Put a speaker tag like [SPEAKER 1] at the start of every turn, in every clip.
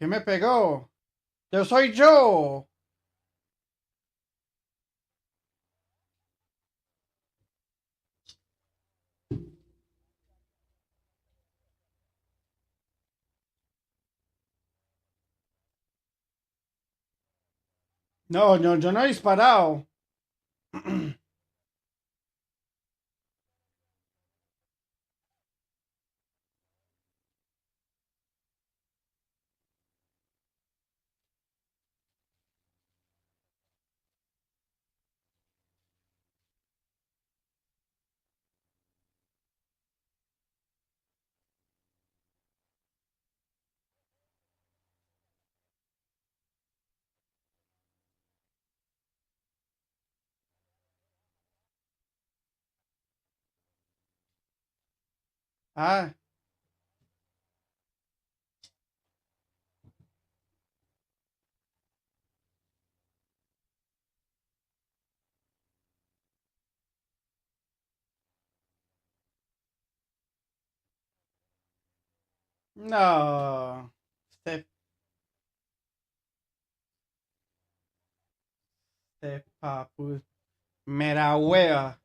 [SPEAKER 1] ¿Qué me pegó? Yo soy yo. No, no, yo no he disparado. Ah, no. Este, este papu. Mera hueva.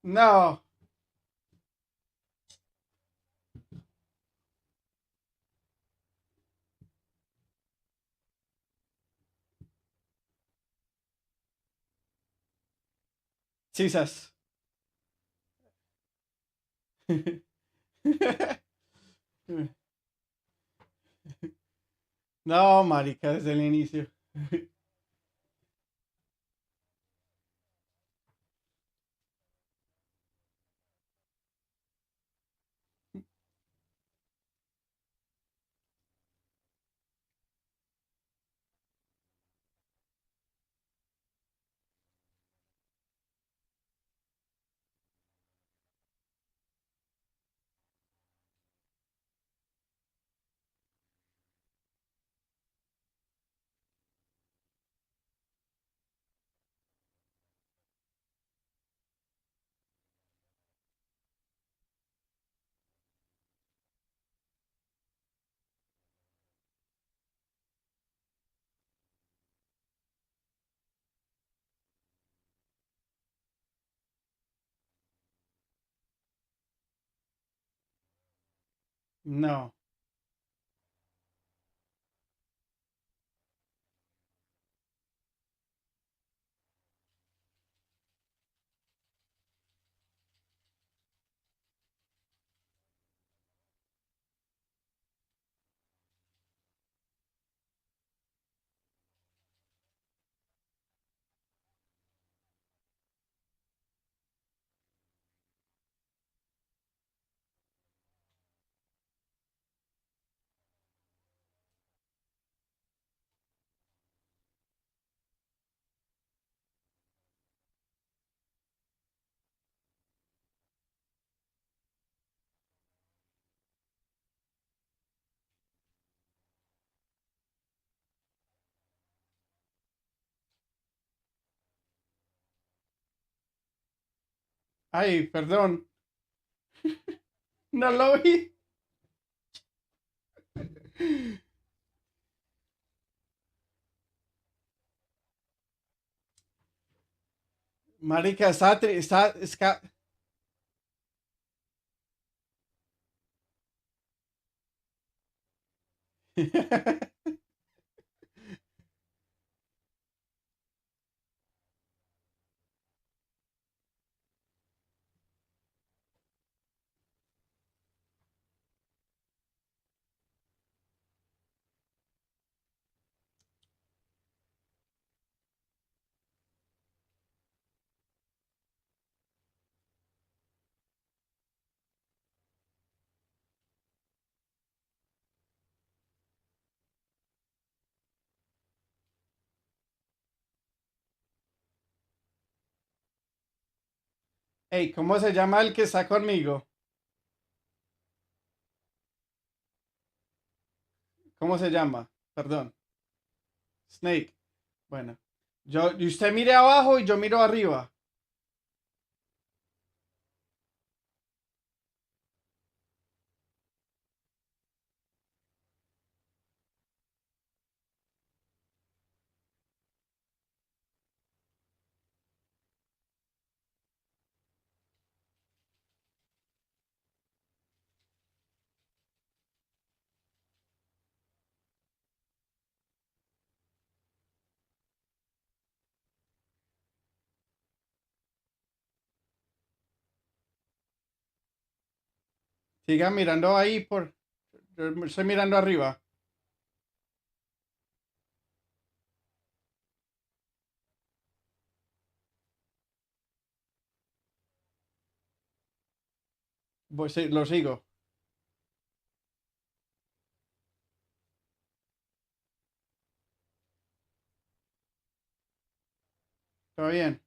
[SPEAKER 1] No. Sisas. No, marica, desde el inicio. No. Ay, perdón. No lo vi. Marica, Hey, ¿cómo se llama el que está conmigo? ¿Cómo se llama? Perdón. Snake. Bueno. Y usted mire abajo y yo miro arriba. Siga mirando ahí yo estoy mirando arriba. Sí, lo sigo. ¿Todo bien?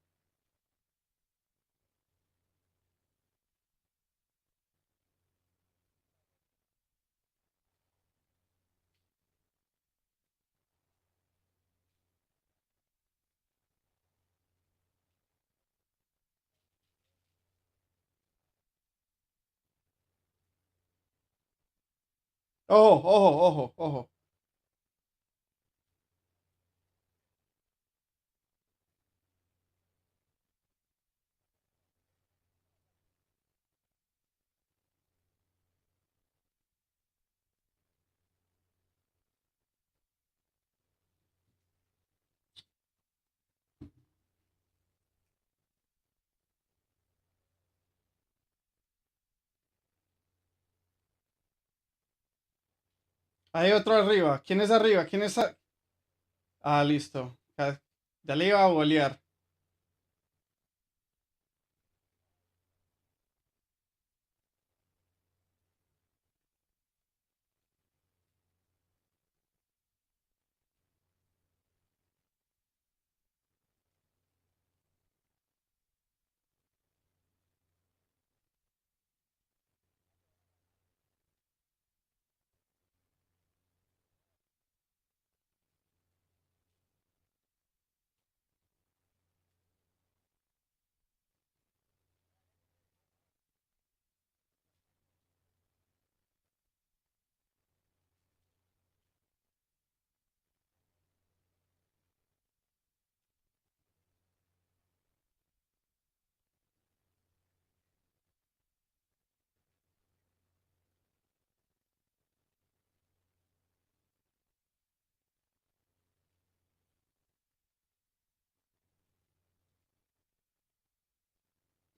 [SPEAKER 1] Ojo, ojo, ojo, ojo. Hay otro arriba. ¿Quién es arriba? ¿Quién es? Ah, listo. Ya le iba a bolear.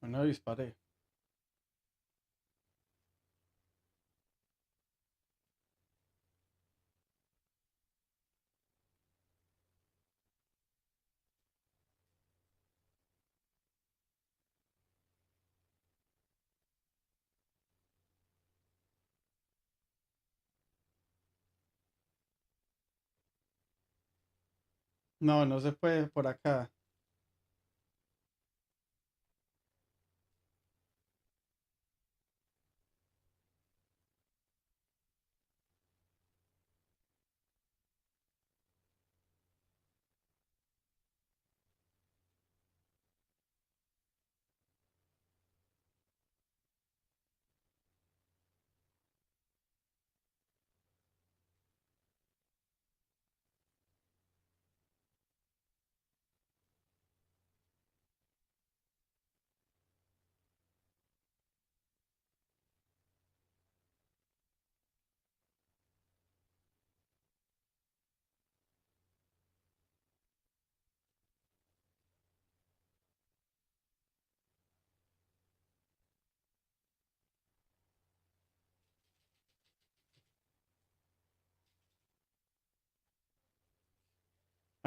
[SPEAKER 1] Bueno, disparé. No, no se puede por acá.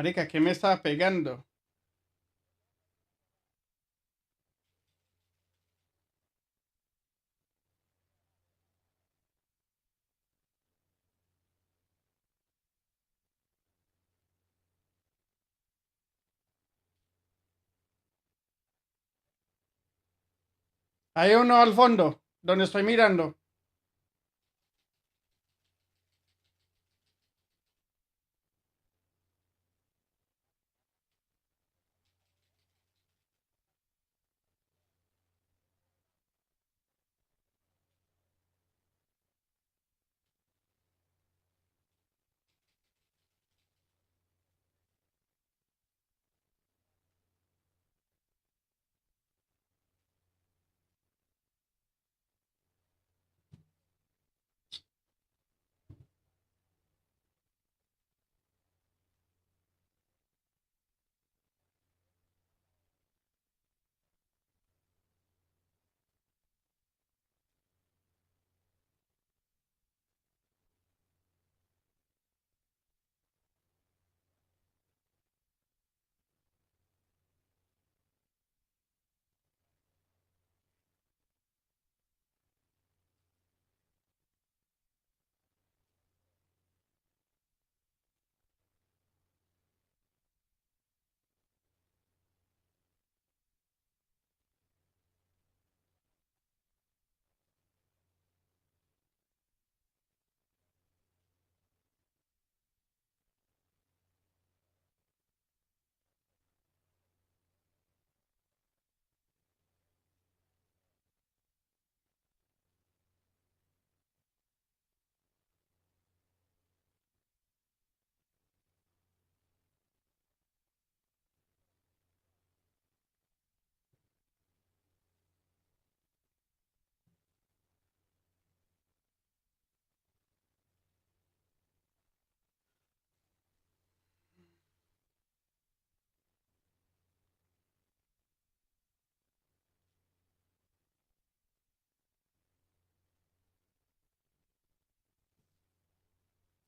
[SPEAKER 1] Marica, ¿qué me estaba pegando? Hay uno al fondo, donde estoy mirando.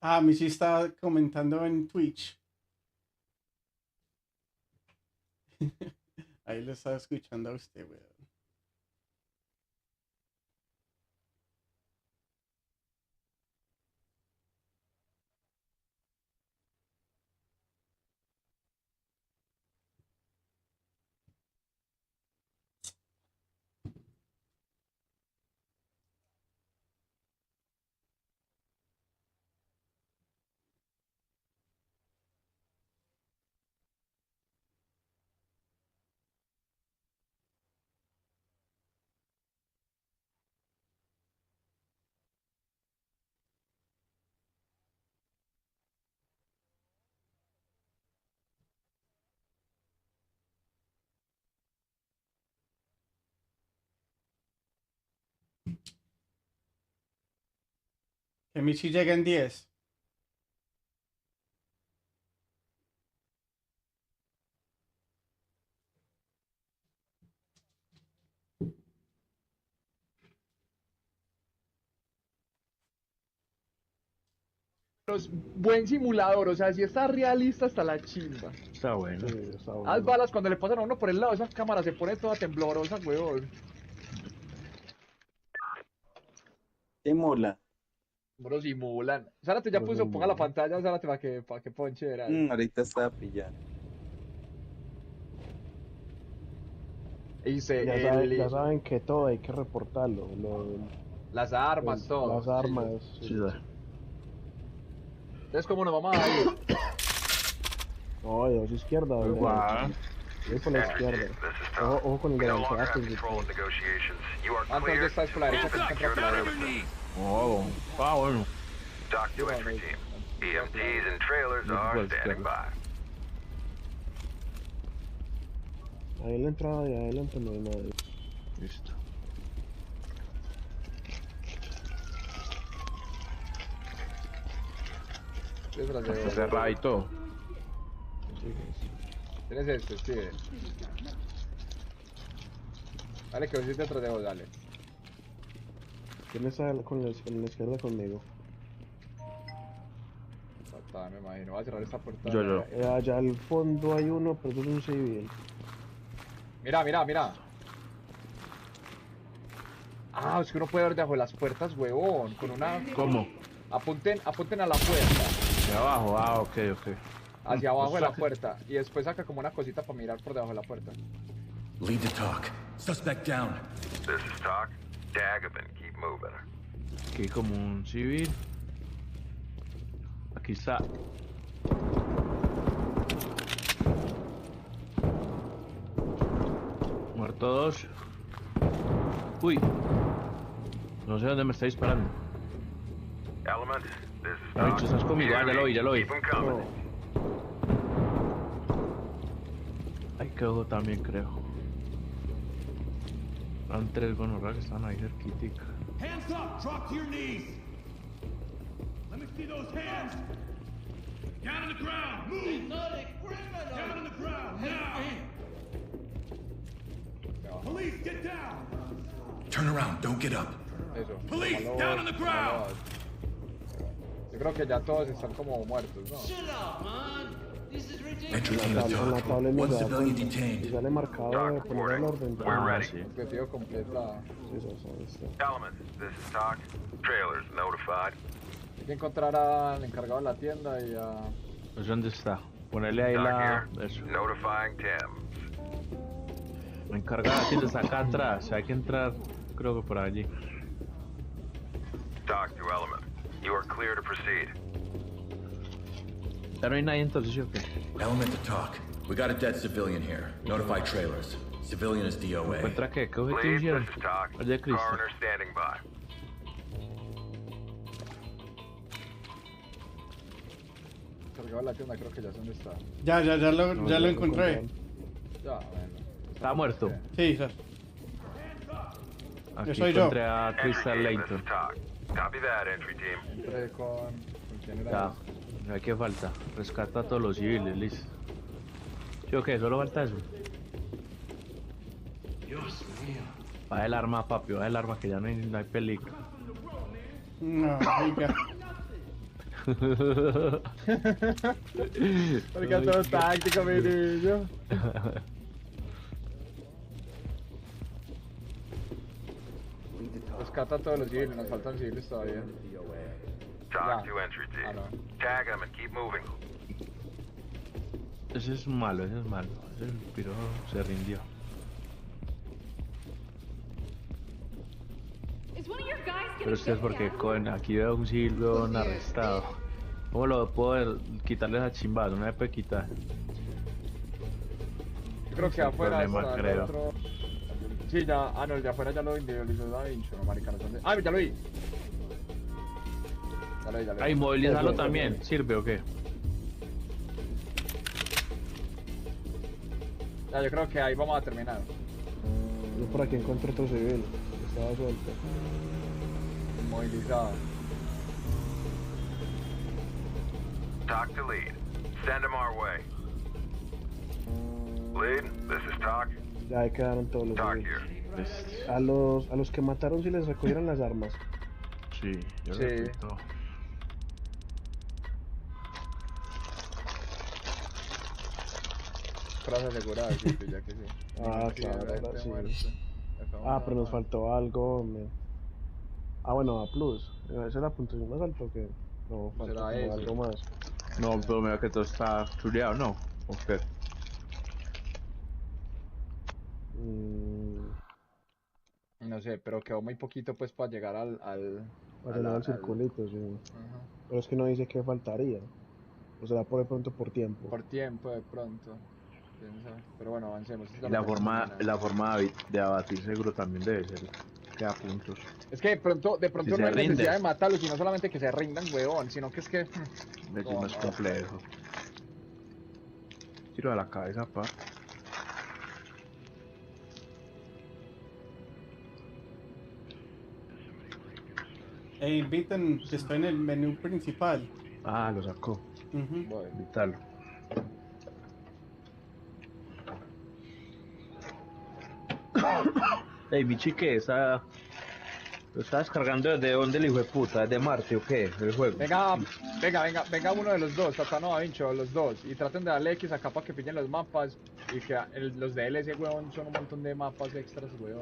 [SPEAKER 1] Ah, mi sí está comentando en Twitch. Ahí lo estaba escuchando a usted, weón. Que mi sí llega en 10.
[SPEAKER 2] Buen simulador, o sea, si está realista hasta la chimba.
[SPEAKER 3] Está bueno.
[SPEAKER 4] Sí, está
[SPEAKER 2] Las
[SPEAKER 4] bueno.
[SPEAKER 2] balas cuando le pasan a uno por el lado, esa cámara se pone toda temblorosa, weón.
[SPEAKER 5] Simula.
[SPEAKER 2] Bro, simulan. Zárate ya
[SPEAKER 4] Pero
[SPEAKER 2] puso, ponga la
[SPEAKER 4] simulan.
[SPEAKER 2] pantalla, Zárate para que ponche, verás.
[SPEAKER 5] Ahorita estaba pillando.
[SPEAKER 2] Dice,
[SPEAKER 4] Ya saben que todo hay que reportarlo.
[SPEAKER 2] las armas, todo.
[SPEAKER 4] Las armas.
[SPEAKER 3] Sí, da.
[SPEAKER 2] Entonces, ¿cómo nos vamos a ir?
[SPEAKER 4] No, de dos izquierda.
[SPEAKER 3] Pues va.
[SPEAKER 4] Voy por la izquierda. Ojo con el de lanzadas.
[SPEAKER 2] Ah, entonces ya estás por la derecha, tienes que entrar por la derecha.
[SPEAKER 3] Oh, ah, bueno.
[SPEAKER 2] Sí, bueno,
[SPEAKER 6] EMTs and trailers are standing by.
[SPEAKER 4] Ahí en la entrada de adelante no hay nadie.
[SPEAKER 3] Listo.
[SPEAKER 2] yo se las
[SPEAKER 3] Está
[SPEAKER 2] llevo.
[SPEAKER 3] cerradito.
[SPEAKER 2] Tienes este, sí. Dale, que voy detrás de vos, dale.
[SPEAKER 4] ¿Quién está con la izquierda conmigo?
[SPEAKER 5] está, me imagino. Voy a cerrar esta puerta.
[SPEAKER 3] Yo.
[SPEAKER 4] Allá al fondo hay uno, pero eso es un civil.
[SPEAKER 5] Mira, mira, mira. Ah, es que uno puede ver debajo de las puertas, huevón. Con una...
[SPEAKER 3] ¿Cómo?
[SPEAKER 5] Apunten a la puerta.
[SPEAKER 3] De abajo, ok.
[SPEAKER 5] Hacia abajo de la puerta. Y después saca como una cosita para mirar por debajo de la puerta.
[SPEAKER 7] Lead to talk. Suspect down.
[SPEAKER 6] This is Talk. Tag him and keep moving.
[SPEAKER 3] Aquí como un civil. Aquí está. Muerto 2. Uy. No sé dónde me está disparando.
[SPEAKER 6] Element, this is
[SPEAKER 3] Ah,
[SPEAKER 6] Talk.
[SPEAKER 3] bicho, estás conmigo. Ah, ya lo vi.
[SPEAKER 6] Keep 'em coming.
[SPEAKER 4] No,
[SPEAKER 3] Ahí quedó también, creo. Eran 3 gonorras que estaban ahí cerquitica.
[SPEAKER 8] Hands up! Drop to your knees! Let me see those hands! Down on the ground! Move! Down on the ground! Now! Police, get down!
[SPEAKER 7] Turn around. Don't get up.
[SPEAKER 5] Eso.
[SPEAKER 8] Police,
[SPEAKER 5] Tómalo,
[SPEAKER 8] down on the ground!
[SPEAKER 5] tómalo. Yo creo que ya todos están como muertos, ¿no?
[SPEAKER 7] Entry team
[SPEAKER 4] en
[SPEAKER 7] to
[SPEAKER 4] la
[SPEAKER 7] talk.
[SPEAKER 4] tabla me
[SPEAKER 7] One
[SPEAKER 4] da
[SPEAKER 7] civilian
[SPEAKER 4] cuenta. Y
[SPEAKER 7] detained.
[SPEAKER 4] sale marcado de poner el orden.
[SPEAKER 6] We're ready.
[SPEAKER 3] Sí.
[SPEAKER 5] Objetivo completo.
[SPEAKER 4] Sí, eso está.
[SPEAKER 6] Element, this is Talk. Trailers notified.
[SPEAKER 5] Hay que encontrar al encargado de la tienda y a...
[SPEAKER 3] No sé dónde está. Ponerle ahí
[SPEAKER 6] Talk
[SPEAKER 3] la...
[SPEAKER 6] here.
[SPEAKER 3] Eso.
[SPEAKER 6] Notifying Tim.
[SPEAKER 3] La encargada tienda está acá atrás. Hay que entrar, creo que por allí.
[SPEAKER 6] Talk to Element. You are clear to proceed.
[SPEAKER 3] Ya no hay nadie entonces, ¿sí o qué?
[SPEAKER 7] Element to talk. We got a dead civilian here. Notify trailers. Civilian is DOA.
[SPEAKER 3] ¿Encuentra qué? ¿Qué objetivo
[SPEAKER 6] Lead,
[SPEAKER 3] hicieron?
[SPEAKER 6] this is Talk.
[SPEAKER 3] El de Cristo.
[SPEAKER 6] Coroner standing by.
[SPEAKER 5] encargado de la tienda, creo que ya sé dónde está.
[SPEAKER 1] Ya lo encontré.
[SPEAKER 5] Ya, bueno.
[SPEAKER 3] ¿Está muerto?
[SPEAKER 1] Sí, sir.
[SPEAKER 3] Aquí
[SPEAKER 1] soy yo.
[SPEAKER 3] encontré a
[SPEAKER 6] Entry
[SPEAKER 3] Crystal
[SPEAKER 6] team, this
[SPEAKER 3] Layton.
[SPEAKER 6] is Talk. Copy that, entry team.
[SPEAKER 5] Entré con quién era
[SPEAKER 3] Ya.
[SPEAKER 5] ese?
[SPEAKER 3] ¿Qué falta? Rescata a todos los civiles, listo. ¿Sí o qué? Solo falta eso. Va el arma, papi, va el arma que ya no hay peligro.
[SPEAKER 1] No, oiga.
[SPEAKER 5] Porque todo táctico, mi niño. Rescata a todos los civiles, nos faltan civiles todavía.
[SPEAKER 6] Talk
[SPEAKER 5] Ya.
[SPEAKER 6] to entry team.
[SPEAKER 5] Ah, no.
[SPEAKER 6] Tag him and keep moving.
[SPEAKER 3] Ese es malo, ese es malo. Ese piro se rindió. Pero es que es porque aquí veo un civil weón, arrestado. ¿Cómo lo puedo quitarle esa chimbazo? No me puede quitar.
[SPEAKER 5] Yo creo que
[SPEAKER 3] Sin
[SPEAKER 5] afuera
[SPEAKER 3] problema,
[SPEAKER 5] está el
[SPEAKER 3] creo.
[SPEAKER 5] otro. Sí, ya, no, el de afuera ya lo individualizó Da Vinci, no, marica, no sé dónde. Ah, ya lo vi. Ya lo vi.
[SPEAKER 3] Ah, inmovilizarlo también, ¿sirve o qué?
[SPEAKER 5] Ya, yo creo que ahí vamos a terminar.
[SPEAKER 4] Yo por aquí encuentro otro civil. Estaba suelto.
[SPEAKER 5] Movilizado.
[SPEAKER 6] Talk to lead. Send him our way. Lead, this is Talk.
[SPEAKER 4] Ya ahí quedaron todos los
[SPEAKER 6] Talk
[SPEAKER 4] civiles.
[SPEAKER 6] here.
[SPEAKER 4] A los que mataron si les recogieron las armas.
[SPEAKER 3] Sí, yo
[SPEAKER 5] Sí.
[SPEAKER 3] lo quito.
[SPEAKER 5] Frase asegurada, sí, ya que sí.
[SPEAKER 4] Ah,
[SPEAKER 5] Sí,
[SPEAKER 4] claro,
[SPEAKER 5] ahora
[SPEAKER 4] ahora
[SPEAKER 5] este
[SPEAKER 4] sí.
[SPEAKER 5] muerto. Acabamos
[SPEAKER 4] Ah, pero nos
[SPEAKER 5] de-
[SPEAKER 4] faltó algo, hombre. Ah, bueno, A plus. Esa es la puntuación más alta que no falta
[SPEAKER 5] Será
[SPEAKER 4] como
[SPEAKER 5] eso.
[SPEAKER 4] algo más.
[SPEAKER 3] No, pero mira que todo está chuleado, ¿no? ¿O qué?
[SPEAKER 4] Mm,
[SPEAKER 5] No sé, pero quedó muy poquito pues para llegar al...
[SPEAKER 4] para llegar al circulito, sí.
[SPEAKER 5] Ajá.
[SPEAKER 4] Pero es que no dice qué faltaría. O será por de pronto por tiempo.
[SPEAKER 5] Por tiempo de pronto. Quién sabe. Pero bueno, avancemos. Esto
[SPEAKER 3] Y
[SPEAKER 5] ya
[SPEAKER 3] la
[SPEAKER 5] lo
[SPEAKER 3] forma,
[SPEAKER 5] terminamos.
[SPEAKER 3] la forma de abatir seguro también debe ser. Queda puntos.
[SPEAKER 5] Es que de pronto
[SPEAKER 3] Si
[SPEAKER 5] no
[SPEAKER 3] se
[SPEAKER 5] hay necesidad
[SPEAKER 3] rinden.
[SPEAKER 5] de matarlos, sino solamente que se rindan, huevón, sino que es que...
[SPEAKER 3] Es
[SPEAKER 5] No,
[SPEAKER 3] más
[SPEAKER 5] no.
[SPEAKER 3] complejo. Tiro a la cabeza, pa.
[SPEAKER 1] E inviten que estoy en el menú principal.
[SPEAKER 3] Ah, lo sacó.
[SPEAKER 1] Ujú.
[SPEAKER 5] Voy.
[SPEAKER 3] Invítalo. Ey, mi chique, esa ¿Lo estás descargando desde dónde el hijo de puta? ¿Desde Marte o qué? El juego.
[SPEAKER 5] Venga uno de los dos, Tatano Da Vinci, los dos, y traten de darle X acá para que pillen los mapas, y que los DLC, weón, son un montón de mapas extras, weón,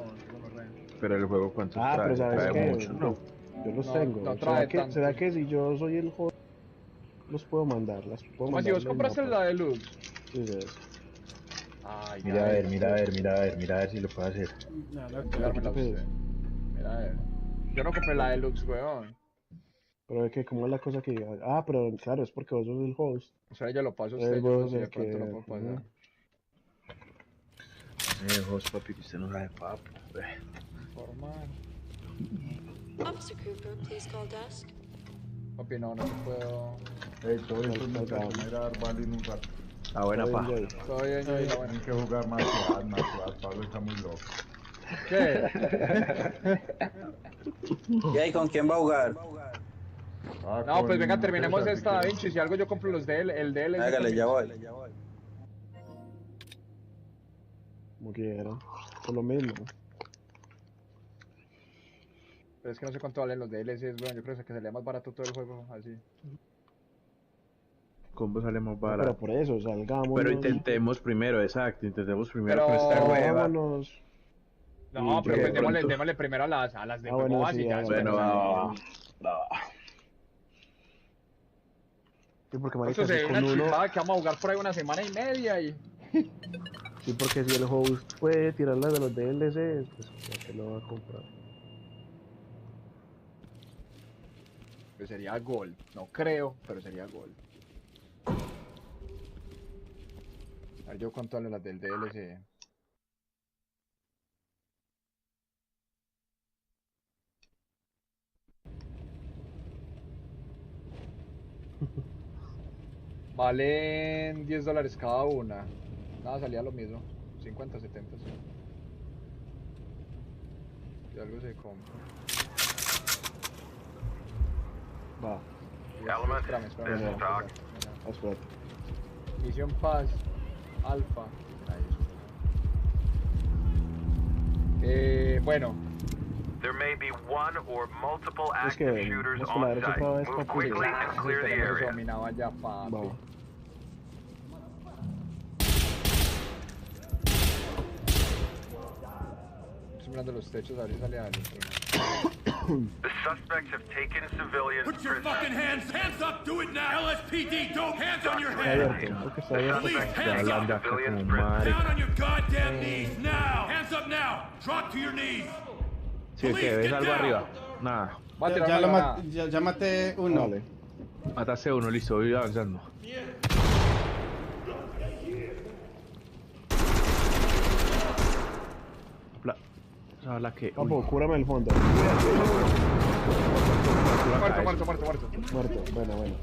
[SPEAKER 3] Pero el juego cuánto
[SPEAKER 4] Ah,
[SPEAKER 3] trae,
[SPEAKER 4] pero ¿sabes
[SPEAKER 3] trae
[SPEAKER 4] qué?
[SPEAKER 3] mucho, ¿no?
[SPEAKER 4] Yo los
[SPEAKER 5] No,
[SPEAKER 4] tengo.
[SPEAKER 5] no trae tanto.
[SPEAKER 4] ¿Será que si yo soy el juego los puedo mandar? Las puedo
[SPEAKER 5] Como
[SPEAKER 4] mandar.
[SPEAKER 5] si vos compraste la deluxe.
[SPEAKER 4] Sí, sí.
[SPEAKER 5] Ay,
[SPEAKER 3] Mira a ver si lo puedo hacer.
[SPEAKER 1] No,
[SPEAKER 5] Dármela usted. Mira a ver. Yo no compré la deluxe, weón.
[SPEAKER 4] Pero es que, ¿cómo es la cosa que... Ah, pero claro, es porque vos sos el host.
[SPEAKER 5] O sea, yo lo paso a usted,
[SPEAKER 4] vos
[SPEAKER 5] yo si de
[SPEAKER 4] el
[SPEAKER 5] pronto
[SPEAKER 4] que-
[SPEAKER 5] lo puedo pasar.
[SPEAKER 3] Host, papi, que usted no sabe papo.
[SPEAKER 5] Formar.
[SPEAKER 9] Officer Cooper, please call desk.
[SPEAKER 5] Papi, no te puedo...
[SPEAKER 8] Todo eso me voy a ir a dar bala en un rato.
[SPEAKER 3] Ah, buena pa.
[SPEAKER 4] Jay.
[SPEAKER 5] Todo bien, yo bueno.
[SPEAKER 8] Tienen que jugar más SWAT, Pablo está muy loco.
[SPEAKER 5] ¿Qué?
[SPEAKER 10] ¿Y ahí con quién va a jugar?
[SPEAKER 5] No, pues venga, terminemos esta Da Vinci, si algo yo compro los el DLC.
[SPEAKER 10] Hágale, ya voy.
[SPEAKER 4] Como quieran. Por lo mismo.
[SPEAKER 5] Pero es que no sé cuánto valen los DLCs, weón, yo creo que sería más barato todo el juego, así.
[SPEAKER 3] ¿Cómo sale más
[SPEAKER 4] Pero
[SPEAKER 3] barato?
[SPEAKER 4] por eso, salgamos.
[SPEAKER 3] Pero intentemos primero, exacto, intentemos primero
[SPEAKER 5] Pero-
[SPEAKER 3] con esta hueva.
[SPEAKER 4] Vámonos.
[SPEAKER 5] No,
[SPEAKER 4] Y
[SPEAKER 5] pero
[SPEAKER 4] que
[SPEAKER 5] pues
[SPEAKER 4] de pronto-
[SPEAKER 5] démosle primero a las de
[SPEAKER 4] Ah,
[SPEAKER 5] juego
[SPEAKER 4] bueno,
[SPEAKER 5] base
[SPEAKER 4] sí,
[SPEAKER 5] y ya.
[SPEAKER 4] hágale.
[SPEAKER 3] Bueno, va.
[SPEAKER 4] Sí, porque marica,
[SPEAKER 5] Eso
[SPEAKER 4] si
[SPEAKER 5] se
[SPEAKER 4] con
[SPEAKER 5] una
[SPEAKER 4] uno...
[SPEAKER 5] chimpada que vamos a jugar por ahí una semana y media y...
[SPEAKER 4] Sí, porque si el host puede tirarlas de los DLC, pues ya que lo va a comprar.
[SPEAKER 5] Pues sería gol, no creo, pero sería gol. A ver, yo cuánto valen las del DLC. Valen $10 cada una. Nada, salía lo mismo. 50, 70, sí. Y algo se compra.
[SPEAKER 4] Va,
[SPEAKER 6] Element,
[SPEAKER 5] Espérame.
[SPEAKER 6] business talk.
[SPEAKER 4] espérate.
[SPEAKER 5] Misión Paz, Alfa. Bueno,
[SPEAKER 6] There may be one or multiple
[SPEAKER 4] Es que
[SPEAKER 6] active shooters
[SPEAKER 4] vamos por la
[SPEAKER 6] on
[SPEAKER 4] derecha
[SPEAKER 6] site.
[SPEAKER 4] otra vez,
[SPEAKER 6] Move
[SPEAKER 4] papi.
[SPEAKER 6] quickly and clear the
[SPEAKER 5] tenemos eso
[SPEAKER 6] area.
[SPEAKER 5] dominado allá, papi.
[SPEAKER 4] Va.
[SPEAKER 5] Estoy mirando los techos a ver si sale algo.
[SPEAKER 6] The suspects have taken civilians
[SPEAKER 8] Put your
[SPEAKER 6] prisoners.
[SPEAKER 8] fucking hands up, do it now! LSPD, don't hands on your
[SPEAKER 4] Está
[SPEAKER 8] head!
[SPEAKER 4] abierto, creo que está abierto.
[SPEAKER 8] Police,
[SPEAKER 3] Estoy
[SPEAKER 8] hands
[SPEAKER 3] hablando
[SPEAKER 8] up!
[SPEAKER 3] acá como un
[SPEAKER 8] Down
[SPEAKER 3] marica.
[SPEAKER 8] on your goddamn knees now! Hands up now! Drop to your knees!
[SPEAKER 3] Sí, que ves algo arriba. Nada.
[SPEAKER 5] Va a tirar
[SPEAKER 1] Ya,
[SPEAKER 5] una
[SPEAKER 1] lo
[SPEAKER 5] granada.
[SPEAKER 1] ya maté uno.
[SPEAKER 4] Vale.
[SPEAKER 3] Mataste uno, listo, voy avanzando. La que.
[SPEAKER 4] Papo, cúrame el fondo.
[SPEAKER 5] Muerto.
[SPEAKER 4] Muerto, bueno.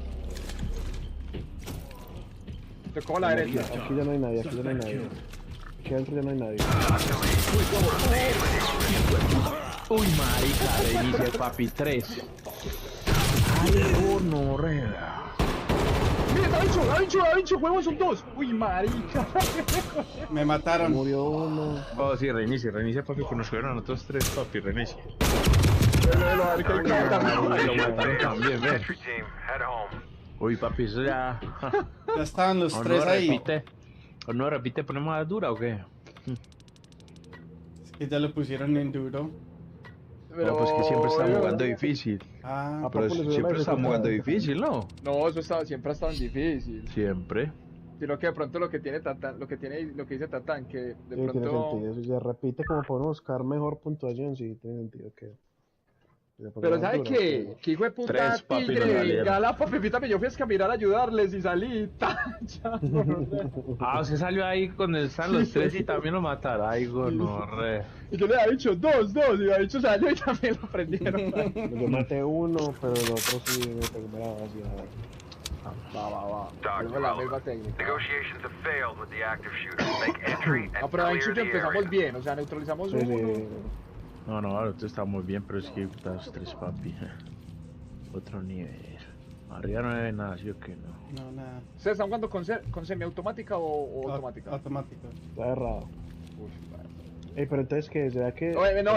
[SPEAKER 5] Tocó a la derecha.
[SPEAKER 4] Aquí ya no hay nadie, aquí adentro ya no hay nadie.
[SPEAKER 3] Uy, marica, le dice papi 3. Ay, no, rea.
[SPEAKER 5] ¡Mire, Da Vinci, huevos, son dos! ¡Uy, marica!
[SPEAKER 1] Me mataron.
[SPEAKER 4] Murió uno.
[SPEAKER 3] Oh, sí, reinicia, papi, que nos quedaron otros 3, papi, reinicia. Ay, lo mataron también, ven.
[SPEAKER 6] Entry team, head home.
[SPEAKER 3] Uy, papi, eso ya.
[SPEAKER 1] Ya estaban los
[SPEAKER 3] ¿O
[SPEAKER 1] tres
[SPEAKER 3] no
[SPEAKER 1] ahí.
[SPEAKER 3] repite? ¿O no repite, ponemos a dura o qué?
[SPEAKER 1] Es que ya lo pusieron en duro.
[SPEAKER 3] No, pues que siempre están jugando difícil.
[SPEAKER 1] Ah,
[SPEAKER 3] Pero
[SPEAKER 4] Papu, le subió
[SPEAKER 3] siempre
[SPEAKER 4] la
[SPEAKER 3] están jugando
[SPEAKER 4] dificultad.
[SPEAKER 3] difícil, ¿no?
[SPEAKER 5] No, eso siempre ha estado en difícil.
[SPEAKER 3] Siempre.
[SPEAKER 5] Sino que de pronto lo que tiene Tatán, lo que dice Tatán, que de
[SPEAKER 4] Sí, tiene
[SPEAKER 5] pronto...
[SPEAKER 4] sentido. Si se repite como para uno buscar mejor puntuación, sí, tiene sentido que...
[SPEAKER 5] Pero ¿sabe qué? Que hijo de puta
[SPEAKER 3] 3, papi,
[SPEAKER 5] tigre,
[SPEAKER 3] no salieron.
[SPEAKER 5] gala, papi, pítame, yo fui a caminar a ayudarles y salí, ya,
[SPEAKER 3] Ah, usted salió ahí cuando están los 3 y también lo mataron. Ay, gonorre.
[SPEAKER 5] y yo le había dicho dos, y le había dicho salió y también lo prendieron.
[SPEAKER 4] Yo maté uno, pero el otro sí me pegó la vacía.
[SPEAKER 5] Va.
[SPEAKER 6] Talk
[SPEAKER 5] Tengo la
[SPEAKER 6] relevant.
[SPEAKER 5] misma técnica.
[SPEAKER 6] Negotiations have failed with the active shooters. Make entry
[SPEAKER 5] No,
[SPEAKER 6] and
[SPEAKER 5] pero ahí
[SPEAKER 6] clear
[SPEAKER 5] ya
[SPEAKER 6] the
[SPEAKER 5] empezamos
[SPEAKER 6] area.
[SPEAKER 5] bien, o sea, neutralizamos
[SPEAKER 4] Sí,
[SPEAKER 5] uno.
[SPEAKER 4] sí.
[SPEAKER 3] No, nosotros estamos bien, pero es que los 3, papi. Otro nivel. Arriba no hay nada, ¿sí o qué? No.
[SPEAKER 1] no, nada.
[SPEAKER 5] ¿Ustedes están jugando con semiautomática o automática?
[SPEAKER 1] Automático.
[SPEAKER 4] Está errado.
[SPEAKER 5] Uf,
[SPEAKER 4] Pero entonces, ¿qué? ¿Será que...?
[SPEAKER 5] Oye, no.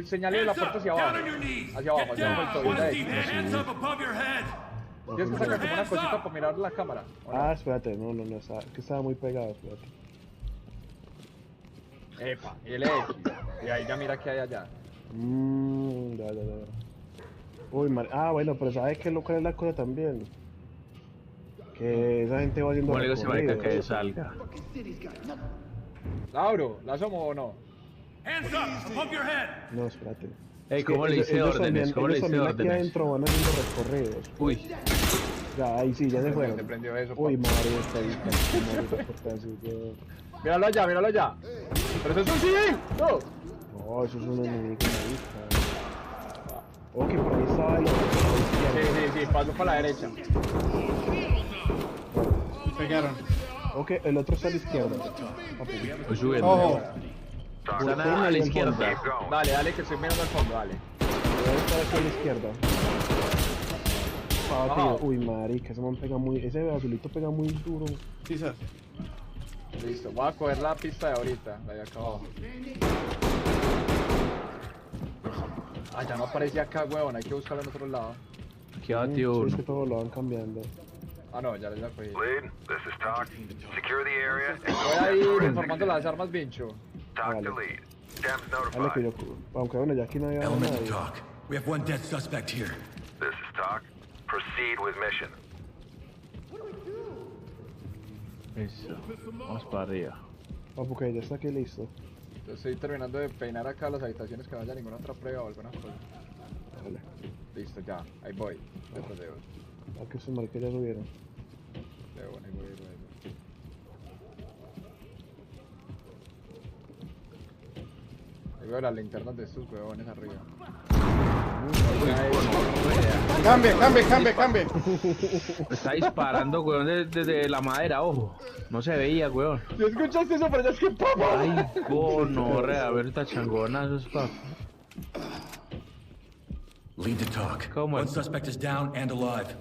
[SPEAKER 5] Señale la puerta hacia abajo.
[SPEAKER 8] Down on your knees.
[SPEAKER 5] Hacia abajo,
[SPEAKER 8] Get
[SPEAKER 5] hacia abajo.
[SPEAKER 8] down.
[SPEAKER 5] el
[SPEAKER 8] One
[SPEAKER 5] tobillo,
[SPEAKER 8] deep. Hands up above your head.
[SPEAKER 5] Tienes que sacar como una cosita para mirar la cámara. ¿o no?
[SPEAKER 4] Ah, espérate, no, que estaba muy pegado, espérate.
[SPEAKER 5] Epa, y el X. Y ahí ya mira qué hay allá.
[SPEAKER 4] Ya. Uy, bueno, pero ¿sabes qué es lo que es la cosa también? Que esa gente va haciendo
[SPEAKER 3] ¿Cómo le digo a ese marica que
[SPEAKER 4] recorridos.
[SPEAKER 3] salga?
[SPEAKER 5] Lauro, ¿la asomo o no?
[SPEAKER 8] Hands up above your head.
[SPEAKER 4] No, espérate.
[SPEAKER 3] Ey,
[SPEAKER 4] Es que
[SPEAKER 3] ¿cómo le hice
[SPEAKER 4] ellos
[SPEAKER 3] órdenes?
[SPEAKER 4] también-
[SPEAKER 3] ¿Cómo le
[SPEAKER 4] ellos
[SPEAKER 3] hice
[SPEAKER 4] también aquí
[SPEAKER 3] órdenes?
[SPEAKER 4] adentro van haciendo recorridos.
[SPEAKER 3] Uy,
[SPEAKER 4] Ya, ahí sí, ya se
[SPEAKER 5] Se
[SPEAKER 4] fueron.
[SPEAKER 5] prendió eso.
[SPEAKER 4] Uy,
[SPEAKER 5] pa.
[SPEAKER 4] madre, está ahí, está así,
[SPEAKER 5] Míralo allá. Pero eso es un civil. No.
[SPEAKER 4] No, eso es un enemigo, marica. Ok, por ahí estaba el otro.
[SPEAKER 5] Sí, paso para la derecha.
[SPEAKER 1] Pegaron.
[SPEAKER 4] Ok, el otro está a la izquierda.
[SPEAKER 3] voy subiendo.
[SPEAKER 1] Ojo.
[SPEAKER 3] Están a la izquierda.
[SPEAKER 6] Keep going.
[SPEAKER 5] Dale, que estoy mirando al fondo, dale.
[SPEAKER 4] Debe estar aquí a la izquierda. Ah, tío. Uy, marica, ese azulito pega muy duro.
[SPEAKER 1] Sí, sir.
[SPEAKER 5] Listo, voy a coger la pista de ahorita, la de acá abajo. Ah, ya no aparecía acá, huevón, hay que buscarlo en otro lado.
[SPEAKER 3] Aquí va, tío,
[SPEAKER 4] Sí, es
[SPEAKER 3] uno.
[SPEAKER 4] que todo lo van cambiando.
[SPEAKER 5] Ah, no, ya cogí.
[SPEAKER 6] Lead, this is Talk. Secure the area and
[SPEAKER 5] Voy a ir informando las armas, Vincho.
[SPEAKER 6] talk to lead. Temps
[SPEAKER 4] Dale que
[SPEAKER 6] notified.
[SPEAKER 4] yo, aunque bueno, ya aquí no había
[SPEAKER 7] Element to
[SPEAKER 4] nadie.
[SPEAKER 7] talk. We have one dead suspect here.
[SPEAKER 6] This is Talk. Proceed with mission.
[SPEAKER 3] Eso. Vamos para arriba.
[SPEAKER 4] Papu, que ya está aquí listo.
[SPEAKER 5] Yo estoy terminando de peinar acá las habitaciones que no haya ninguna otra prueba o alguna cosa.
[SPEAKER 4] Dale.
[SPEAKER 5] Listo, ya, ahí voy. Detrás de vos.
[SPEAKER 4] Aquí estos maricas ya subieron.
[SPEAKER 5] De bueno, ahí voy. Ahí veo las linternas de estos huevones arriba.
[SPEAKER 1] Cambie.
[SPEAKER 3] Me está disparando, weón, desde la madera, ojo. No se veía, weón.
[SPEAKER 5] ¿Ya escuchaste eso? Pero ya es que papá.
[SPEAKER 3] Ay, gonorrea, a ver esta changona, eso es pa.
[SPEAKER 7] Lead to talk.
[SPEAKER 3] ¿Cómo
[SPEAKER 7] One
[SPEAKER 3] es?
[SPEAKER 7] suspect is down and alive.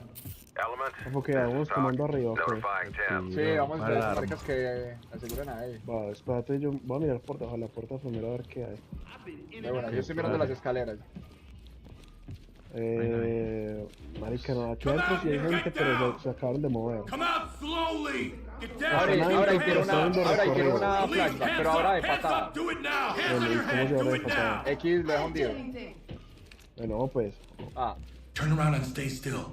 [SPEAKER 6] Element.
[SPEAKER 4] Papu, que vamos tomando arriba, ok.
[SPEAKER 6] Notifying Temps.
[SPEAKER 5] Sí, vamos a ver las
[SPEAKER 3] Alarma.
[SPEAKER 5] marcas que aseguren ahí.
[SPEAKER 4] Va, espérate, yo voy a mirar por debajo de la puerta primero a ver qué hay.
[SPEAKER 5] De bueno, yo estoy mirando las escaleras.
[SPEAKER 4] Marica, no, aquí adentro sí hay gente, pero se acabaron de mover.
[SPEAKER 8] Come out slowly. Get down.
[SPEAKER 5] Ahora
[SPEAKER 4] nadie
[SPEAKER 5] quiero
[SPEAKER 4] está viendo
[SPEAKER 5] una
[SPEAKER 4] recorrido.
[SPEAKER 5] flashback, pero ahora de
[SPEAKER 8] Hands
[SPEAKER 5] patada.
[SPEAKER 8] up. Do it now. Hands
[SPEAKER 4] Bueno,
[SPEAKER 8] on
[SPEAKER 4] ¿y
[SPEAKER 8] your
[SPEAKER 4] cómo
[SPEAKER 8] head.
[SPEAKER 4] se
[SPEAKER 8] Do
[SPEAKER 4] abre
[SPEAKER 8] it
[SPEAKER 4] de patada?
[SPEAKER 8] now.
[SPEAKER 5] X le dejo hundido.
[SPEAKER 4] Bueno, pues,
[SPEAKER 5] Ah,
[SPEAKER 7] Turn around and stay still.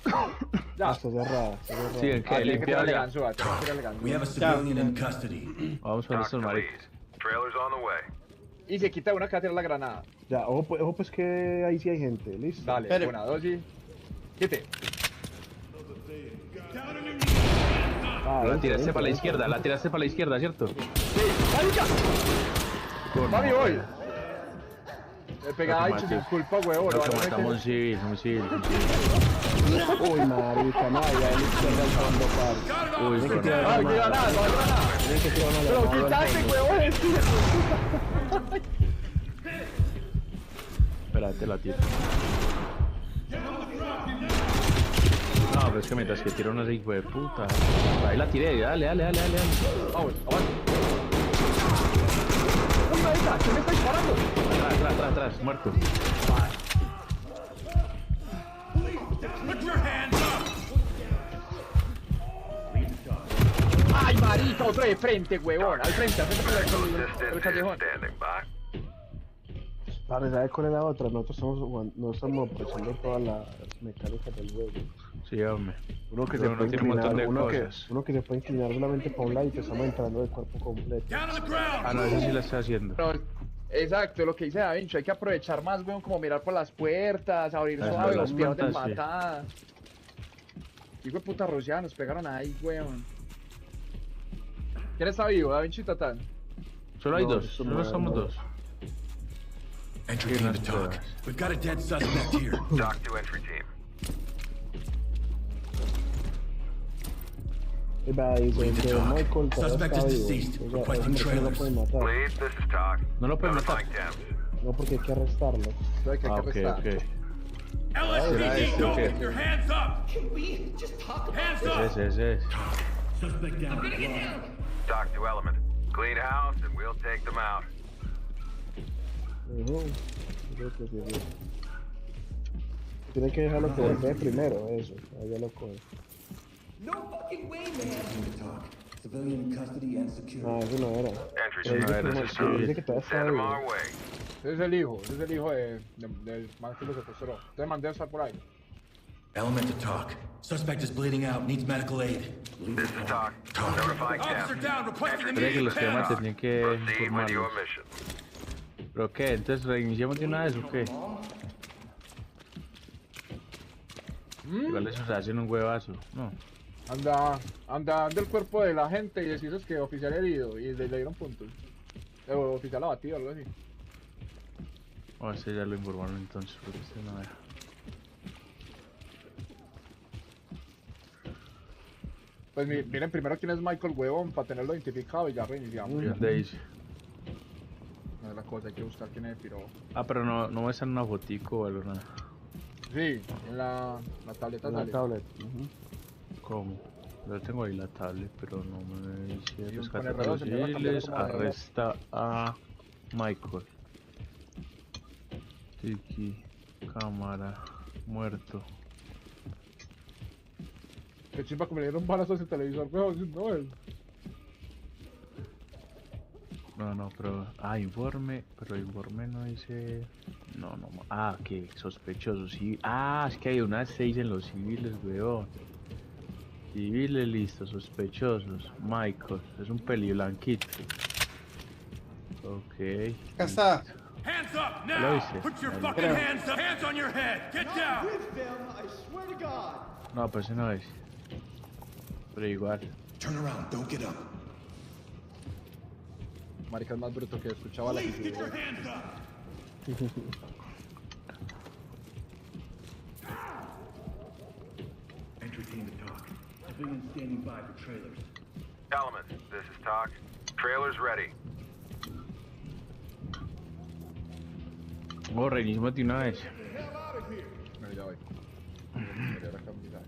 [SPEAKER 5] ya.
[SPEAKER 4] está cerrada, está cerrada.
[SPEAKER 3] Sí, ¿en
[SPEAKER 5] Ah,
[SPEAKER 3] qué?
[SPEAKER 5] tiene que
[SPEAKER 3] Limpia
[SPEAKER 5] tirarle
[SPEAKER 3] ya.
[SPEAKER 5] ganzúa, tiene que tirarle ganzúa.
[SPEAKER 7] We have a civilian in custody.
[SPEAKER 3] Vamos con
[SPEAKER 6] Talk
[SPEAKER 3] estos
[SPEAKER 6] to lead.
[SPEAKER 3] maricas.
[SPEAKER 6] Trailers on the way.
[SPEAKER 5] Y se quita una que va a tirar la granada.
[SPEAKER 4] Ya, ojo pues que ahí sí hay gente, listo.
[SPEAKER 5] Dale,
[SPEAKER 1] Espere.
[SPEAKER 5] una, dos y... Quite.
[SPEAKER 8] Down on your knees.
[SPEAKER 4] Ah,
[SPEAKER 3] La
[SPEAKER 4] entra,
[SPEAKER 3] tiraste
[SPEAKER 4] entra,
[SPEAKER 3] para la
[SPEAKER 4] entra.
[SPEAKER 3] izquierda, la tiraste para la izquierda, ¿cierto?
[SPEAKER 5] ¡Marica! ¡Mami, voy! Me pegaba
[SPEAKER 3] Creo
[SPEAKER 5] y
[SPEAKER 3] que
[SPEAKER 5] sin
[SPEAKER 3] maté.
[SPEAKER 5] culpa, huevo.
[SPEAKER 3] Creo
[SPEAKER 5] lo
[SPEAKER 3] que
[SPEAKER 5] van a
[SPEAKER 3] matamos un
[SPEAKER 5] meter-
[SPEAKER 3] civil, un civil.
[SPEAKER 4] Uy, marica, no, ya a la izquierda al fondo, par.
[SPEAKER 3] Uy,
[SPEAKER 4] Tienen que
[SPEAKER 3] bueno.
[SPEAKER 4] tirar
[SPEAKER 5] ¡Ah,
[SPEAKER 4] una
[SPEAKER 5] qué
[SPEAKER 4] granada.
[SPEAKER 5] granada, no hay granada!
[SPEAKER 4] Tienen que tirar una
[SPEAKER 5] ¡Pero
[SPEAKER 4] granada al
[SPEAKER 5] quitaste,
[SPEAKER 4] fondo.
[SPEAKER 5] huevones!
[SPEAKER 3] Espérate, la tiro. No, pero es que mientras que tiro una hijo de puta. Ahí la tiré, dale.
[SPEAKER 5] Vamos, avanza. ¡Uy, marica! ¿Quién me está disparando?
[SPEAKER 3] Atrás, muerto.
[SPEAKER 8] Put your hands up.
[SPEAKER 5] ¡Ay, marica! Otro de frente, huevón. Al frente por el
[SPEAKER 6] Resistance is
[SPEAKER 5] callejón.
[SPEAKER 6] standing by.
[SPEAKER 4] Vale, ¿sabes cuál es la otra? Nosotros no estamos aprovechando todas las mecánicas del juego.
[SPEAKER 3] Sí, hombre.
[SPEAKER 4] Uno que
[SPEAKER 3] Pero
[SPEAKER 4] se
[SPEAKER 3] uno
[SPEAKER 4] puede
[SPEAKER 3] tiene un montón
[SPEAKER 4] inclinar,
[SPEAKER 3] de
[SPEAKER 4] uno
[SPEAKER 3] cosas.
[SPEAKER 4] uno que se puede inclinar solamente para un lado y te estamos entrando de cuerpo completo.
[SPEAKER 8] Down on the ground.
[SPEAKER 3] Ah, no, eso sí la está haciendo.
[SPEAKER 5] No, exacto, lo que dice Da Vinci, hay que aprovechar más, weón, como mirar por las puertas, abrir
[SPEAKER 3] Las
[SPEAKER 5] suave,
[SPEAKER 3] las
[SPEAKER 5] los pierden
[SPEAKER 3] puertas, sí.
[SPEAKER 5] matada. Hijo de puta Rusia, nos pegaron ahí, weón. ¿Quién está vivo? Da Vinci y Tatán.
[SPEAKER 3] Solo hay
[SPEAKER 4] No,
[SPEAKER 3] dos,
[SPEAKER 4] eso
[SPEAKER 3] solo
[SPEAKER 4] no,
[SPEAKER 3] estamos
[SPEAKER 4] no.
[SPEAKER 3] dos.
[SPEAKER 7] Entry team to
[SPEAKER 3] Unas
[SPEAKER 7] talk.
[SPEAKER 3] pruebas.
[SPEAKER 7] We've got a dead suspect here.
[SPEAKER 6] Talk to entry team.
[SPEAKER 4] Y va ahí,
[SPEAKER 7] Lead to talk.
[SPEAKER 4] Michael todavía
[SPEAKER 7] Suspect
[SPEAKER 4] está
[SPEAKER 7] is
[SPEAKER 4] vivo.
[SPEAKER 7] deceased.
[SPEAKER 4] O sea,
[SPEAKER 7] Requesting
[SPEAKER 4] ese hombre no lo
[SPEAKER 7] trailers.
[SPEAKER 4] pueden matar.
[SPEAKER 6] Lead, this is Talk.
[SPEAKER 3] No lo pueden matar.
[SPEAKER 6] Notifying Temps.
[SPEAKER 4] No, porque hay que arrestarlo.
[SPEAKER 5] Hay que
[SPEAKER 3] Ah, ok,
[SPEAKER 5] arrestar.
[SPEAKER 3] ok.
[SPEAKER 8] LSPD,
[SPEAKER 3] este,
[SPEAKER 8] go.
[SPEAKER 3] ok.
[SPEAKER 8] Get your hands up. Hands up.
[SPEAKER 3] Ese es.
[SPEAKER 8] Suspect down.
[SPEAKER 6] Talk to Element. Clean house and we'll take them out.
[SPEAKER 4] Creo que sí, sí. Tiene que dejarlo que voltee primero, eso. Ahí ya lo coge.
[SPEAKER 8] No fucking way, man.
[SPEAKER 7] Talk. Civilian in custody and secure.
[SPEAKER 4] Ah, eso no era.
[SPEAKER 6] Entry
[SPEAKER 4] Pero
[SPEAKER 6] team,
[SPEAKER 4] dice
[SPEAKER 3] era,
[SPEAKER 4] que,
[SPEAKER 3] eso
[SPEAKER 4] como-
[SPEAKER 3] sí.
[SPEAKER 4] dice que todavía está
[SPEAKER 6] send them
[SPEAKER 4] vivo.
[SPEAKER 6] our way.
[SPEAKER 5] Ese es el hijo del man que lo secuestró. Entonces mandé a estar por ahí.
[SPEAKER 7] Element to talk. Suspect is bleeding out, needs medical aid.
[SPEAKER 6] This is Talk. Notify
[SPEAKER 8] Officer
[SPEAKER 6] Captain.
[SPEAKER 8] down, requesting
[SPEAKER 3] Creo que los que
[SPEAKER 8] immediate
[SPEAKER 3] llaman tienen que
[SPEAKER 6] Proceed with
[SPEAKER 3] informarlos.
[SPEAKER 6] your mission.
[SPEAKER 3] ¿Pero qué? Entonces reiniciamos de una vez o qué? Igual eso se hace en un huevazo, ¿no?
[SPEAKER 5] Anda del cuerpo de la gente y decís que oficial herido y le dieron puntos. O oficial abatido, algo así.
[SPEAKER 3] O ese ya lo informaron entonces, porque este no era.
[SPEAKER 5] Pues miren primero quién es Michael Huevón para tenerlo identificado y ya reiniciamos.
[SPEAKER 3] ¿Y dónde dice?
[SPEAKER 5] No es la cosa, hay que buscar quién es el piro.
[SPEAKER 3] Ah, pero no muestran una fotico o algo, nada.
[SPEAKER 5] Sí, en la tableta
[SPEAKER 4] En la
[SPEAKER 5] sale.
[SPEAKER 4] tablet.
[SPEAKER 3] ¿Cómo? Yo tengo ahí la tablet, pero no me dice
[SPEAKER 5] Y
[SPEAKER 3] rescate
[SPEAKER 5] con
[SPEAKER 3] a
[SPEAKER 5] R2
[SPEAKER 3] los
[SPEAKER 5] se empieza a cambiar
[SPEAKER 3] civiles,
[SPEAKER 5] como de-
[SPEAKER 3] arresta a Michael. Tiki, cámara, muerto.
[SPEAKER 5] Qué chimba que me dieron balazos en el televisor, weón. No,
[SPEAKER 3] No, pero... Ah, informe, pero informe no dice... No. Ah, que sospechoso, sí. Ah, es que hay unas 6 en los civiles, weón. Civiles, listo, sospechosos. Michael, es un peli blanquito. Ok.
[SPEAKER 1] Acá está.
[SPEAKER 8] Hands up
[SPEAKER 3] ¿Lo
[SPEAKER 8] now.
[SPEAKER 3] viste?
[SPEAKER 8] Put your
[SPEAKER 3] Ahí.
[SPEAKER 8] fucking hands up. Hands on your head. Get down.
[SPEAKER 3] No, pero ese no es. Pero igual.
[SPEAKER 7] Turn around, don't get up.
[SPEAKER 5] Marica es más bruto que escuchaba la
[SPEAKER 8] Please get your
[SPEAKER 5] que
[SPEAKER 8] hands up.
[SPEAKER 7] Entry team to talk. Civilians standing by for trailers.
[SPEAKER 6] Element, this is Talk. Trailer's ready.
[SPEAKER 3] Oh, reiniciamos de una vez.
[SPEAKER 5] No, ya voy.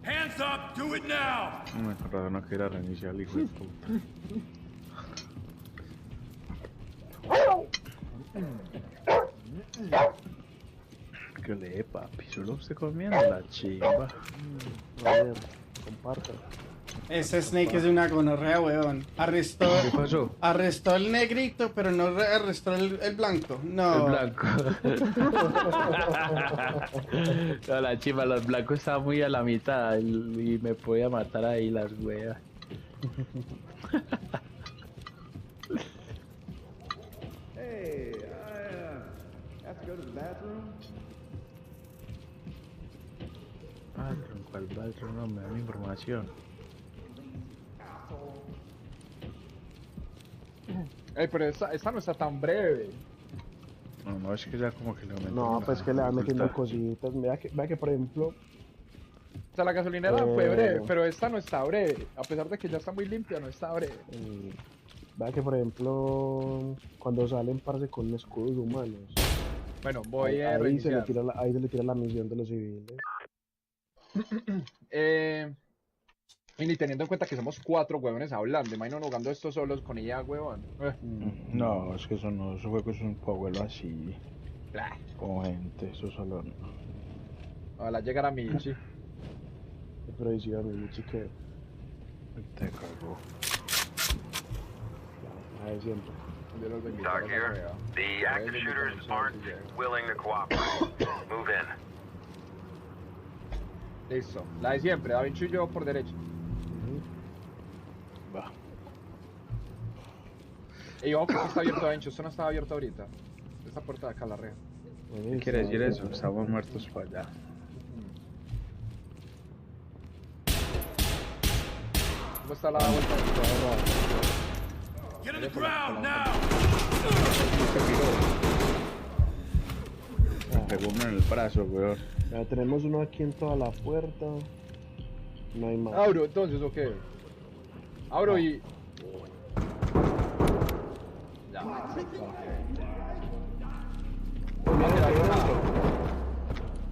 [SPEAKER 8] Hands up. Do it now.
[SPEAKER 3] No me acuerdo, no quería reiniciar el hijo de puta. ¿Qué le papi? Solo usted comiendo la chimba.
[SPEAKER 4] Vale, comparta.
[SPEAKER 1] Ese Snake es de una gonorrea, weón. Arrestó
[SPEAKER 3] pasó?
[SPEAKER 1] el negrito, pero no arrestó el blanco. No.
[SPEAKER 3] El blanco. No, la chimba, los blancos estaban muy a la mitad y me podía matar ahí las weas.
[SPEAKER 2] Hey, I have to go to the bathroom.
[SPEAKER 3] Ah, pero en cuál bathroom no me dan información.
[SPEAKER 5] Pero esta no está tan breve.
[SPEAKER 3] No, es que ya como que le aumentan
[SPEAKER 4] No,
[SPEAKER 3] la
[SPEAKER 4] pues que le van metiendo
[SPEAKER 3] dificultad.
[SPEAKER 4] cositas. Vea que por ejemplo,
[SPEAKER 5] O sea, la gasolinera fue breve, pero esta no está breve. A pesar de que ya está muy limpia, no está breve.
[SPEAKER 4] vea que por ejemplo, cuando salen parce con escudos humanos,
[SPEAKER 5] Bueno, voy a
[SPEAKER 4] ahí se le
[SPEAKER 5] reiniciar.
[SPEAKER 4] tira ahí se le tira la misión de los civiles.
[SPEAKER 5] Y ni teniendo en cuenta que somos 4 huevones hablando, imagino jugando esto solos con ella, huevón.
[SPEAKER 3] No, es que eso no, ese juego es un juego así,
[SPEAKER 5] Blah.
[SPEAKER 3] con gente, eso solo no.
[SPEAKER 5] Ojalá llegara Michi.
[SPEAKER 4] Pero decía mi chique,
[SPEAKER 3] Te cagó.
[SPEAKER 4] ahí siempre.
[SPEAKER 5] Dios los bendiga.
[SPEAKER 6] Talk here. The active shooters aren't willing to cooperate. Move in.
[SPEAKER 5] Listo, la de siempre, Da Vinci y yo por derecha.
[SPEAKER 3] Va.
[SPEAKER 5] Y ojo que esto está abierto, Da Vinci, esto no estaba abierto ahorita. Esta puerta de acá, la reja.
[SPEAKER 3] ¿Qué quiere decir eso? Estamos muertos para allá.
[SPEAKER 5] ¿Cómo está la vuelta?
[SPEAKER 8] Get on the ground now.
[SPEAKER 3] Me pegó uno en el brazo, weón.
[SPEAKER 4] Ya tenemos uno aquí en toda la puerta. No hay más.
[SPEAKER 5] Abro, entonces, ¿o qué? Abro y... Ya.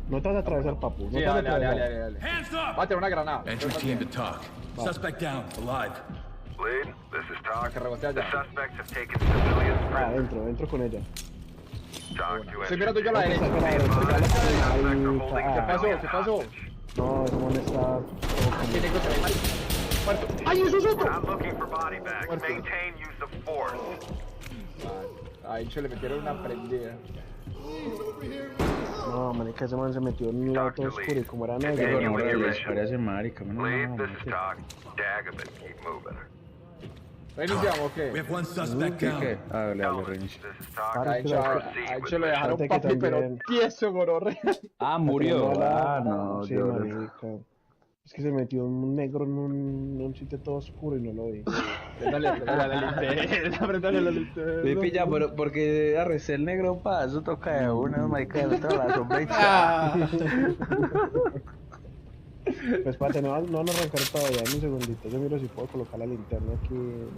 [SPEAKER 4] No te vas a atravesar, papu. No
[SPEAKER 5] Sí,
[SPEAKER 4] te vas a
[SPEAKER 5] dale, dale,
[SPEAKER 4] atravesar.
[SPEAKER 5] dale, dale.
[SPEAKER 8] Hands up.
[SPEAKER 5] Va a tirar una granada.
[SPEAKER 7] Entry team to talk. Suspect down, alive.
[SPEAKER 6] Lead, this is Talk.
[SPEAKER 5] Que rebotea
[SPEAKER 6] The
[SPEAKER 5] allá.
[SPEAKER 6] suspects have taken civilians
[SPEAKER 4] Ah,
[SPEAKER 6] prisoner.
[SPEAKER 4] entro con ella.
[SPEAKER 6] Talk to
[SPEAKER 5] Estoy mirando yo a la
[SPEAKER 4] Saca
[SPEAKER 5] derecha.
[SPEAKER 4] la derecha, ya la
[SPEAKER 5] ¿Qué pasó? ¿Qué pasó?
[SPEAKER 4] No, ese man está...
[SPEAKER 5] ¿Qué negro se ve, marica? Muerto. ¡Ay, eso es otro!
[SPEAKER 6] Not looking for body bags. Maintain use of force.
[SPEAKER 5] A Hincho le metieron una prendida.
[SPEAKER 4] No, manica, ese man se metió en un lado todo oscuro y como era
[SPEAKER 3] Qué
[SPEAKER 4] negro...
[SPEAKER 3] gonorrea la historia ese marica. No,
[SPEAKER 6] Lead,
[SPEAKER 3] no,
[SPEAKER 6] this is Talk. Dagobin, keep moving.
[SPEAKER 5] ¿Reiniciamos o
[SPEAKER 7] We
[SPEAKER 5] qué?
[SPEAKER 7] have one suspect
[SPEAKER 3] ¿Qué?
[SPEAKER 7] down.
[SPEAKER 3] ¿Qué? Dale,
[SPEAKER 6] Element,
[SPEAKER 3] reinicio.
[SPEAKER 6] this is Talk.
[SPEAKER 5] A Hincho lo dejaron
[SPEAKER 4] Fíjate que
[SPEAKER 5] papi, pero
[SPEAKER 4] también-
[SPEAKER 5] tieso, gonorrea.
[SPEAKER 3] Ah, murió.
[SPEAKER 4] Ah,
[SPEAKER 3] No,
[SPEAKER 4] sí,
[SPEAKER 3] yo...
[SPEAKER 4] marica. Es que se metió un negro en un sitio todo oscuro y no lo vi.
[SPEAKER 5] Préndale la linterna, préndale la linterna.
[SPEAKER 3] Me pilla, pero porque arresté el negro, pa, eso toca de una, marica, de otra la sombra y
[SPEAKER 1] Ah,
[SPEAKER 4] Pues espérate, no van a arrancar todavía, dame un segundito. Yo miro si puedo colocar la linterna aquí.
[SPEAKER 6] Element,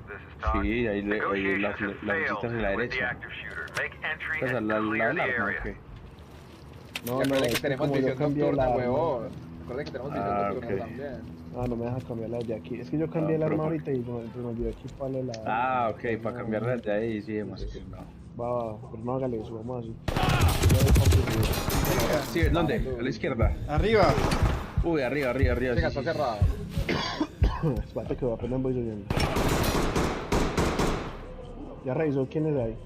[SPEAKER 6] this is Talk.
[SPEAKER 3] Sí, ahí las
[SPEAKER 6] Negotiations have
[SPEAKER 3] visitas
[SPEAKER 6] failed
[SPEAKER 3] en la
[SPEAKER 6] with the
[SPEAKER 3] derecha.
[SPEAKER 6] active shooter. Make entry
[SPEAKER 3] Pues a
[SPEAKER 6] and
[SPEAKER 3] la
[SPEAKER 6] clear the
[SPEAKER 3] alarma,
[SPEAKER 6] area.
[SPEAKER 3] ¿o qué?
[SPEAKER 4] No,
[SPEAKER 5] Recuerden que
[SPEAKER 4] es que
[SPEAKER 5] tenemos
[SPEAKER 4] como yo
[SPEAKER 5] visión
[SPEAKER 4] cambié
[SPEAKER 5] nocturna,
[SPEAKER 4] la arma.
[SPEAKER 5] huevón. Recuerden que tenemos visión
[SPEAKER 3] Ah,
[SPEAKER 5] nocturna
[SPEAKER 3] ok.
[SPEAKER 5] también.
[SPEAKER 4] Ah, no me deja cambiarla de aquí. Es que yo cambié el
[SPEAKER 3] pero
[SPEAKER 4] arma
[SPEAKER 3] ¿por
[SPEAKER 4] ahorita y se me olvidó equiparle la...
[SPEAKER 3] Ah, ok, para cambiarla de ahí, sí, más que no.
[SPEAKER 4] Va, pero no hágale eso, vamos así.
[SPEAKER 3] Sí, ¿dónde? A la izquierda.
[SPEAKER 1] arriba.
[SPEAKER 3] Uy, arriba,
[SPEAKER 5] Venga,
[SPEAKER 3] sí,
[SPEAKER 5] está
[SPEAKER 3] sí.
[SPEAKER 5] cerrado.
[SPEAKER 4] Espérate que apenas voy subiendo. Ya revisó quién es ahí.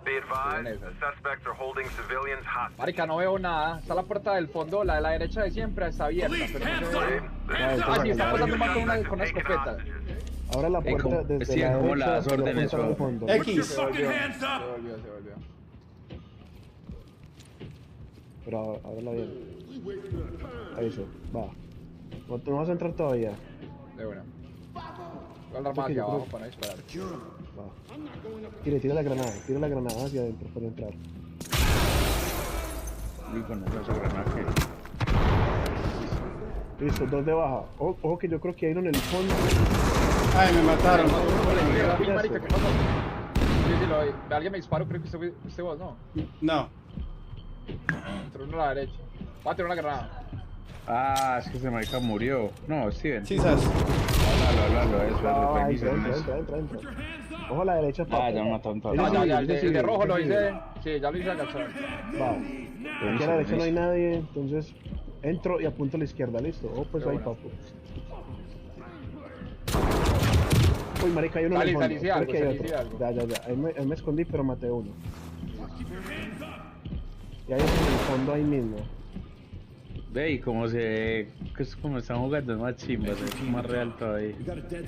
[SPEAKER 6] Be advised, the suspects are holding civilians hostage.
[SPEAKER 5] Marica, no veo nada. Está la puerta del fondo, la de la derecha de siempre, está abierta, pero no se ve. Ah, sí, está pasando más con una escopeta.
[SPEAKER 4] Ahora la puerta
[SPEAKER 3] ¿cómo?
[SPEAKER 4] desde
[SPEAKER 3] Sí,
[SPEAKER 4] la
[SPEAKER 3] ¿cómo
[SPEAKER 4] derecha
[SPEAKER 3] las
[SPEAKER 4] hacia la
[SPEAKER 3] órdenes
[SPEAKER 4] puerta del
[SPEAKER 3] son?
[SPEAKER 4] fondo.
[SPEAKER 1] X.
[SPEAKER 8] Fucking hands
[SPEAKER 5] Se
[SPEAKER 8] up!
[SPEAKER 5] volvió.
[SPEAKER 4] Pero ahora la bien. Ahí eso, va. No vas a entrar todavía.
[SPEAKER 5] De una. Voy a hablar más
[SPEAKER 4] Ok,
[SPEAKER 5] hacia
[SPEAKER 4] yo
[SPEAKER 5] abajo
[SPEAKER 4] creo-
[SPEAKER 5] para no disparar.
[SPEAKER 4] Va. Tira la granada hacia adentro para entrar.
[SPEAKER 3] Y con esa granada que...
[SPEAKER 4] Listo, 2 de baja. Ojo que yo creo que hay uno en el fondo.
[SPEAKER 1] Ay, me mataron.
[SPEAKER 5] Uy, marica, ¿qué pasó? Sí, sí, lo vi. Alguien me disparó, creo que usted vos, ¿no?
[SPEAKER 1] No.
[SPEAKER 5] Entró uno a la derecha. Va a tirar una granada.
[SPEAKER 3] Ah, es que ese marica murió. No, Steven.
[SPEAKER 1] Sí, sas.
[SPEAKER 3] Háblalo, eso es
[SPEAKER 4] Ah,
[SPEAKER 3] reinicio,
[SPEAKER 4] entra.
[SPEAKER 3] reinicio.
[SPEAKER 4] Ojo a la derecha,
[SPEAKER 3] Ah,
[SPEAKER 4] papi.
[SPEAKER 3] ya me mataron todos.
[SPEAKER 5] Ya, ya, ya,
[SPEAKER 4] Ese sí,
[SPEAKER 5] el de rojo lo
[SPEAKER 4] ese sí.
[SPEAKER 5] hice. Sí, ya lo hice agachado.
[SPEAKER 4] Va. Aquí a la derecha no hay nadie, entonces entro y apunto a la izquierda, listo. Oh, pues ahí, papu. Uy, marica, hay uno en el fondo.
[SPEAKER 5] Salí algo,
[SPEAKER 4] Creo que hay
[SPEAKER 5] salí
[SPEAKER 4] otro.
[SPEAKER 5] algo.
[SPEAKER 4] Ya. Ahí me escondí, pero maté uno. Y hay otro en el fondo ahí mismo.
[SPEAKER 3] Ve, y como se... que es como están jugando, es más chimba, es más real todavía.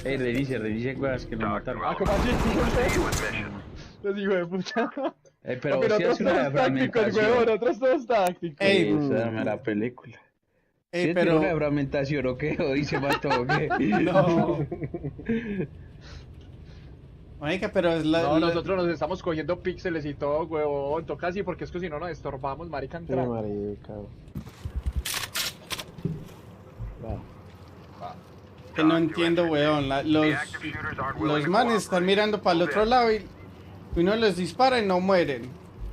[SPEAKER 3] Ey, reinicia, weas, que nos mataron.
[SPEAKER 5] Ah, ¿cómo así?
[SPEAKER 6] Proceed with mission.
[SPEAKER 5] Les digo de puta.
[SPEAKER 3] Pero
[SPEAKER 5] Papi,
[SPEAKER 3] sí
[SPEAKER 5] nosotros
[SPEAKER 3] hace una
[SPEAKER 5] todos tácticos,
[SPEAKER 3] fragmentación.
[SPEAKER 5] huevón, nosotros todos tácticos.
[SPEAKER 1] Ey,
[SPEAKER 3] Esa es la película.
[SPEAKER 1] Ey,
[SPEAKER 3] ¿Sí
[SPEAKER 1] pero...
[SPEAKER 3] tiene una fragmentación o qué? ¿O dice mató o qué?
[SPEAKER 1] No. Marica, pero es la...
[SPEAKER 5] No,
[SPEAKER 1] la-
[SPEAKER 5] nosotros nos estamos cogiendo píxeles y todo, huevón. Toca así porque es que si no nos estorbamos, marica,
[SPEAKER 4] Sí,
[SPEAKER 5] entrar.
[SPEAKER 4] marica. Va.
[SPEAKER 1] Que no entiendo, weón. Los manes están mirando para el otro lado y uno les dispara y no mueren.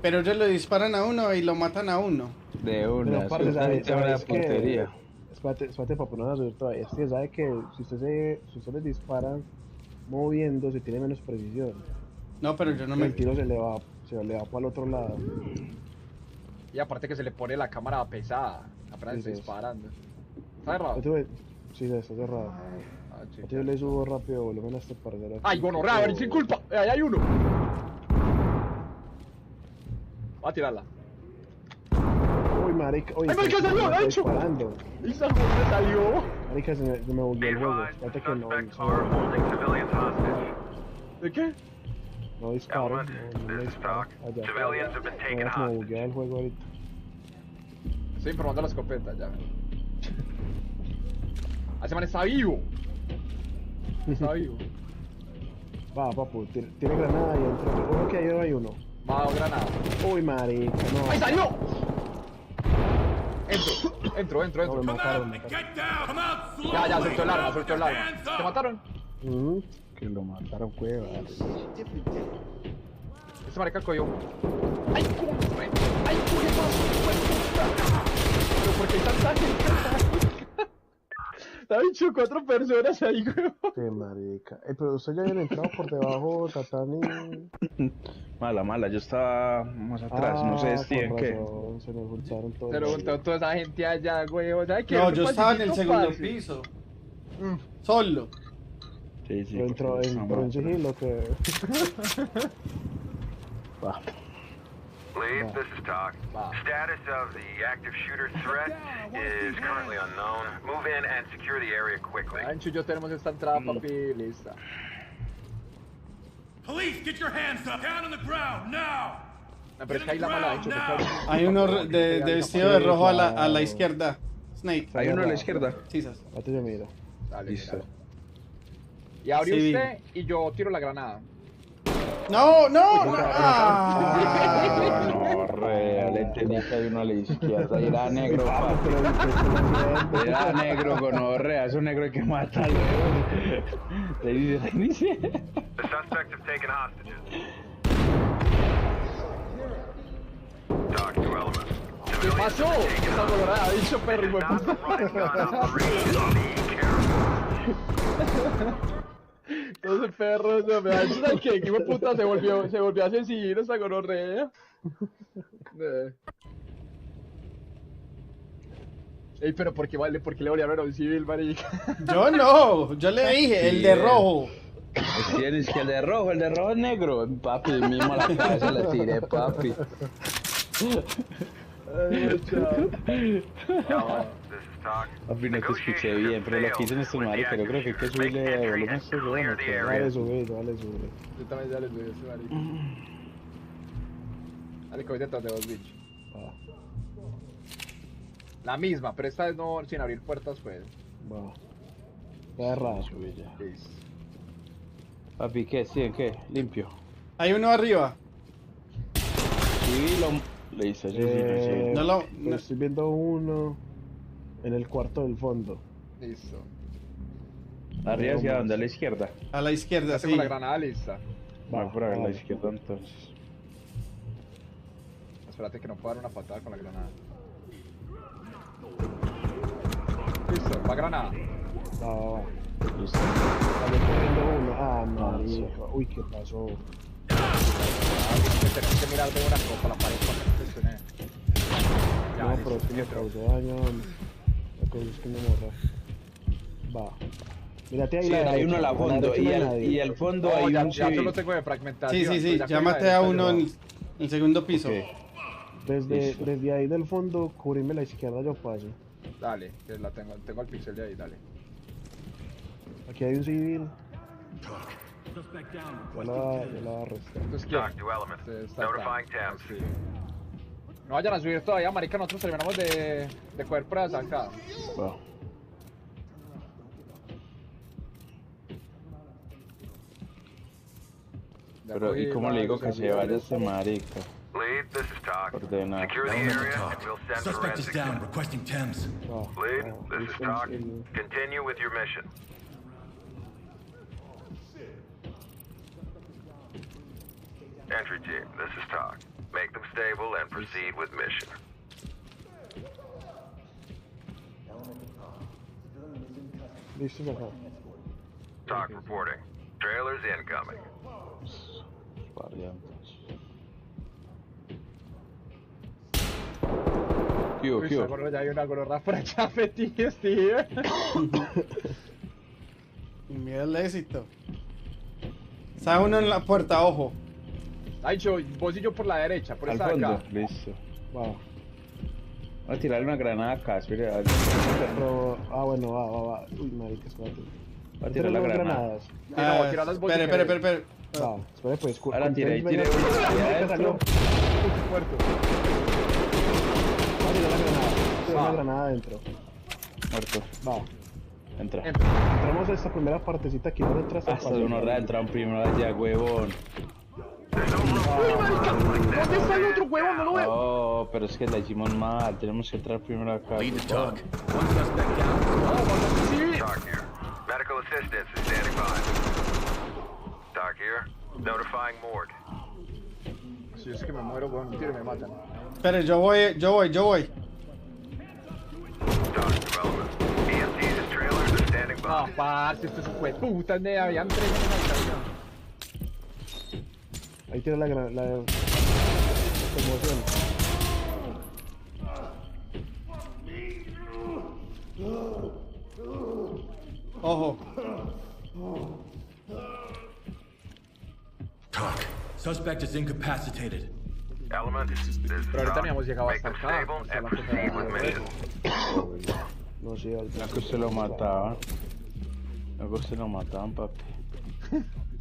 [SPEAKER 1] Pero ellos le disparan a uno y lo matan a uno.
[SPEAKER 3] De una,
[SPEAKER 4] Pero aparte,
[SPEAKER 3] eso es una
[SPEAKER 4] ¿sabes qué?
[SPEAKER 3] puntería.
[SPEAKER 4] Espérate, papu, no vas a subir todavía. Es que sabe que si usted les dispara moviéndose, tiene menos precisión.
[SPEAKER 1] No, pero yo no
[SPEAKER 4] El
[SPEAKER 1] me...
[SPEAKER 4] tiro se le va para el otro lado.
[SPEAKER 5] Y aparte que se le pone la cámara pesada. Apenas
[SPEAKER 4] Sí,
[SPEAKER 5] está
[SPEAKER 4] sí.
[SPEAKER 5] disparando. ¿Está cerrado?
[SPEAKER 4] Sí, está cerrado.
[SPEAKER 5] Ah, chica.
[SPEAKER 4] Yo le subo rápido volumen a este perder aquí.
[SPEAKER 5] ¡Ay, gonorrea, ven sin culpa! ¡Ahí hay uno! Va a tirarla.
[SPEAKER 4] Uy, marica. Uy,
[SPEAKER 5] ¡Ay, marica,
[SPEAKER 4] se me
[SPEAKER 5] salió!
[SPEAKER 4] está
[SPEAKER 5] ¡Ha hecho!
[SPEAKER 4] disparando.
[SPEAKER 5] ¡Esa joder salió!
[SPEAKER 4] Marica, se me bugueó
[SPEAKER 6] Be
[SPEAKER 4] el juego.
[SPEAKER 6] advised,
[SPEAKER 4] Espérate que no
[SPEAKER 6] suspects are holding civilians hostage.
[SPEAKER 5] ¿De qué?
[SPEAKER 4] disparo.
[SPEAKER 6] Element,
[SPEAKER 4] No
[SPEAKER 6] this
[SPEAKER 4] le
[SPEAKER 6] is
[SPEAKER 4] disparo.
[SPEAKER 6] Talk.
[SPEAKER 4] Allá.
[SPEAKER 6] Civilians have been taken
[SPEAKER 4] No, se me
[SPEAKER 6] hostage.
[SPEAKER 4] buguea el juego ahorita.
[SPEAKER 5] Estoy informando a la escopeta, ya. Ese man está vivo. Está vivo.
[SPEAKER 4] Va, papu, tiene granada y entra. Ojo que ahí hay uno.
[SPEAKER 5] Va a dar granada.
[SPEAKER 4] Uy, marica, no.
[SPEAKER 5] ¡Ahí salió! Entro.
[SPEAKER 4] No, me mataron.
[SPEAKER 8] Get down! Come out slowly!
[SPEAKER 5] Ya, soltó el arma, soltó el arma.
[SPEAKER 8] Hands
[SPEAKER 5] ¿Te
[SPEAKER 8] up!
[SPEAKER 5] mataron?
[SPEAKER 4] Ujú.
[SPEAKER 3] Que lo mataron, cueva.
[SPEAKER 5] Este marica cogió. ¡Ay, cómo fue! ¡Ay, cómo fue! ¡Pero por qué hay tanta gente! Está bicho 4 personas ahí, weón.
[SPEAKER 4] Qué marica. Pero ustedes ya habían entrado por debajo, Tatán y...
[SPEAKER 3] Mala, yo estaba más atrás, no sé Steven
[SPEAKER 4] con
[SPEAKER 3] qué.
[SPEAKER 4] razón, se nos juntaron todos.
[SPEAKER 5] Pero juntó toda esa gente allá, weón. ¿Sabes qué?
[SPEAKER 1] No,
[SPEAKER 5] Un
[SPEAKER 1] yo estaba en el
[SPEAKER 5] pasillito
[SPEAKER 1] segundo
[SPEAKER 5] fácil.
[SPEAKER 1] piso. Solo.
[SPEAKER 3] Sí,
[SPEAKER 4] Pero entró en sigilo que...
[SPEAKER 3] Va.
[SPEAKER 6] Lead, this is Talk. Status of the active shooter threat is currently unknown. Move in and secure the area quickly.
[SPEAKER 5] Ancho y yo tenemos esta entrada, papi, lista.
[SPEAKER 8] Police, get your hands up! Down on the ground, now!
[SPEAKER 5] No, pero es que ahí la mala, Ancho.
[SPEAKER 1] Hay uno de vestido de rojo a la izquierda. Snake.
[SPEAKER 3] Hay uno a la izquierda.
[SPEAKER 1] Sisas.
[SPEAKER 4] Mate yo miro.
[SPEAKER 5] Dale,
[SPEAKER 3] Listo.
[SPEAKER 5] mira. Y abre
[SPEAKER 1] Sí.
[SPEAKER 5] usted y yo tiro la granada.
[SPEAKER 1] No, no, no.
[SPEAKER 3] No, real, entendí que hay uno a la izquierda y era negro, papi. Era negro con orrea, es un negro que mata al le dice.
[SPEAKER 6] The suspects have taken hostages. Talk to elements.
[SPEAKER 5] ¿Qué pasó? Esa colorada, bicho perro, hijo de
[SPEAKER 6] Not
[SPEAKER 5] puta.
[SPEAKER 6] the running gun operation. Be careful.
[SPEAKER 5] Entonces perro, no me da ¿sabes qué? ¿Qué hijo de puta se volvió asesino esa gonorrea? Ey, pero ¿por qué vale? ¿Por qué le volvieron a un civil, marica?
[SPEAKER 1] Yo no. Yo le dije, el de rojo.
[SPEAKER 3] Tienes que el de rojo es negro. Papi, mismo a la cabeza le tiré, papi.
[SPEAKER 5] Ay, chao.
[SPEAKER 6] This is Talk.
[SPEAKER 3] Papi, no te escuché bien, pero lo que dicen estos maricas, yo creo que hay que subirle de volumen a estos weones, pero-
[SPEAKER 4] Dale subir, dale subir.
[SPEAKER 5] Yo también ya les doy ese marica. Dale, coge detrás de vos, bicho.
[SPEAKER 4] Va,
[SPEAKER 5] La misma, pero esta vez no sin abrir puertas, pues.
[SPEAKER 4] va. Perra.
[SPEAKER 3] Subí ya.
[SPEAKER 5] Listo.
[SPEAKER 3] Papi, ¿qué? ¿Sí? ¿Qué? Limpio.
[SPEAKER 1] Hay uno arriba.
[SPEAKER 3] Sí, le hice así, sí.
[SPEAKER 1] No lo.
[SPEAKER 4] Pero estoy viendo uno en el cuarto del fondo.
[SPEAKER 5] Listo.
[SPEAKER 3] Arriba hacia donde, a la izquierda.
[SPEAKER 1] A la izquierda,
[SPEAKER 5] Ya tengo
[SPEAKER 1] sí.
[SPEAKER 5] la granada lista.
[SPEAKER 3] Va por a la
[SPEAKER 4] vale.
[SPEAKER 3] izquierda entonces.
[SPEAKER 5] Espérate que no puedo dar una patada con la granada. Listo, va granada.
[SPEAKER 4] Va.
[SPEAKER 3] Listo.
[SPEAKER 4] Vale, estoy viendo uno. Ah, marica. Uy, ¿qué pasó?
[SPEAKER 5] Tenemos que mirar de una cosa la pared para que no se estrene. Ya,
[SPEAKER 4] No,
[SPEAKER 5] listo,
[SPEAKER 4] pero es que me
[SPEAKER 5] entro.
[SPEAKER 4] causó daño. La cosa es que me morra. Va. Mírate ahí
[SPEAKER 3] Sí,
[SPEAKER 4] la
[SPEAKER 3] hay
[SPEAKER 4] derecha,
[SPEAKER 3] uno al
[SPEAKER 4] a la
[SPEAKER 3] fondo
[SPEAKER 4] derecha no hay
[SPEAKER 3] y
[SPEAKER 4] nadie.
[SPEAKER 3] al fondo
[SPEAKER 5] No,
[SPEAKER 3] hay
[SPEAKER 5] ya,
[SPEAKER 3] un
[SPEAKER 5] ya yo
[SPEAKER 3] civil.
[SPEAKER 5] lo tengo de fragmentación.
[SPEAKER 1] Sí, sí, sí.
[SPEAKER 5] pues
[SPEAKER 1] Ya
[SPEAKER 5] con la
[SPEAKER 1] maté a
[SPEAKER 5] derecha
[SPEAKER 1] uno
[SPEAKER 5] yo-
[SPEAKER 1] en el segundo piso.
[SPEAKER 3] Ok. Listo.
[SPEAKER 4] Desde ahí del fondo, cubrime la izquierda, yo paso.
[SPEAKER 5] Dale, que la tengo el pixel de ahí, dale.
[SPEAKER 4] Aquí hay un civil.
[SPEAKER 8] Suspect down.
[SPEAKER 4] Ya la arresté.
[SPEAKER 5] Entonces,
[SPEAKER 6] Talk to elements.
[SPEAKER 5] Este está
[SPEAKER 6] Notifying
[SPEAKER 5] acá.
[SPEAKER 6] temps.
[SPEAKER 5] Sí. No vayan a subir todavía, marica, nosotros terminamos de coger pruebas acá.
[SPEAKER 3] Va.
[SPEAKER 5] Ya
[SPEAKER 3] Pero, ¿y
[SPEAKER 5] cogí
[SPEAKER 3] cómo le digo
[SPEAKER 5] varios
[SPEAKER 3] que se vaya
[SPEAKER 5] amigos.
[SPEAKER 3] este marica?
[SPEAKER 6] Lead, this is Talk.
[SPEAKER 3] Ordenado.
[SPEAKER 6] Secure the
[SPEAKER 7] Element
[SPEAKER 6] area
[SPEAKER 7] Talk.
[SPEAKER 6] and we'll send
[SPEAKER 7] Suspect is
[SPEAKER 6] forensic.
[SPEAKER 7] down, requesting Thames.
[SPEAKER 6] Lead, this is Talk. Continue with your mission. Entry team, this is Talk. Make them stable and proceed with mission.
[SPEAKER 4] Listo, acá.
[SPEAKER 6] Talk reporting. Trailers incoming.
[SPEAKER 3] Variantes. ¿Qué hubo,
[SPEAKER 5] Uy,
[SPEAKER 3] qué hubo?
[SPEAKER 5] seguro ya hay una gorra por allá metida, Steve.
[SPEAKER 1] Mira el éxito. Está uno en la puerta, ojo.
[SPEAKER 5] Ay, vos y yo por la derecha, por
[SPEAKER 3] Al
[SPEAKER 5] esta de
[SPEAKER 3] fondo,
[SPEAKER 5] acá.
[SPEAKER 3] listo.
[SPEAKER 4] Va.
[SPEAKER 3] Voy a tirarle una granada acá, espere.
[SPEAKER 4] Pero, bueno, va. Uy, marica, espérate.
[SPEAKER 3] Voy a tirar la
[SPEAKER 4] Tenemos
[SPEAKER 3] granada.
[SPEAKER 4] granadas.
[SPEAKER 5] Sí, no, tira las bolsas
[SPEAKER 1] Espere,
[SPEAKER 5] que-
[SPEAKER 1] espere.
[SPEAKER 4] Va, espere pues.
[SPEAKER 3] Ahora tiré, ahí tiré.
[SPEAKER 4] Ya salió.
[SPEAKER 5] Muerto.
[SPEAKER 4] Va a tirar la granada. Tirar la granada adentro.
[SPEAKER 3] Muerto.
[SPEAKER 4] Va.
[SPEAKER 3] Entra.
[SPEAKER 4] Entramos a esta primera partecita aquí, no entras al
[SPEAKER 3] Hasta
[SPEAKER 4] pasillo.
[SPEAKER 3] uno entraron primero allá, huevón.
[SPEAKER 5] ¿Dónde está el otro huevo? No lo veo.
[SPEAKER 3] No, pero es que la hicimos mal. Tenemos que entrar primero acá.
[SPEAKER 7] Lead to
[SPEAKER 3] huevón.
[SPEAKER 7] Talk. One suspect down.
[SPEAKER 5] Sí.
[SPEAKER 6] Talk here. Medical assistance is standing by. Talk here. Notifying morgue.
[SPEAKER 5] Si es que me muero, weón, un tiro y me matan.
[SPEAKER 1] Espere, yo voy.
[SPEAKER 6] Talk to elements. EMTs is trailers.
[SPEAKER 5] No, parce, esto es un puta, habían 3 en esa habitación.
[SPEAKER 4] Ahí tiene la emoción.
[SPEAKER 1] Ojo.
[SPEAKER 7] Talk. Suspect is incapacitated.
[SPEAKER 6] Element, this is
[SPEAKER 5] Pero ahorita no
[SPEAKER 6] Talk.
[SPEAKER 5] habíamos llegado
[SPEAKER 6] Make
[SPEAKER 5] hasta
[SPEAKER 6] them
[SPEAKER 5] acá.
[SPEAKER 6] stable
[SPEAKER 5] O sea,
[SPEAKER 6] and
[SPEAKER 5] la cosa
[SPEAKER 6] proceed
[SPEAKER 5] era-
[SPEAKER 6] with mission.
[SPEAKER 4] No, sí, al
[SPEAKER 3] Ya que usted lo mataban. Ya que usted lo mataban, papi.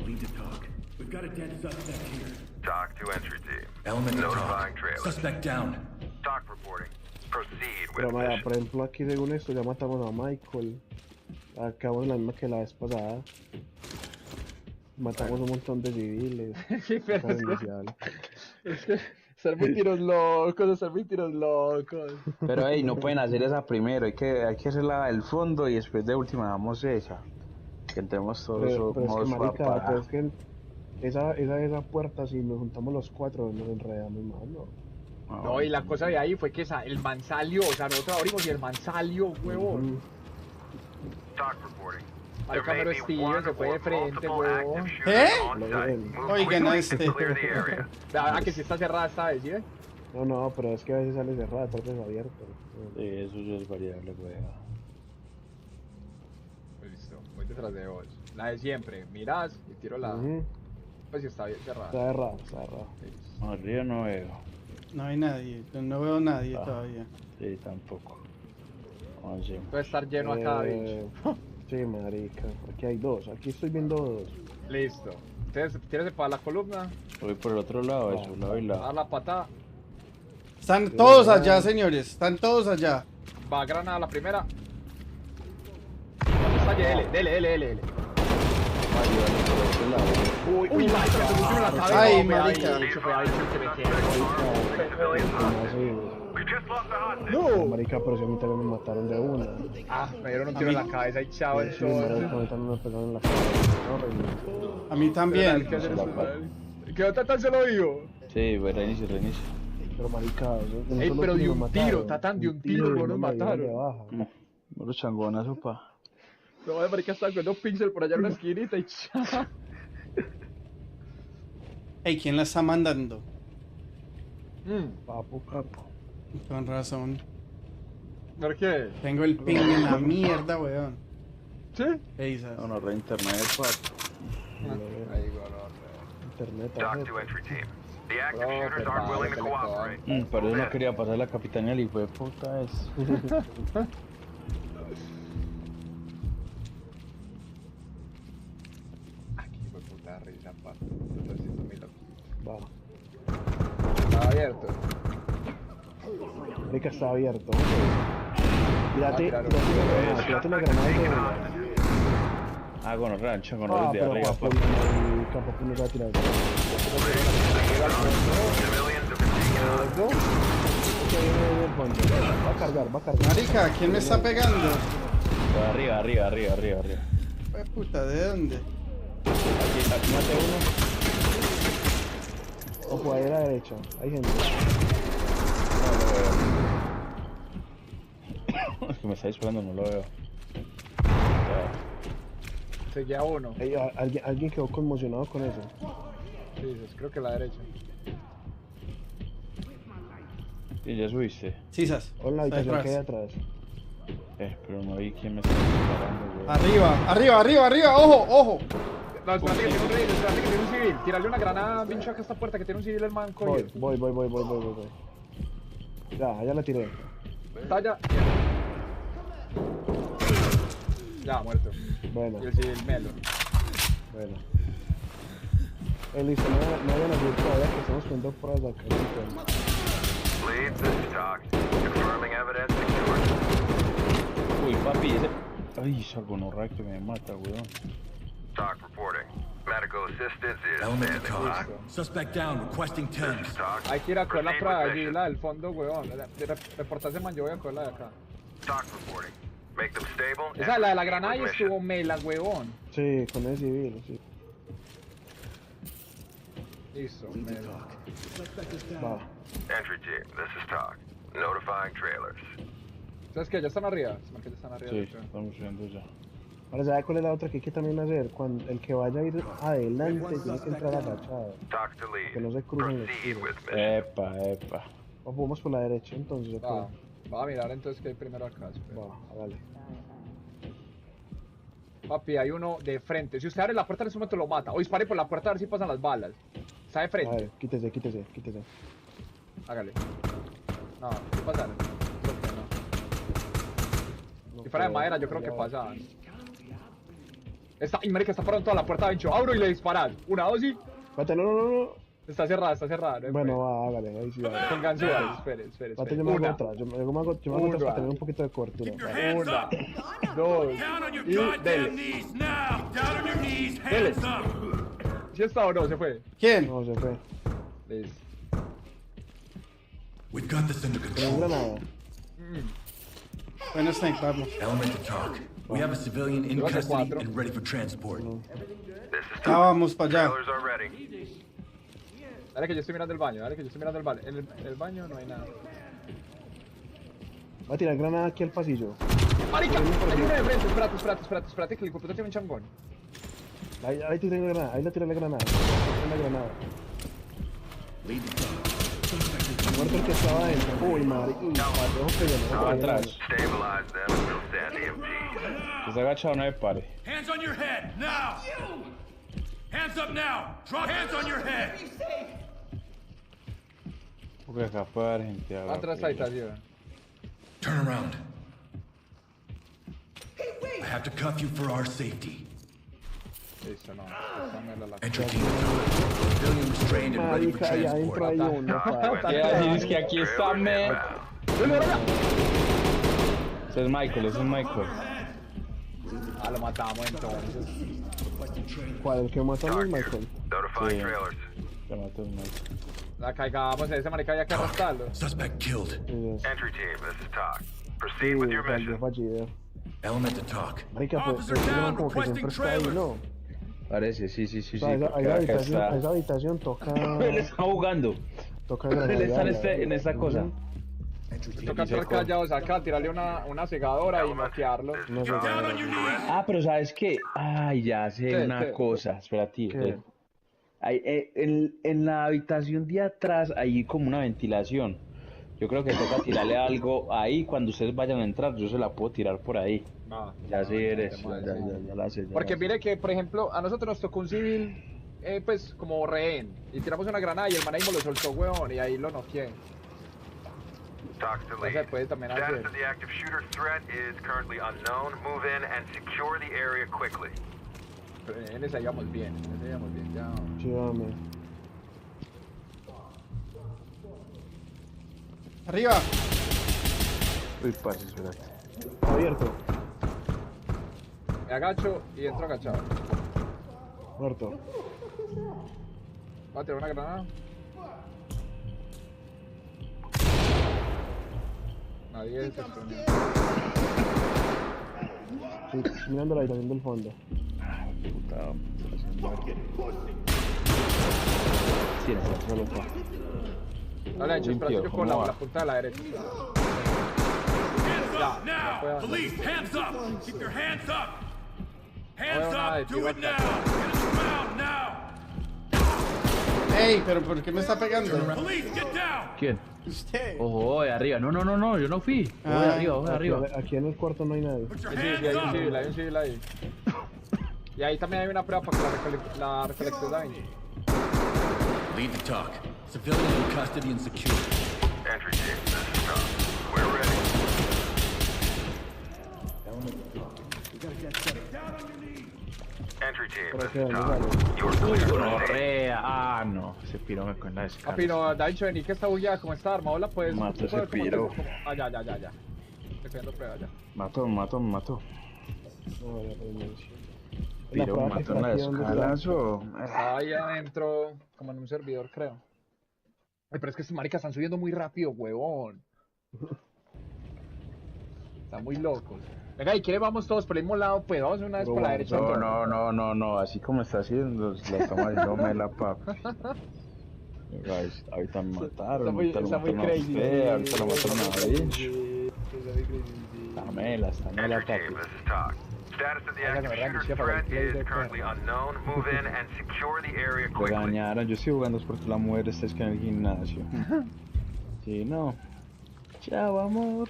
[SPEAKER 8] Lead to talk. We've got a dead suspect here.
[SPEAKER 6] Talk to entry team.
[SPEAKER 7] Element to
[SPEAKER 6] Notifying
[SPEAKER 7] talk.
[SPEAKER 6] trailers.
[SPEAKER 7] Suspect down.
[SPEAKER 6] Talk reporting. Proceed
[SPEAKER 4] Pero
[SPEAKER 6] with
[SPEAKER 4] mira,
[SPEAKER 6] mission.
[SPEAKER 4] por ejemplo, aquí según esto ya matamos a Michael. Acabamos la misma que la vez pasada. Matamos un montón de civiles.
[SPEAKER 5] Sí, pero
[SPEAKER 4] Cosa
[SPEAKER 5] es que,
[SPEAKER 4] inicial.
[SPEAKER 5] es que ser muy tiros locos, ser muy tiros locos.
[SPEAKER 3] Pero hey, no pueden hacer esa primero, hay que hacer la del fondo y después de última damos esa. Que entremos todos
[SPEAKER 4] Pero es que
[SPEAKER 3] modos
[SPEAKER 4] marica,
[SPEAKER 3] papá.
[SPEAKER 4] pero es que esa puerta, si nos juntamos los 4, nos enredamos más, ¿no?
[SPEAKER 5] No, y la cosa de ahí fue que el man salió, o sea, nosotros abrimos y el man salió, huevón.
[SPEAKER 6] Talk reporting.
[SPEAKER 5] Marica,
[SPEAKER 6] There
[SPEAKER 5] pero
[SPEAKER 6] may be
[SPEAKER 5] Steven
[SPEAKER 6] one
[SPEAKER 5] se fue de
[SPEAKER 6] or
[SPEAKER 5] frente,
[SPEAKER 6] multiple
[SPEAKER 5] huevón.
[SPEAKER 6] active shooters on site. Move
[SPEAKER 1] Oigan,
[SPEAKER 6] quickly
[SPEAKER 1] este.
[SPEAKER 6] to clear the area.
[SPEAKER 5] Ah, que si está cerrada esta vez, ¿sí?
[SPEAKER 4] No, pero es que a veces sale cerrada, otras veces abierta.
[SPEAKER 3] Sí, eso ya es variable, weón.
[SPEAKER 5] Listo, voy detrás de vos. La de siempre, mirás y tiro la...
[SPEAKER 4] Ujú.
[SPEAKER 5] Pues si está bien cerrada.
[SPEAKER 4] Está cerrada, está cerrada.
[SPEAKER 5] Listo.
[SPEAKER 3] Arriba no veo.
[SPEAKER 1] No hay nadie. Yo no veo nadie
[SPEAKER 3] Ah.
[SPEAKER 1] todavía.
[SPEAKER 3] Sí, tampoco. Vamos a ver.
[SPEAKER 5] Puede estar lleno acá, bicho.
[SPEAKER 4] Sí, marica. Aquí hay 2, aquí estoy viendo 2.
[SPEAKER 5] Listo. Entonces, tírese para la columna,
[SPEAKER 3] Voy por el otro lado, eso, lado y
[SPEAKER 5] dar
[SPEAKER 3] lado.
[SPEAKER 5] la patada,
[SPEAKER 1] Están todos allá, señores. Están todos allá.
[SPEAKER 5] va granada la primera. Está dele.
[SPEAKER 3] Vale, por el otro lado.
[SPEAKER 5] Uy, marica, se puso en la cabeza.
[SPEAKER 1] Ay,
[SPEAKER 5] Fue
[SPEAKER 1] marica.
[SPEAKER 5] ahí, bicho, fue ahí el que me quedé.
[SPEAKER 6] We just lost the hostage.
[SPEAKER 4] No, marica, pero si a mí también me mataron de una.
[SPEAKER 5] Ah, me dieron un tiro en la cabeza y chao,
[SPEAKER 4] Sí, marica, a
[SPEAKER 5] entonces.
[SPEAKER 4] mí también me pegaron en la cabeza. Horrible.
[SPEAKER 1] A mí también.
[SPEAKER 5] ¿Qué hacer eso, madre? ¿Qué Tatán se lo digo?
[SPEAKER 3] Sí, pues reinicio.
[SPEAKER 4] Pero marica,
[SPEAKER 5] Ey, pero de un tiro, Tatán, de un tiro, no nos mataron.
[SPEAKER 3] Moro changonazo, pa.
[SPEAKER 5] No, madre, marica, estaba con 2 píxeles por allá en una esquinita y chao.
[SPEAKER 1] Ey, ¿quién la está mandando?
[SPEAKER 4] Papo.
[SPEAKER 1] Con razón.
[SPEAKER 5] ¿Por qué?
[SPEAKER 1] Tengo el ping en la mierda, weón.
[SPEAKER 5] ¿Sí?
[SPEAKER 1] Ey, esas.
[SPEAKER 3] No, no, re internet, pa.
[SPEAKER 5] Ahí, bueno,
[SPEAKER 4] Internet,
[SPEAKER 6] Talk
[SPEAKER 4] tarjeta.
[SPEAKER 6] to entry team. The active
[SPEAKER 5] Bro,
[SPEAKER 6] shooters aren't
[SPEAKER 5] perdón,
[SPEAKER 6] willing to
[SPEAKER 5] que le
[SPEAKER 6] cooperate.
[SPEAKER 3] Pero yo no quería pasar la capitanía, el hijo de puta es.
[SPEAKER 5] aquí fue puta risa, pa. 300.000 aquí.
[SPEAKER 4] Va.
[SPEAKER 5] Estaba abierto.
[SPEAKER 4] Marica, está abierto. Tírate
[SPEAKER 5] tirar
[SPEAKER 4] tírate una granada de una.
[SPEAKER 3] Ah, con rancho, con
[SPEAKER 4] Ah,
[SPEAKER 3] los de
[SPEAKER 4] pero
[SPEAKER 3] arriba,
[SPEAKER 4] papo,
[SPEAKER 3] pa.
[SPEAKER 4] marica, papo, no se va a tirar.
[SPEAKER 6] Civilians have been taken on.
[SPEAKER 4] Va a cargar.
[SPEAKER 1] Marica, ¿quién me está pegando?
[SPEAKER 3] Arriba.
[SPEAKER 1] Pues puta, ¿de dónde?
[SPEAKER 3] Aquí mate uno.
[SPEAKER 4] Ojo, ahí a la derecha. Hay gente.
[SPEAKER 3] Es que me está disparando, no lo veo.
[SPEAKER 5] Seguía uno.
[SPEAKER 4] Ey, alguien quedó conmocionado con eso.
[SPEAKER 5] Sí, creo que la derecha.
[SPEAKER 3] ¿Y ya subiste?
[SPEAKER 1] Sisas.
[SPEAKER 4] Hola, la
[SPEAKER 1] Está
[SPEAKER 4] habitación que hay
[SPEAKER 1] detrás.
[SPEAKER 4] atrás.
[SPEAKER 3] Pero no vi quién me está disparando, güey.
[SPEAKER 1] Arriba, ojo.
[SPEAKER 5] No, espérate que tiene un civil, espérate que tiene un civil. Tírale una granada, pincho, acá a esta puerta que tiene un civil el man, coño.
[SPEAKER 4] Voy. Ya, allá la tiré.
[SPEAKER 5] Está allá. Ya, muerto.
[SPEAKER 4] Bueno,
[SPEAKER 5] Y el civil melo.
[SPEAKER 4] bueno. Listo, no vayan a subir todavía que estamos poniendo pruebas acá.
[SPEAKER 6] Lead, this is Talk. Confirming evidence secured.
[SPEAKER 3] Uy, papi, ese... Ay, esa gonorrea que me mata, weón.
[SPEAKER 6] Talk reporting. Medical assistance is
[SPEAKER 7] Element to
[SPEAKER 6] standing by.
[SPEAKER 7] talk. Suspect down, requesting
[SPEAKER 6] This is
[SPEAKER 7] TEMS.
[SPEAKER 6] Talk.
[SPEAKER 5] Hay que ir a coger la
[SPEAKER 6] Proceed
[SPEAKER 5] prueba
[SPEAKER 6] with
[SPEAKER 5] allí,
[SPEAKER 6] mission.
[SPEAKER 5] la del fondo, weón. Reportarse, man, yo voy a coger la de acá.
[SPEAKER 6] Talk reporting. Make them stable.
[SPEAKER 5] Esa, la de la granada y
[SPEAKER 6] and proceed with
[SPEAKER 5] estuvo mela, weón.
[SPEAKER 4] Sí, con el civil, sí.
[SPEAKER 5] Listo, melo.
[SPEAKER 4] Va.
[SPEAKER 6] mission. Entry team, this is Talk. Notifying trailers.
[SPEAKER 5] ¿Sabes qué? ¿Ya están arriba? Se me que ya están arriba.
[SPEAKER 3] Sí,
[SPEAKER 5] de hecho.
[SPEAKER 3] estamos subiendo ya.
[SPEAKER 4] Ahora, ¿sabe cuál es la otra que hay que también hacer? Cuando el que vaya a ir adelante tiene que entrar agachado.
[SPEAKER 6] Talk to lead.
[SPEAKER 4] Que no se crucen los
[SPEAKER 6] Proceed
[SPEAKER 4] tiros.
[SPEAKER 6] with mission.
[SPEAKER 3] Epa.
[SPEAKER 4] O vamos por la derecha, entonces.
[SPEAKER 5] Va, va a mirar entonces que hay primero acá. espera.
[SPEAKER 4] Va, hágale.
[SPEAKER 5] Papi, hay uno de frente. Si usted abre la puerta en ese momento lo mata. O dispare por la puerta a ver si pasan las balas. Está de
[SPEAKER 4] A
[SPEAKER 5] frente.
[SPEAKER 4] ver, quítese.
[SPEAKER 5] Hágale. No, ¿qué pasa? Creo que no. Si fuera de madera, yo creo que pasaban. Y marica, está parado en toda la puerta de Vincho. Abro y le disparas. Una, dos y...
[SPEAKER 4] Espérate, no.
[SPEAKER 5] Está cerrada. No
[SPEAKER 4] Bueno, va, hágale, ahí sí, hágale.
[SPEAKER 5] Con ganzúas. Espere.
[SPEAKER 4] Espérate, yo me hago otra. Yo me hago otra para tener un poquito de cobertura.
[SPEAKER 8] Keep your hands
[SPEAKER 5] Una,
[SPEAKER 8] up.
[SPEAKER 5] dos
[SPEAKER 8] Down on your
[SPEAKER 5] y
[SPEAKER 8] goddamn
[SPEAKER 5] dele.
[SPEAKER 8] knees now. Down on your knees.
[SPEAKER 5] Dele.
[SPEAKER 8] Hands up.
[SPEAKER 5] ¿Sí está o no? Se fue.
[SPEAKER 1] ¿Quién?
[SPEAKER 4] No, se fue.
[SPEAKER 5] Listo.
[SPEAKER 7] We've got this under
[SPEAKER 4] Una
[SPEAKER 7] control.
[SPEAKER 4] granada.
[SPEAKER 1] Bueno, Snake, vamos.
[SPEAKER 7] Element to talk. We have a civilian in
[SPEAKER 5] Llevo hace
[SPEAKER 7] custody
[SPEAKER 5] 4.
[SPEAKER 7] and ready for transport.
[SPEAKER 6] This is
[SPEAKER 1] Ya vamos para allá.
[SPEAKER 6] trailers are ready.
[SPEAKER 5] Dale que yo estoy mirando el baño. En el baño no hay nada.
[SPEAKER 4] Va a tirar granada aquí al pasillo.
[SPEAKER 5] ¡Marica! Hay una de frente. Espérate que el hijo tiene un changón.
[SPEAKER 4] Ahí tiré la granada, ahí la tiré la granada. Muerto el que estaba adentro. Uy, madre.
[SPEAKER 3] Atrás.
[SPEAKER 6] Stabilize them and we'll send EMT.
[SPEAKER 3] Que se agachado, no me pare.
[SPEAKER 8] Hands on your head now. Hands up now. Drop hands on your head.
[SPEAKER 3] Porque acá puede haber gente ahora.
[SPEAKER 5] Atrás ahí está, tío.
[SPEAKER 7] Turn around. I have to cuff you for our safety.
[SPEAKER 5] Listo, no. Esta mierda la...
[SPEAKER 7] Entry team. Civilian restrained and ready for
[SPEAKER 4] Marica, ya entró
[SPEAKER 7] transport.
[SPEAKER 4] ahí uno.
[SPEAKER 3] ¿Qué dices que aquí está, man? Ese es Michael.
[SPEAKER 5] Ah, lo matamos entonces.
[SPEAKER 4] ¿Cuál? ¿El que mató a Luis Michael?
[SPEAKER 6] Notifying trailers.
[SPEAKER 3] Se mató el Michael.
[SPEAKER 5] La caigamos, ese marica había que arrastrarlo.
[SPEAKER 7] Suspect killed.
[SPEAKER 6] Entry team, this is Talk. Proceed with your mission.
[SPEAKER 4] Fallido.
[SPEAKER 7] Element to talk.
[SPEAKER 4] Marica, pues
[SPEAKER 8] Officer
[SPEAKER 4] ese man
[SPEAKER 8] down,
[SPEAKER 4] como que siempre
[SPEAKER 8] requesting
[SPEAKER 4] está ahí,
[SPEAKER 8] trailers.
[SPEAKER 4] ¿no?
[SPEAKER 3] Parece, sí.
[SPEAKER 4] O sea, esa habitación toca...
[SPEAKER 3] Él está jugando.
[SPEAKER 4] Toca
[SPEAKER 3] Él está
[SPEAKER 4] granada.
[SPEAKER 3] en esta cosa.
[SPEAKER 5] Toca estar callados acá, tirarle una cegadora y noquearlo.
[SPEAKER 4] No sé.
[SPEAKER 8] Down on your knees.
[SPEAKER 3] Ah, pero ¿sabes qué? Ay, ya sé
[SPEAKER 5] ¿Qué?
[SPEAKER 3] una
[SPEAKER 5] ¿Qué?
[SPEAKER 3] cosa. Espera, tío.
[SPEAKER 4] ¿Qué?
[SPEAKER 3] En la habitación de atrás hay como una ventilación. Yo creo que toca tirarle algo ahí. Cuando ustedes vayan a entrar, yo se la puedo tirar por ahí.
[SPEAKER 5] No,
[SPEAKER 3] Ya sé, eres.
[SPEAKER 5] no,
[SPEAKER 3] Ya la sé. ya
[SPEAKER 5] Porque
[SPEAKER 3] la sé.
[SPEAKER 5] mire que, por ejemplo, a nosotros nos tocó un civil, pues, como rehén. Y tiramos una granada y el man ahí me lo soltó, weón, y ahí lo noqueé.
[SPEAKER 6] Talk to
[SPEAKER 5] No
[SPEAKER 6] lead.
[SPEAKER 5] se puede también
[SPEAKER 6] Status
[SPEAKER 5] hacer.
[SPEAKER 6] of the active shooter threat is currently unknown. Move in and secure the area quickly.
[SPEAKER 5] Pero en esa íbamos bien, ya.
[SPEAKER 4] Sí, hombre.
[SPEAKER 1] Arriba.
[SPEAKER 3] Uy, parce, espérate.
[SPEAKER 4] Abierto.
[SPEAKER 5] Me agacho y entro agachado.
[SPEAKER 4] Muerto.
[SPEAKER 5] Va a tirar una granada. Nadie se extrañó.
[SPEAKER 4] Sí, mirando la habitación del fondo.
[SPEAKER 3] Puta. Sí, solo está.
[SPEAKER 5] No le he hecho, espérate, yo con
[SPEAKER 3] ¿cómo va?
[SPEAKER 5] la punta de la derecha.
[SPEAKER 8] Hands up
[SPEAKER 5] ya puedo
[SPEAKER 8] now.
[SPEAKER 5] hacer.
[SPEAKER 8] Police, hands up. Keep your hands up. Hands
[SPEAKER 5] nada de
[SPEAKER 8] up. Do
[SPEAKER 5] tiro
[SPEAKER 8] it
[SPEAKER 5] acá.
[SPEAKER 8] now. Get on the ground now.
[SPEAKER 1] Ey, pero ¿por qué me está pegando?
[SPEAKER 8] Police, get down.
[SPEAKER 3] ¿Quién?
[SPEAKER 1] Usted.
[SPEAKER 3] Ojo, de arriba. No, yo no fui. Ojo de arriba, ojo de arriba.
[SPEAKER 4] Aquí en el cuarto no hay nadie.
[SPEAKER 8] Put your
[SPEAKER 5] Sí,
[SPEAKER 8] hands
[SPEAKER 5] hay un
[SPEAKER 8] up.
[SPEAKER 5] civil, ahí. Y ahí también hay una prueba para que la recolectes daño.
[SPEAKER 7] Lead to talk. Civilian in custody and secure.
[SPEAKER 6] Entry team, this is Talk. We're ready. Entry team,
[SPEAKER 4] Por
[SPEAKER 6] this
[SPEAKER 4] aquí,
[SPEAKER 6] is
[SPEAKER 4] ¿dónde
[SPEAKER 6] Talk.
[SPEAKER 4] sale?
[SPEAKER 6] You're clear to proceed.
[SPEAKER 3] Correa. Ah, no. Ese piro me con la
[SPEAKER 5] Papi,
[SPEAKER 3] descarga.
[SPEAKER 5] no, da dicho de ni que está bugueada, como está armado, pues.
[SPEAKER 3] Mato ese
[SPEAKER 5] puede como-
[SPEAKER 3] piro.
[SPEAKER 5] Ah, ya. Estoy pidiendo prueba ya.
[SPEAKER 3] Mató.
[SPEAKER 4] No, ya, pero no sé. La
[SPEAKER 3] Piro
[SPEAKER 4] prueba que
[SPEAKER 3] mató
[SPEAKER 4] está
[SPEAKER 3] en la
[SPEAKER 4] aquí, ¿dónde está?
[SPEAKER 3] escalazo.
[SPEAKER 5] Ahí adentro, como en un servidor, creo. Ay, pero es que estos maricas están subiendo muy rápido, huevón. Están muy locos. Venga, y quiere vamos todos por el mismo lado, pues vamos una vez por la derecha.
[SPEAKER 3] No. Así como está haciendo, la estamos haciendo mela, papi. Guys, ahorita me mataron. Ahorita lo
[SPEAKER 5] Está muy
[SPEAKER 3] mataron a
[SPEAKER 5] crazy.
[SPEAKER 3] usted, ahorita lo mataron a Rich.
[SPEAKER 5] Sí, está muy crazy, sí.
[SPEAKER 3] Está mela,
[SPEAKER 6] Entry
[SPEAKER 3] papi.
[SPEAKER 6] team, this is Talk. Status of the
[SPEAKER 5] Oiga,
[SPEAKER 6] active
[SPEAKER 5] me
[SPEAKER 6] shooter
[SPEAKER 5] regañé para el
[SPEAKER 6] threat
[SPEAKER 5] play
[SPEAKER 6] is
[SPEAKER 5] de
[SPEAKER 6] currently
[SPEAKER 5] perro.
[SPEAKER 6] unknown. Move in and secure the area
[SPEAKER 11] Me
[SPEAKER 6] quickly.
[SPEAKER 11] regañaron, yo estoy jugando es porque la mujer está es que en el gimnasio. Sí, no. Chao, amor.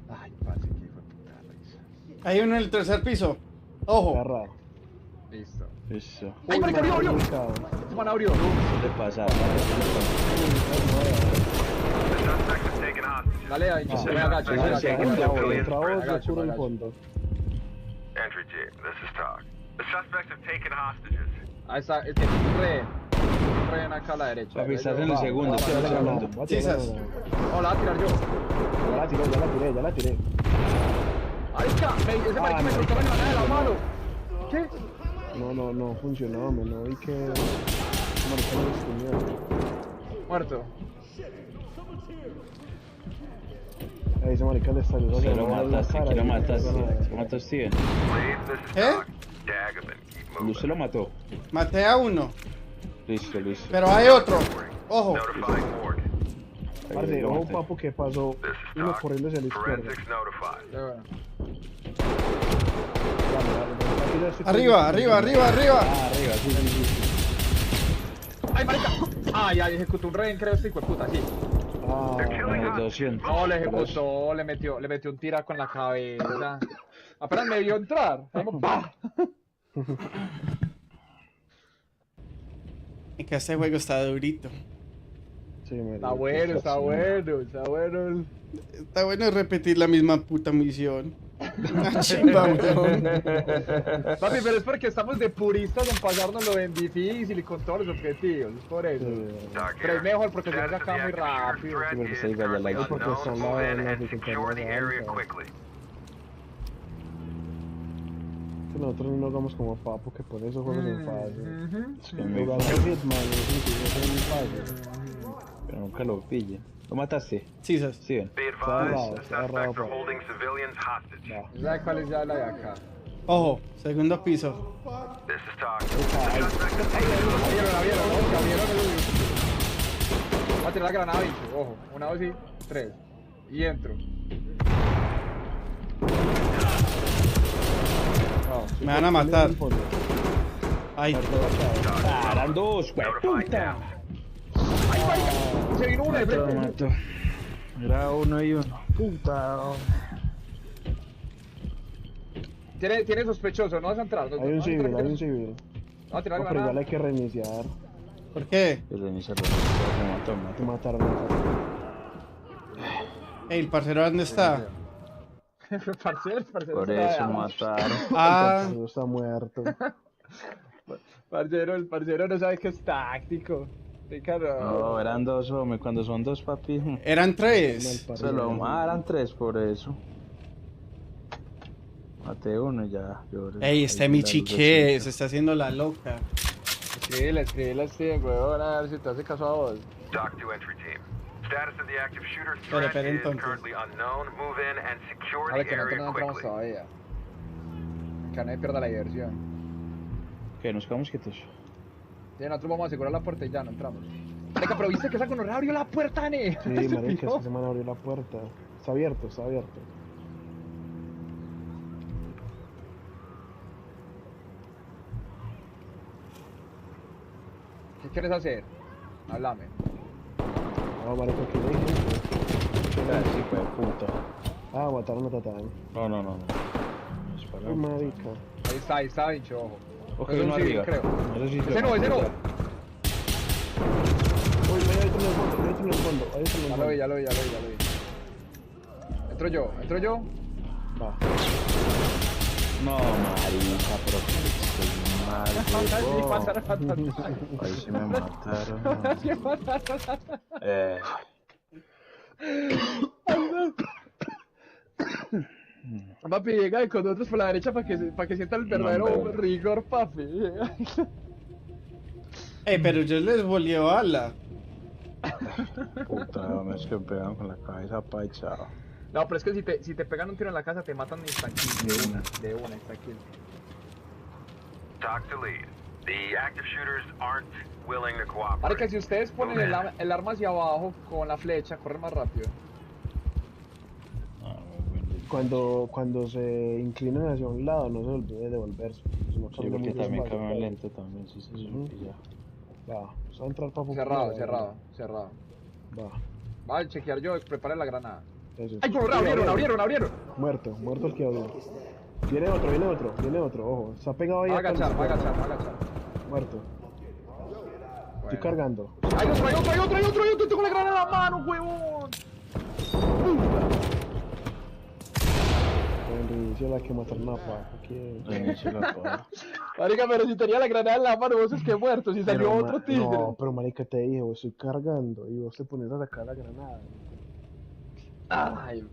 [SPEAKER 5] Ay, parce, que hijo de puta risa.
[SPEAKER 1] Hay uno en el tercer piso. Ojo.
[SPEAKER 4] Agarrado.
[SPEAKER 5] Listo.
[SPEAKER 11] Eso.
[SPEAKER 5] ¡Ay, marica, abrió!
[SPEAKER 4] Ubicado.
[SPEAKER 5] Ese man abrió.
[SPEAKER 11] ¿Qué le pasa?
[SPEAKER 6] The suspect is taken hostage.
[SPEAKER 5] Dale, ahí,
[SPEAKER 4] Ah,
[SPEAKER 5] me agacho, me agacho.
[SPEAKER 4] Otra voz,
[SPEAKER 6] Civilians
[SPEAKER 4] otra voz,
[SPEAKER 5] agacho,
[SPEAKER 4] yo curo el
[SPEAKER 5] agacho.
[SPEAKER 4] fondo.
[SPEAKER 6] Entry team, this is Talk. The suspects have taken hostages.
[SPEAKER 5] Ahí está, es que un rehén acá a la derecha.
[SPEAKER 11] Papi, estás en el segundo, estás en el segundo.
[SPEAKER 1] Sisas.
[SPEAKER 5] Oh, la voy a tirar yo.
[SPEAKER 4] Ya la tiré.
[SPEAKER 5] Ahí está, ese marica me soltó la granada de la mano. ¿Qué?
[SPEAKER 4] No funcionó, me no vi que... Maricón me destruyó.
[SPEAKER 5] Muerto.
[SPEAKER 4] Ahí ese marica le salió
[SPEAKER 11] Se
[SPEAKER 4] la
[SPEAKER 11] lo
[SPEAKER 4] granada en la
[SPEAKER 11] mataste,
[SPEAKER 4] cara
[SPEAKER 11] ¿quién lo
[SPEAKER 4] y-
[SPEAKER 11] mataste? ¿Lo mató Steven?
[SPEAKER 6] Lead, this is
[SPEAKER 1] ¿Eh?
[SPEAKER 6] Talk. Daggerman, keep moving.
[SPEAKER 11] Usted lo mató.
[SPEAKER 1] Maté a uno.
[SPEAKER 11] Listo, listo.
[SPEAKER 1] Pero hay otro. Ojo.
[SPEAKER 6] Notifying morgue.
[SPEAKER 4] Parce,
[SPEAKER 11] Lo
[SPEAKER 4] ojo
[SPEAKER 11] maté.
[SPEAKER 4] papu que pasó
[SPEAKER 6] This is
[SPEAKER 4] uno
[SPEAKER 6] Talk.
[SPEAKER 4] corriendo hacia la izquierda.
[SPEAKER 6] Forensics notified.
[SPEAKER 5] Ya, bueno.
[SPEAKER 4] Aquí ya estoy
[SPEAKER 1] Arriba, arriba, arriba, arriba.
[SPEAKER 11] Ah, arriba, sí.
[SPEAKER 5] ¡Ay, marica! ¡Ay, ya ejecutó un rehén, creo, este hijo de puta, sí!
[SPEAKER 4] Ah,
[SPEAKER 11] Bueno, 200.
[SPEAKER 5] No, le ejecutó, le metió un tiraco en la cabeza. Apenas me vio entrar. ¡Pah!
[SPEAKER 1] Es que este juego está durito.
[SPEAKER 4] sí, marica.
[SPEAKER 5] Está bueno, está bueno, está bueno.
[SPEAKER 1] Está bueno repetir la misma puta misión. Una chimba, weón.
[SPEAKER 5] Papi, pero es porque estamos de puristas en pasárnoslo en difícil y con todos los objetivos, es por eso.
[SPEAKER 6] Talk
[SPEAKER 5] Pero es
[SPEAKER 6] here.
[SPEAKER 5] mejor porque se
[SPEAKER 6] Status
[SPEAKER 5] hace
[SPEAKER 6] of the
[SPEAKER 5] acá muy
[SPEAKER 6] active shooter
[SPEAKER 5] rápido.
[SPEAKER 6] threat
[SPEAKER 11] Sí, porque
[SPEAKER 6] is
[SPEAKER 11] se diga ya
[SPEAKER 6] currently
[SPEAKER 11] la-
[SPEAKER 4] porque
[SPEAKER 6] unknown.
[SPEAKER 4] está al
[SPEAKER 6] Move
[SPEAKER 4] lado de
[SPEAKER 6] in
[SPEAKER 4] la
[SPEAKER 6] and
[SPEAKER 4] dificultad
[SPEAKER 6] secure
[SPEAKER 4] más
[SPEAKER 6] the area
[SPEAKER 4] alta.
[SPEAKER 6] quickly.
[SPEAKER 4] Que nosotros no hagamos como papu que por eso juegos en fase.
[SPEAKER 11] Es que me-
[SPEAKER 4] Jugar al Hitman es muy fácil.
[SPEAKER 11] Pero nunca lo pille. ¿Lo mataste?
[SPEAKER 1] Sisas.
[SPEAKER 11] Steven.
[SPEAKER 6] Be
[SPEAKER 4] Agarrado,
[SPEAKER 6] advised, the
[SPEAKER 4] agarrado,
[SPEAKER 6] suspects are
[SPEAKER 4] pa.
[SPEAKER 6] holding civilians hostage.
[SPEAKER 4] Va.
[SPEAKER 5] ¿Sabes cuál es ya la de acá?
[SPEAKER 1] Ojo. Segundo piso.
[SPEAKER 6] This is Talk.
[SPEAKER 5] La vieron, ¿no? La vieron el... Va a tirar la granada, bicho. Ojo, 1, 2 y 3. Y entro.
[SPEAKER 1] Me van a matar.
[SPEAKER 4] Al fondo.
[SPEAKER 1] Ay.
[SPEAKER 11] Ah, eran dos, güey.
[SPEAKER 6] Notifying down.
[SPEAKER 5] ¡Ay, marica! Se vino uno de
[SPEAKER 11] Lo
[SPEAKER 5] frente.
[SPEAKER 11] mató. Era uno y uno. Puta.
[SPEAKER 5] Tiene sospechoso, no vas a entrar.
[SPEAKER 4] Hay un civil, hay un civil.
[SPEAKER 5] Va a tirar
[SPEAKER 4] No,
[SPEAKER 5] la
[SPEAKER 4] pero igual
[SPEAKER 5] granada.
[SPEAKER 4] hay que reiniciar.
[SPEAKER 1] ¿Por qué?
[SPEAKER 11] El inicial lo mató, me
[SPEAKER 4] Te
[SPEAKER 11] mató.
[SPEAKER 4] mataron.
[SPEAKER 1] Ey, el parcero, ¿dónde está?
[SPEAKER 5] Parcero.
[SPEAKER 11] Por eso lo mataron.
[SPEAKER 1] Ah,
[SPEAKER 4] Pero está muerto.
[SPEAKER 5] Parcero, el parcero no sabe que es táctico. Rica,
[SPEAKER 11] No, eran dos, hombre. Cuando son dos, papi.
[SPEAKER 1] eran tres.
[SPEAKER 11] Eran tres por eso. Maté uno y ya.
[SPEAKER 1] Ey, este Michi, ¿qué? Se está haciendo la loca.
[SPEAKER 5] Escríbele, weón, a ver si te hace caso a vos.
[SPEAKER 6] Talk to entry team. Status of the active shooter
[SPEAKER 1] Espera,
[SPEAKER 6] threat is
[SPEAKER 1] entonces.
[SPEAKER 6] currently unknown. Move in and secure
[SPEAKER 5] Vale,
[SPEAKER 6] the
[SPEAKER 5] que nosotros
[SPEAKER 6] area
[SPEAKER 5] no entramos
[SPEAKER 6] quickly.
[SPEAKER 5] todavía. Que nadie pierda la diversión.
[SPEAKER 11] Que nos quedamos quietos.
[SPEAKER 5] Sí, nosotros vamos a asegurar la puerta y ya, no entramos. Marica, pero viste que esa gonorrea abrió la puerta, ne.
[SPEAKER 4] Sí, marica, esta semana abrió la puerta. Está abierto, está abierto.
[SPEAKER 5] ¿Qué quieres hacer? Háblame.
[SPEAKER 4] Ah, marica, que le dije.
[SPEAKER 11] Sí, fue puta.
[SPEAKER 4] Ah, mataron a Tatán.
[SPEAKER 11] No.
[SPEAKER 4] Uy, marica.
[SPEAKER 5] Ahí está, bicho, ojo.
[SPEAKER 11] Ok,
[SPEAKER 5] Es un
[SPEAKER 11] uno
[SPEAKER 5] civil,
[SPEAKER 11] arriba.
[SPEAKER 5] creo.
[SPEAKER 11] Eso sí
[SPEAKER 5] Ese no, ese no.
[SPEAKER 4] Uy, ahí está en el fondo, ahí está en el fondo, ahí está en el
[SPEAKER 5] Ya
[SPEAKER 4] fondo.
[SPEAKER 5] lo vi, ya lo vi. Entro yo.
[SPEAKER 4] Va.
[SPEAKER 11] No, marica, pero estoy mal.
[SPEAKER 5] Sí,
[SPEAKER 11] huevón.
[SPEAKER 5] pasaron a Tatán.
[SPEAKER 11] Ahí sí me mataron.
[SPEAKER 5] Sí, pasaron a Papi, llega con nosotros por la derecha para que sienta el verdadero
[SPEAKER 11] hombre.
[SPEAKER 5] rigor, papi.
[SPEAKER 1] Ey, pero yo les volví bala.
[SPEAKER 11] Puta, me es que me pegan con la cabeza pa' y chao.
[SPEAKER 5] No, pero es que si te pegan un tiro en la casa te matan instantáneo. De una, instantáneo.
[SPEAKER 6] Talk to lead. The active shooters aren't willing to cooperate.
[SPEAKER 5] Ahora que si ustedes ponen el arma hacia abajo con la flecha, corre más rápido.
[SPEAKER 11] Ah, muy bueno.
[SPEAKER 4] Cuando se inclinan hacia un lado, no se olvide de devolverse. Si no,
[SPEAKER 11] Sí,
[SPEAKER 4] cambia
[SPEAKER 11] porque
[SPEAKER 4] muy
[SPEAKER 11] también
[SPEAKER 4] despacio.
[SPEAKER 11] caminan lento también, sí, sí, sí,
[SPEAKER 4] Ujú.
[SPEAKER 11] ya.
[SPEAKER 4] Va, se va a entrar para
[SPEAKER 5] Cerrado.
[SPEAKER 4] Va,
[SPEAKER 5] Va a chequear yo, prepare la granada.
[SPEAKER 4] eso.
[SPEAKER 5] ¡Ay, corre! ¡Abrieron!
[SPEAKER 4] Muerto el que abrió. Viene otro, ojo. Está pegado ahí.
[SPEAKER 5] Va a
[SPEAKER 4] acá.
[SPEAKER 5] agachar.
[SPEAKER 4] Muerto. Estoy
[SPEAKER 5] Bueno.
[SPEAKER 4] cargando.
[SPEAKER 5] ¡Hay otro! ¡Tengo la granada en la mano, huevón!
[SPEAKER 4] Reinicio la que matar mapa.
[SPEAKER 11] Reinicio la cosa.
[SPEAKER 5] Marica, pero si tenía la granada en la mano, vos es que muerto, si salió otro tigre.
[SPEAKER 4] No, pero marica, te dije, vos estoy cargando y vos te pones a sacar la granada.
[SPEAKER 5] Ay.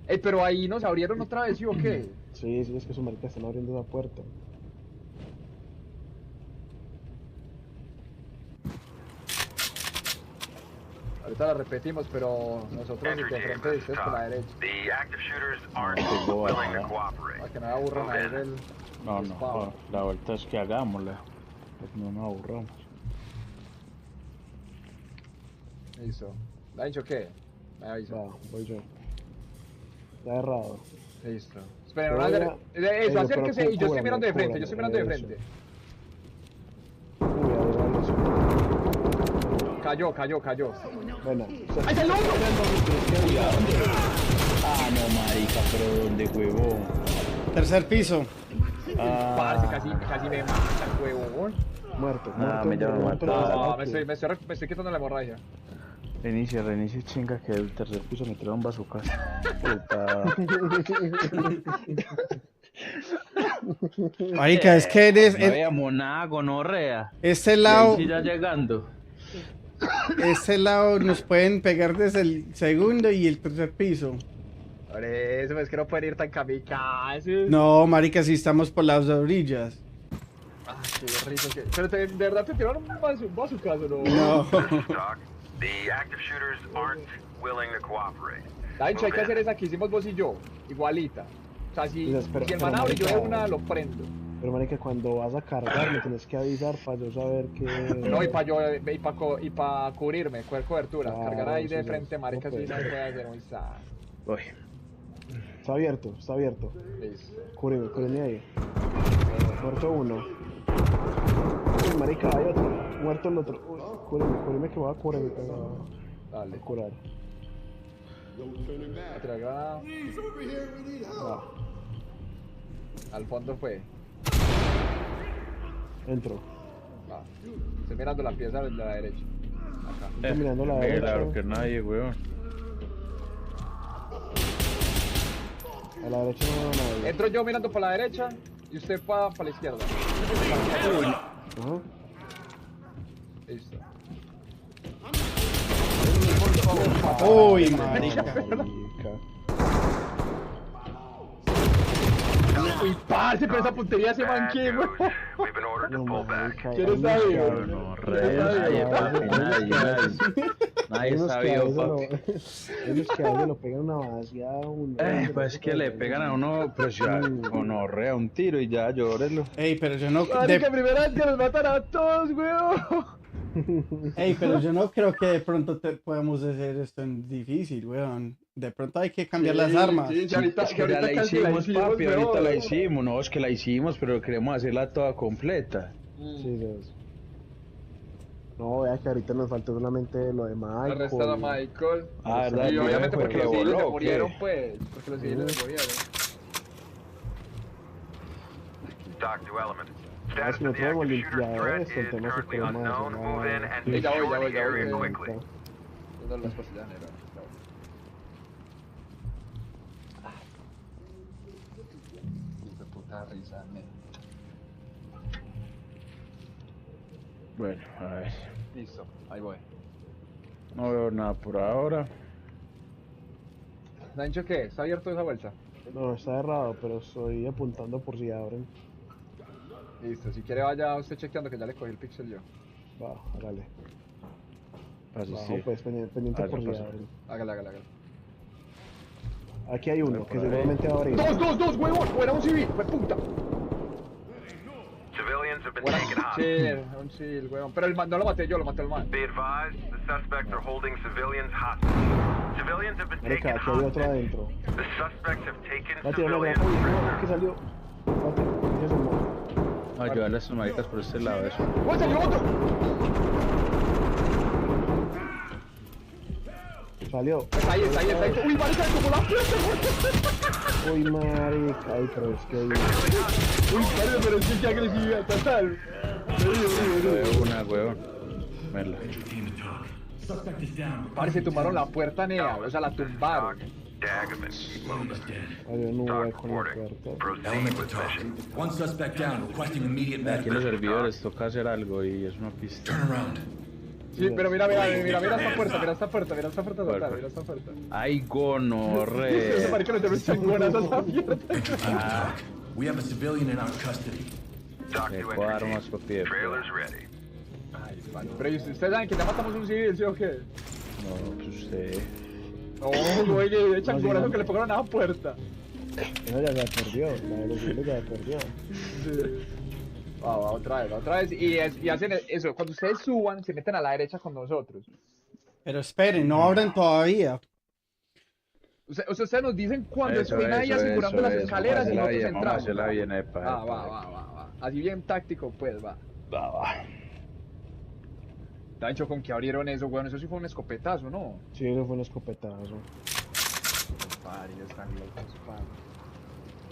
[SPEAKER 5] Ey, pero ahí nos abrieron otra vez, ¿sí o qué?
[SPEAKER 4] Sí, es que esos maricas están abriendo esa puerta.
[SPEAKER 5] Ahorita la repetimos, pero nosotros de frente de ustedes por la derecha.
[SPEAKER 6] The active shooters aren't
[SPEAKER 11] tengo
[SPEAKER 6] willing to
[SPEAKER 11] bala.
[SPEAKER 6] cooperate.
[SPEAKER 5] Para que no me aburran a ver el...
[SPEAKER 11] No, la vuelta es que hagámosla. Pues no nos aburramos.
[SPEAKER 5] Listo. ¿La ha dicho qué? Me avisa.
[SPEAKER 4] Va, voy yo. Está errado.
[SPEAKER 5] Listo. Esperen,
[SPEAKER 4] Pero
[SPEAKER 5] no hacer...
[SPEAKER 4] ya-
[SPEAKER 5] Eso,
[SPEAKER 4] pero
[SPEAKER 5] acérquese y yo estoy
[SPEAKER 4] cúbrame,
[SPEAKER 5] mirando de frente,
[SPEAKER 4] cúbrame,
[SPEAKER 5] yo estoy mirando de
[SPEAKER 4] eso.
[SPEAKER 5] frente.
[SPEAKER 4] Uy, ahí va eso.
[SPEAKER 5] Cayó.
[SPEAKER 4] Bueno,
[SPEAKER 5] ¡Ahí está el otro!
[SPEAKER 11] Ah, no, marica, pero ¿dónde, huevón?
[SPEAKER 1] Tercer piso.
[SPEAKER 5] Parce, casi me mata el huevón.
[SPEAKER 4] muerto.
[SPEAKER 11] me llama a matar.
[SPEAKER 5] No, me estoy quitando la hemorragia.
[SPEAKER 11] Reinicia, chinga, que el tercer piso me tiraron bazookas. Puta.
[SPEAKER 1] Marica, es que eres...
[SPEAKER 3] No habíamos nada, gonorrea.
[SPEAKER 1] Este lado...
[SPEAKER 3] Sí, ya llegando.
[SPEAKER 1] Este lado nos pueden pegar desde el segundo y el tercer piso.
[SPEAKER 5] Por eso es que no pueden ir tan kamikazes.
[SPEAKER 1] No, marica, si estamos por las orillas.
[SPEAKER 5] Ah, qué rico que... Pero de verdad te tiraron un bazookazo, ¿no?
[SPEAKER 1] No.
[SPEAKER 6] Doc, the active shooters aren't willing to cooperate.
[SPEAKER 5] Dancho, hay que hacer esa que hicimos vos y yo. Igualita. O sea, si el man abre, yo de una lo prendo.
[SPEAKER 4] Pero marica, cuando vas a cargar me tienes que avisar para yo saber que...
[SPEAKER 5] No, y pa cubrirme, cobertura.
[SPEAKER 4] Claro,
[SPEAKER 5] Cargar ahí de
[SPEAKER 4] sí,
[SPEAKER 5] frente,
[SPEAKER 4] sí,
[SPEAKER 5] marica,
[SPEAKER 4] no
[SPEAKER 5] si no
[SPEAKER 4] puede.
[SPEAKER 5] puede hacer muy sad.
[SPEAKER 11] Uy.
[SPEAKER 4] Está abierto.
[SPEAKER 5] Listo.
[SPEAKER 4] Cúbreme ahí. Muerto uno. Uy, marica, hay otro. Muerto el otro. Uy, cúbreme que voy a curar.
[SPEAKER 5] Dale.
[SPEAKER 4] A curar.
[SPEAKER 5] A tirar granada.
[SPEAKER 4] Va,
[SPEAKER 5] Al fondo fue.
[SPEAKER 4] entro.
[SPEAKER 5] Va. Estoy mirando la pieza de la derecha. Acá.
[SPEAKER 4] Estoy mirando la
[SPEAKER 11] Claro que
[SPEAKER 4] derecha.
[SPEAKER 11] nadie, weón.
[SPEAKER 4] A la derecha no veo a nadie.
[SPEAKER 5] Entro yo mirando para la derecha y usted para la izquierda.
[SPEAKER 4] Ajá.
[SPEAKER 5] Listo.
[SPEAKER 1] Uy, marica.
[SPEAKER 4] Marica.
[SPEAKER 5] Uy, parce, pero esa puntería se
[SPEAKER 6] Bad
[SPEAKER 5] manqué, güey.
[SPEAKER 6] news. We've been ordered to
[SPEAKER 4] No,
[SPEAKER 6] pull back.
[SPEAKER 4] marica.
[SPEAKER 5] ¿Quién está ahí, güey?
[SPEAKER 11] Nadie, papi, nadie sabía, papi.
[SPEAKER 4] Ellos que a veces lo pegan una vaciada a uno.
[SPEAKER 11] Pues es que le pegan a uno, pues ya, gonorrea, un tiro y ya, llórelo.
[SPEAKER 1] Ey, pero yo no...
[SPEAKER 5] Marica, primera vez que nos matan a todos, weón.
[SPEAKER 1] Ey, pero yo no creo que de pronto podemos hacer esto en difícil, weón. De pronto hay que cambiar las armas.
[SPEAKER 5] Sí, sí, ahorita,
[SPEAKER 11] Es que ya la
[SPEAKER 5] casi
[SPEAKER 11] hicimos, papi, ahorita
[SPEAKER 5] weón.
[SPEAKER 11] la hicimos, no, es que la hicimos, pero queremos hacerla toda completa.
[SPEAKER 4] Sí, sí. No, vea que ahorita nos falta solamente lo de Michael.
[SPEAKER 5] Arrestar a Michael.
[SPEAKER 11] Ah, verdad,
[SPEAKER 5] Y obviamente
[SPEAKER 11] fue
[SPEAKER 5] porque
[SPEAKER 11] que
[SPEAKER 5] los civiles se
[SPEAKER 11] voló,
[SPEAKER 5] murieron,
[SPEAKER 11] ¿qué?
[SPEAKER 5] pues. Porque los civiles se murieron.
[SPEAKER 6] Doc to element.
[SPEAKER 4] Ah,
[SPEAKER 6] Status
[SPEAKER 4] si no
[SPEAKER 6] of the
[SPEAKER 4] tenemos
[SPEAKER 6] active shooter
[SPEAKER 4] limpiadores,
[SPEAKER 6] threat is
[SPEAKER 4] entonces
[SPEAKER 6] currently
[SPEAKER 4] podemos
[SPEAKER 6] unknown.
[SPEAKER 4] hacer
[SPEAKER 6] Move in
[SPEAKER 4] nada.
[SPEAKER 6] and
[SPEAKER 5] Sí, ya voy,
[SPEAKER 6] secure the
[SPEAKER 5] ya voy.
[SPEAKER 6] area quickly.
[SPEAKER 5] Yendo a las pastillas negras. Qué puta risa, me.
[SPEAKER 11] Bueno, a ver,
[SPEAKER 5] Listo, ahí voy.
[SPEAKER 11] no veo nada por ahora.
[SPEAKER 5] ¿Me han dicho qué? ¿Está abierto esa vuelta?
[SPEAKER 4] No, está cerrado, pero estoy apuntando por si abren.
[SPEAKER 5] Listo, si quiere vaya usted chequeando que ya le cogí el pixel yo.
[SPEAKER 4] Va, hágale.
[SPEAKER 11] Así
[SPEAKER 4] Bajo,
[SPEAKER 11] sí.
[SPEAKER 4] pues, pendiente
[SPEAKER 11] Ah,
[SPEAKER 4] por
[SPEAKER 11] ya
[SPEAKER 4] si
[SPEAKER 11] pasó.
[SPEAKER 4] abren.
[SPEAKER 5] Hágale.
[SPEAKER 4] Aquí hay uno
[SPEAKER 11] Por
[SPEAKER 4] que
[SPEAKER 11] ahí.
[SPEAKER 4] seguramente va a abrir.
[SPEAKER 5] ¡Dos, huevón! ¡O era un civil! ¡Fue puta!
[SPEAKER 6] Civilians have been
[SPEAKER 5] Buena
[SPEAKER 6] taken hostage.
[SPEAKER 5] chill, un chill, weón. Pero el man, no lo maté yo, lo maté el man.
[SPEAKER 6] Be advised, the suspects are holding civilians hostage. Civilians have been
[SPEAKER 4] Marica,
[SPEAKER 6] taken
[SPEAKER 4] aquí hay otro
[SPEAKER 6] hostage.
[SPEAKER 4] adentro.
[SPEAKER 6] The suspects have taken
[SPEAKER 4] Va a tirar una
[SPEAKER 6] civilians
[SPEAKER 4] granada. Uy, no,
[SPEAKER 6] prisoner.
[SPEAKER 4] ¿qué salió? Mate, ¿qué es eso?
[SPEAKER 3] No, ayudarle a estos maricas por este lado, eso.
[SPEAKER 5] ¡Uy, salió otro!
[SPEAKER 4] Salió.
[SPEAKER 5] Está ahí. ¡Uy, marica, como la puerta!
[SPEAKER 4] Uy, marica. Ay, pero es que...
[SPEAKER 5] ¡Uy, marica, pero es que qué agresividad, total!
[SPEAKER 3] De una, weón. Verla.
[SPEAKER 8] Suspect is down.
[SPEAKER 5] Parece, tumbaron la puerta, nea, o sea, la tumbaron.
[SPEAKER 6] Daggerman, keep moving.
[SPEAKER 4] Había un nube
[SPEAKER 6] Talk
[SPEAKER 4] con la
[SPEAKER 6] reporting.
[SPEAKER 4] puerta.
[SPEAKER 6] Proceed
[SPEAKER 7] Element to
[SPEAKER 6] with
[SPEAKER 7] talk.
[SPEAKER 6] mission.
[SPEAKER 7] One suspect down, requesting immediate
[SPEAKER 3] Aquí en los
[SPEAKER 7] medical.
[SPEAKER 3] servidores toca hacer algo y es una pista.
[SPEAKER 7] Turn around.
[SPEAKER 5] Sí, pero mira esta puerta, mira esta puerta total, mira esta puerta.
[SPEAKER 3] Ay,
[SPEAKER 5] Ese
[SPEAKER 3] gonorre.
[SPEAKER 5] marica no te ves changonas a esa mierda.
[SPEAKER 3] Ah,
[SPEAKER 7] We have a civilian in our custody.
[SPEAKER 6] Talk
[SPEAKER 3] me
[SPEAKER 6] to
[SPEAKER 3] puedo dar
[SPEAKER 6] entry
[SPEAKER 3] más
[SPEAKER 6] team.
[SPEAKER 3] copia.
[SPEAKER 6] Trailers ready.
[SPEAKER 5] Ay, vale. Pero ¿y ustedes saben que ya matamos un civil, ¿sí o qué?
[SPEAKER 3] No, pues usted.
[SPEAKER 5] No, oye, de changonas que le pegaron a la puerta.
[SPEAKER 4] No, ya se perdió. La de los civiles ya se perdió.
[SPEAKER 5] Sí. Va, otra vez. Y hacen eso, cuando ustedes suban, se meten a la derecha con nosotros.
[SPEAKER 1] Pero esperen, no abran todavía.
[SPEAKER 5] Ustedes nos dicen cuando
[SPEAKER 3] Eso,
[SPEAKER 5] estén ahí
[SPEAKER 3] eso,
[SPEAKER 5] asegurando
[SPEAKER 3] eso,
[SPEAKER 5] las
[SPEAKER 3] eso.
[SPEAKER 5] escaleras y
[SPEAKER 3] Vamos a
[SPEAKER 5] nosotros
[SPEAKER 3] hacerla bien, vamos a
[SPEAKER 5] entramos.
[SPEAKER 3] hacerla bien, epa,
[SPEAKER 5] Va. Así bien táctico, pues, va. Tancho, ¿con qué abrieron eso, weón? Eso sí fue un escopetazo, ¿no?
[SPEAKER 4] Sí, eso fue un escopetazo.
[SPEAKER 5] Varios están locos, padre.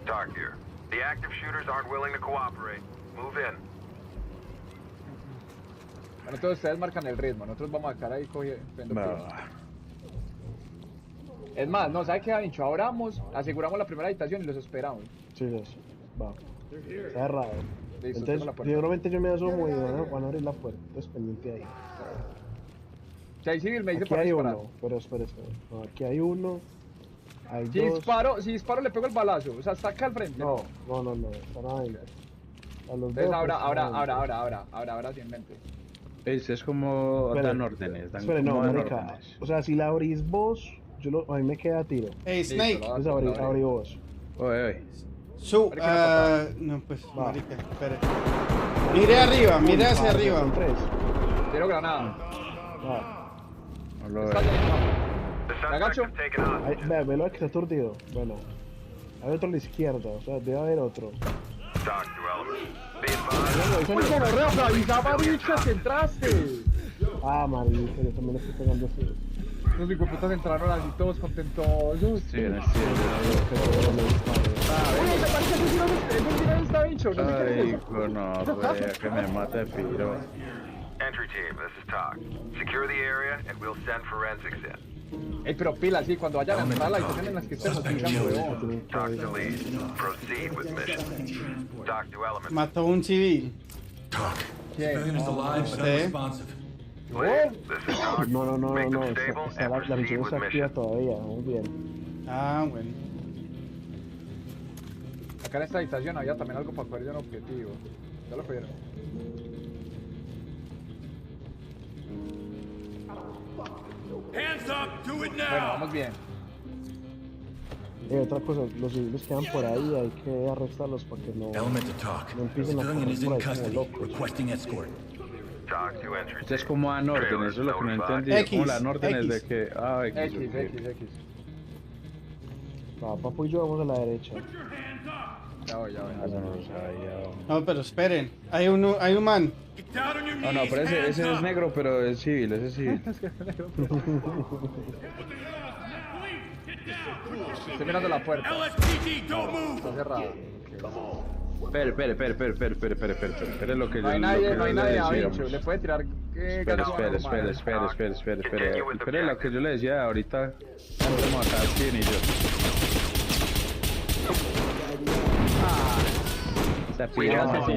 [SPEAKER 6] Talk here. The active shooters aren't willing to cooperate. Move in.
[SPEAKER 5] Bueno, todos ustedes marcan el ritmo, nosotros vamos a estar ahí cogiendo piso. Es más, no, ¿sabe qué, Vincho? Abramos, aseguramos la primera habitación y los esperamos.
[SPEAKER 4] Sí, va. Cerrado.
[SPEAKER 5] Listo,
[SPEAKER 4] Entonces,
[SPEAKER 5] tengo la puerta.
[SPEAKER 4] seguramente yo me asomo y van a abrir la puerta. Entonces, pendiente ahí.
[SPEAKER 5] Si hay civil, me dice
[SPEAKER 4] Aquí
[SPEAKER 5] para
[SPEAKER 4] hay
[SPEAKER 5] disparar.
[SPEAKER 4] uno, pero espera. No, aquí hay uno. Hay
[SPEAKER 5] Si
[SPEAKER 4] dos.
[SPEAKER 5] disparo, le pego el balazo. O sea, está acá al frente.
[SPEAKER 4] No. Están ahí. A los
[SPEAKER 5] Entonces,
[SPEAKER 4] dos.
[SPEAKER 5] ahora sí en mente.
[SPEAKER 3] Es como
[SPEAKER 4] Espere,
[SPEAKER 3] dan órdenes.
[SPEAKER 4] Espere, no,
[SPEAKER 3] como dan
[SPEAKER 4] marica.
[SPEAKER 3] órdenes.
[SPEAKER 4] O sea, si la abrís vos, a mí me queda tiro.
[SPEAKER 1] Hey, Snake.
[SPEAKER 4] Entonces abrí vos.
[SPEAKER 3] Oye.
[SPEAKER 1] No, pues, marica, espere. Mire arriba, mire hacia arriba.
[SPEAKER 4] Son tres.
[SPEAKER 5] Tiro granada.
[SPEAKER 3] No lo
[SPEAKER 5] Está
[SPEAKER 3] veo.
[SPEAKER 5] lleno. ¿Me agacho?
[SPEAKER 4] Ahí, velo que está aturdido. Bueno. Hay otro a la izquierda, o sea, debe haber otro.
[SPEAKER 6] Talk to element. Be advised.
[SPEAKER 5] ¡Uy, gonorrea! ¡Me avisaba, bicho, que entraste!
[SPEAKER 4] Ah, marica, yo también le estoy pegando así.
[SPEAKER 5] Los hijueputas entraron así todos contentosos.
[SPEAKER 3] Sí, en el
[SPEAKER 5] Oye, me parece que eso está bicho. No sé qué es
[SPEAKER 3] Ay,
[SPEAKER 5] eso.
[SPEAKER 3] gonorrea, que me mata de piro.
[SPEAKER 6] Entry team, this is Talk. Secure the area and we'll send forensics in.
[SPEAKER 5] Ey, pero pila, sí, cuando vayan a entrar a la habitación en las que estemos, digan, weón.
[SPEAKER 6] Talk to lead. Proceed with mission. Talk to element.
[SPEAKER 1] Mató un civil.
[SPEAKER 7] Talk.
[SPEAKER 5] ¿Quién?
[SPEAKER 7] Civilian is alive but
[SPEAKER 1] ¿Usted?
[SPEAKER 7] unresponsive.
[SPEAKER 6] Lead, this is Talk.
[SPEAKER 4] No,
[SPEAKER 6] Make them
[SPEAKER 4] está,
[SPEAKER 6] stable
[SPEAKER 4] está
[SPEAKER 6] and
[SPEAKER 4] la
[SPEAKER 6] proceed
[SPEAKER 4] misión
[SPEAKER 6] with
[SPEAKER 4] está activa
[SPEAKER 6] mission.
[SPEAKER 4] todavía, muy bien.
[SPEAKER 1] Ah, bueno.
[SPEAKER 5] Acá en esta habitación había también algo para coger de un objetivo. ¿Ya lo cogieron?
[SPEAKER 8] Hands up, do it
[SPEAKER 5] Bueno,
[SPEAKER 8] now.
[SPEAKER 5] vamos bien.
[SPEAKER 4] Otra cosa, los civiles quedan por ahí, hay que arrestarlos para que no...
[SPEAKER 7] Element to talk.
[SPEAKER 4] No empiecen a
[SPEAKER 7] Civilian
[SPEAKER 4] correr
[SPEAKER 7] is
[SPEAKER 4] por
[SPEAKER 7] in
[SPEAKER 4] ahí como
[SPEAKER 7] custody,
[SPEAKER 4] locos.
[SPEAKER 7] requesting escort.
[SPEAKER 6] Talk to entry
[SPEAKER 3] Ustedes
[SPEAKER 6] team.
[SPEAKER 3] como dan órdenes, eso es lo que no entendí.
[SPEAKER 1] X,
[SPEAKER 3] Como dan órdenes de
[SPEAKER 1] X.
[SPEAKER 3] que. Ah, X.
[SPEAKER 5] X.
[SPEAKER 4] Va, Papu y yo vamos a la derecha.
[SPEAKER 5] Ya voy.
[SPEAKER 3] Ah, no lo sabía.
[SPEAKER 1] No, pero esperen. Hay un man.
[SPEAKER 8] Get down on your knees.
[SPEAKER 3] No, pero ese
[SPEAKER 8] hands
[SPEAKER 3] es
[SPEAKER 8] up.
[SPEAKER 3] negro, pero es civil, ese es civil.
[SPEAKER 5] Estoy mirando la puerta.
[SPEAKER 8] LSPD, don't move.
[SPEAKER 5] Está cerrada.
[SPEAKER 3] Espere lo que
[SPEAKER 5] No hay
[SPEAKER 3] yo
[SPEAKER 5] nadie,
[SPEAKER 3] le
[SPEAKER 5] a
[SPEAKER 3] decía.
[SPEAKER 5] Vincho. Le puede tirar.
[SPEAKER 3] Espere lo que yo le decía ahorita. Entremos acá, Steven y yo. Se pilla así.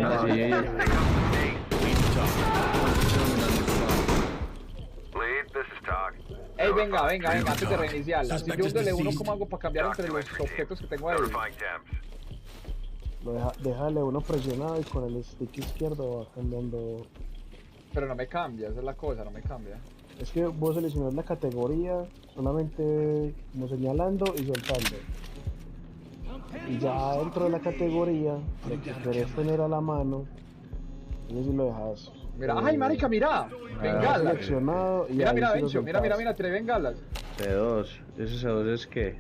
[SPEAKER 6] Lead, this is Talk.
[SPEAKER 5] Ey, venga, antes de reiniciarla. Si yo le uno, ¿cómo hago para cambiar entre los objetos que tengo ahí?
[SPEAKER 6] Notifying temps.
[SPEAKER 4] Déjale uno presionado y con el stick izquierdo va cambiando.
[SPEAKER 5] Pero no me cambia, esa es la cosa, no me cambia.
[SPEAKER 4] Es que vos seleccionás la categoría solamente como señalando y soltando. Y ya dentro de la categoría, lo que querés tener a la mano, Ese sí lo dejas.
[SPEAKER 5] Mira, ay, marica, mira. Bengalas.
[SPEAKER 4] Seleccionado y
[SPEAKER 5] Mira,
[SPEAKER 4] ahí
[SPEAKER 5] mira,
[SPEAKER 4] sí lo
[SPEAKER 5] Bencho, mira,
[SPEAKER 4] soltás.
[SPEAKER 5] mira, mira, trae bengalas.
[SPEAKER 11] C2. ¿Ese C2 es qué?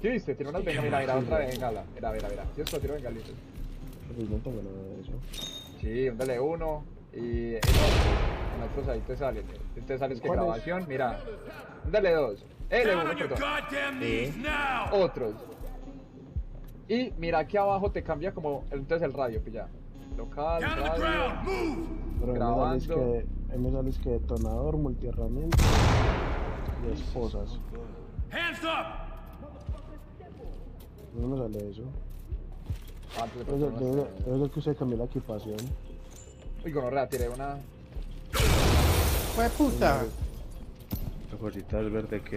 [SPEAKER 5] ¿Qué viste? Tiene unas bengalas, mira, otra bengala. Mira, mira, mira. ¿Sí esto? Tiro bengalitas.
[SPEAKER 4] Pues no tengo nada de eso.
[SPEAKER 5] Sí, un DL1 y en otros ahí te salen. Te sales que
[SPEAKER 4] ¿Cuáles?
[SPEAKER 5] grabación, mira. Un DL2.
[SPEAKER 8] Down
[SPEAKER 5] L1,
[SPEAKER 8] on your
[SPEAKER 5] perdón.
[SPEAKER 8] goddamn knees now!
[SPEAKER 5] Otros. Y mira aquí abajo te cambia como entonces el radio, pilla. Local,
[SPEAKER 8] Down on the
[SPEAKER 5] radio.
[SPEAKER 8] ground! Move!
[SPEAKER 4] Pero
[SPEAKER 5] Grabando.
[SPEAKER 4] ahí me sales que detonador, multiherramienta y esposas.
[SPEAKER 8] Hands up!
[SPEAKER 4] No me sale eso.
[SPEAKER 5] Antes de
[SPEAKER 4] Debe
[SPEAKER 5] poner unas-
[SPEAKER 4] debe ser que usted cambió la equipación.
[SPEAKER 5] Uy, gonorrea, tiré una.
[SPEAKER 1] ¡Fue puta!
[SPEAKER 11] La cosita es verde que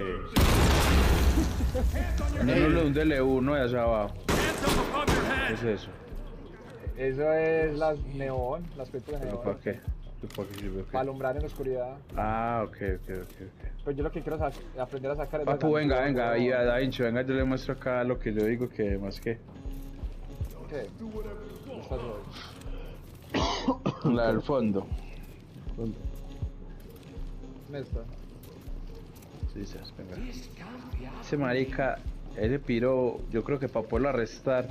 [SPEAKER 11] no lo de un DL1 de allá abajo.
[SPEAKER 8] Hands up above your
[SPEAKER 11] ¿Qué
[SPEAKER 8] head!
[SPEAKER 11] es eso?
[SPEAKER 5] Eso es las neón, las películas de
[SPEAKER 11] ¿Pero
[SPEAKER 5] neón.
[SPEAKER 11] para qué? ¿Para qué sirve?
[SPEAKER 5] Para alumbrar en la oscuridad.
[SPEAKER 11] Ah, ok.
[SPEAKER 5] Pues yo lo que quiero es aprender a sacar es la
[SPEAKER 11] Papu, venga,
[SPEAKER 5] canción,
[SPEAKER 11] venga,
[SPEAKER 5] weón.
[SPEAKER 11] ahí a Daincho, venga, yo le muestro acá lo que yo digo que más que.
[SPEAKER 5] ¿Qué? Estás
[SPEAKER 11] La del fondo.
[SPEAKER 5] Esta.
[SPEAKER 11] Sí, venga. Ese marica, ese piro, yo creo que para poderlo arrestar,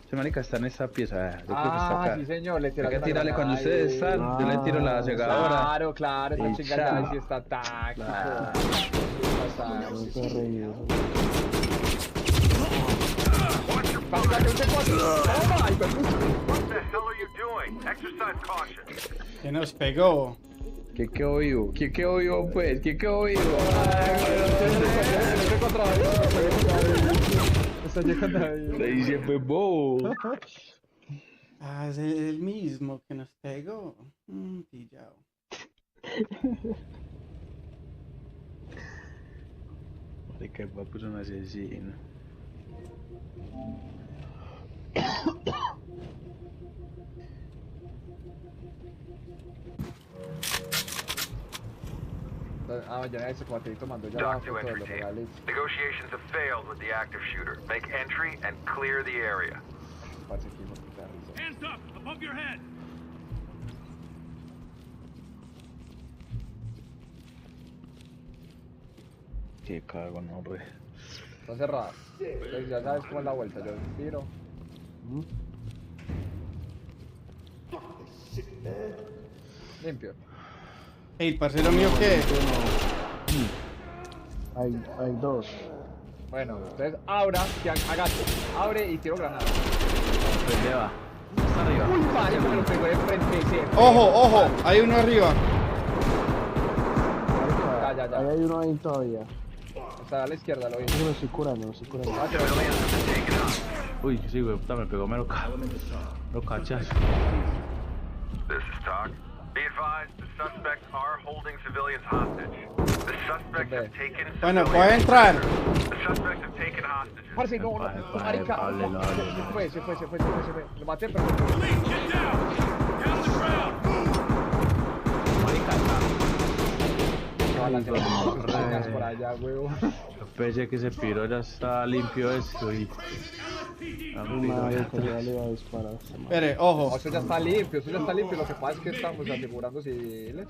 [SPEAKER 11] ese marica está en esa pieza, yo creo que está acá.
[SPEAKER 5] Sí, señor, le
[SPEAKER 11] Hay
[SPEAKER 5] tiras
[SPEAKER 11] que
[SPEAKER 5] una
[SPEAKER 11] tirarle cuando
[SPEAKER 5] granada
[SPEAKER 11] ustedes
[SPEAKER 5] ahí.
[SPEAKER 11] están, yo le tiro la cegadora.
[SPEAKER 5] Claro, claro, esa
[SPEAKER 11] Y
[SPEAKER 5] chingada
[SPEAKER 11] chao.
[SPEAKER 5] sí está táctico.
[SPEAKER 11] Claro.
[SPEAKER 5] Está
[SPEAKER 4] No
[SPEAKER 5] táctico.
[SPEAKER 4] te reír.
[SPEAKER 5] Pásale un C4. ¡Toma! ¡Ay, permiso!
[SPEAKER 6] What the hell are you doing? Exercise caution.
[SPEAKER 1] Que nos pegó.
[SPEAKER 11] ¿Quién quedó vivo? ¿Quién quedó vivo, pues? ¿Quién quedó vivo?
[SPEAKER 5] Está llegando ahí.
[SPEAKER 11] Ahí siempre bobo.
[SPEAKER 1] Ah, es el mismo que nos pegó. Pillado.
[SPEAKER 11] Marica, el papu es un asesino.
[SPEAKER 5] Ah, ya ese cuatrito mandó ya
[SPEAKER 6] Dock
[SPEAKER 5] la
[SPEAKER 6] to
[SPEAKER 5] foto de
[SPEAKER 6] entry
[SPEAKER 5] los
[SPEAKER 6] team.
[SPEAKER 5] regales.
[SPEAKER 6] Negotiations have failed with the active shooter. Make entry and clear the area.
[SPEAKER 5] Parece que hijo de puta risa.
[SPEAKER 8] Hands up above your head!
[SPEAKER 11] Qué cago, no, re.
[SPEAKER 5] Está cerrada. Entonces ya sabes cómo es la vuelta. Yo tiro. Limpio.
[SPEAKER 1] Ey, el parcero mío, ¿qué?
[SPEAKER 4] Hay dos.
[SPEAKER 5] Bueno, entonces abra, que agache. Abre y tiro granada.
[SPEAKER 11] Pues va. Está arriba.
[SPEAKER 5] Uy, madre, me lo pegó de frente ese.
[SPEAKER 1] Ojo, ojo, hay uno arriba.
[SPEAKER 5] Ya.
[SPEAKER 4] Ahí hay uno ahí todavía.
[SPEAKER 5] Está a la izquierda, lo vi.
[SPEAKER 4] Yo me estoy curando, me estoy curando.
[SPEAKER 11] Uy, sí, güey, puta, me pegó mero cachazo.
[SPEAKER 6] This is Talk. Be advised, the suspects are holding civilians hostage. The suspects have taken
[SPEAKER 1] Bueno,
[SPEAKER 6] civilians.
[SPEAKER 1] puede entrar.
[SPEAKER 6] The suspects have taken hostages.
[SPEAKER 5] Parce, no, marica.
[SPEAKER 11] Hable.
[SPEAKER 5] Se fue. Lo maté, pero...
[SPEAKER 8] Police, get down! Down on the ground! Move!
[SPEAKER 5] No, las por allá, huevo.
[SPEAKER 11] Yo pensé que ese piro ya está limpio esto y...
[SPEAKER 4] Madre, que ya le iba a disparar.
[SPEAKER 1] Espere,
[SPEAKER 5] No,
[SPEAKER 1] ojo.
[SPEAKER 5] eso ya está limpio, Lo que pasa es que estamos asegurando civiles.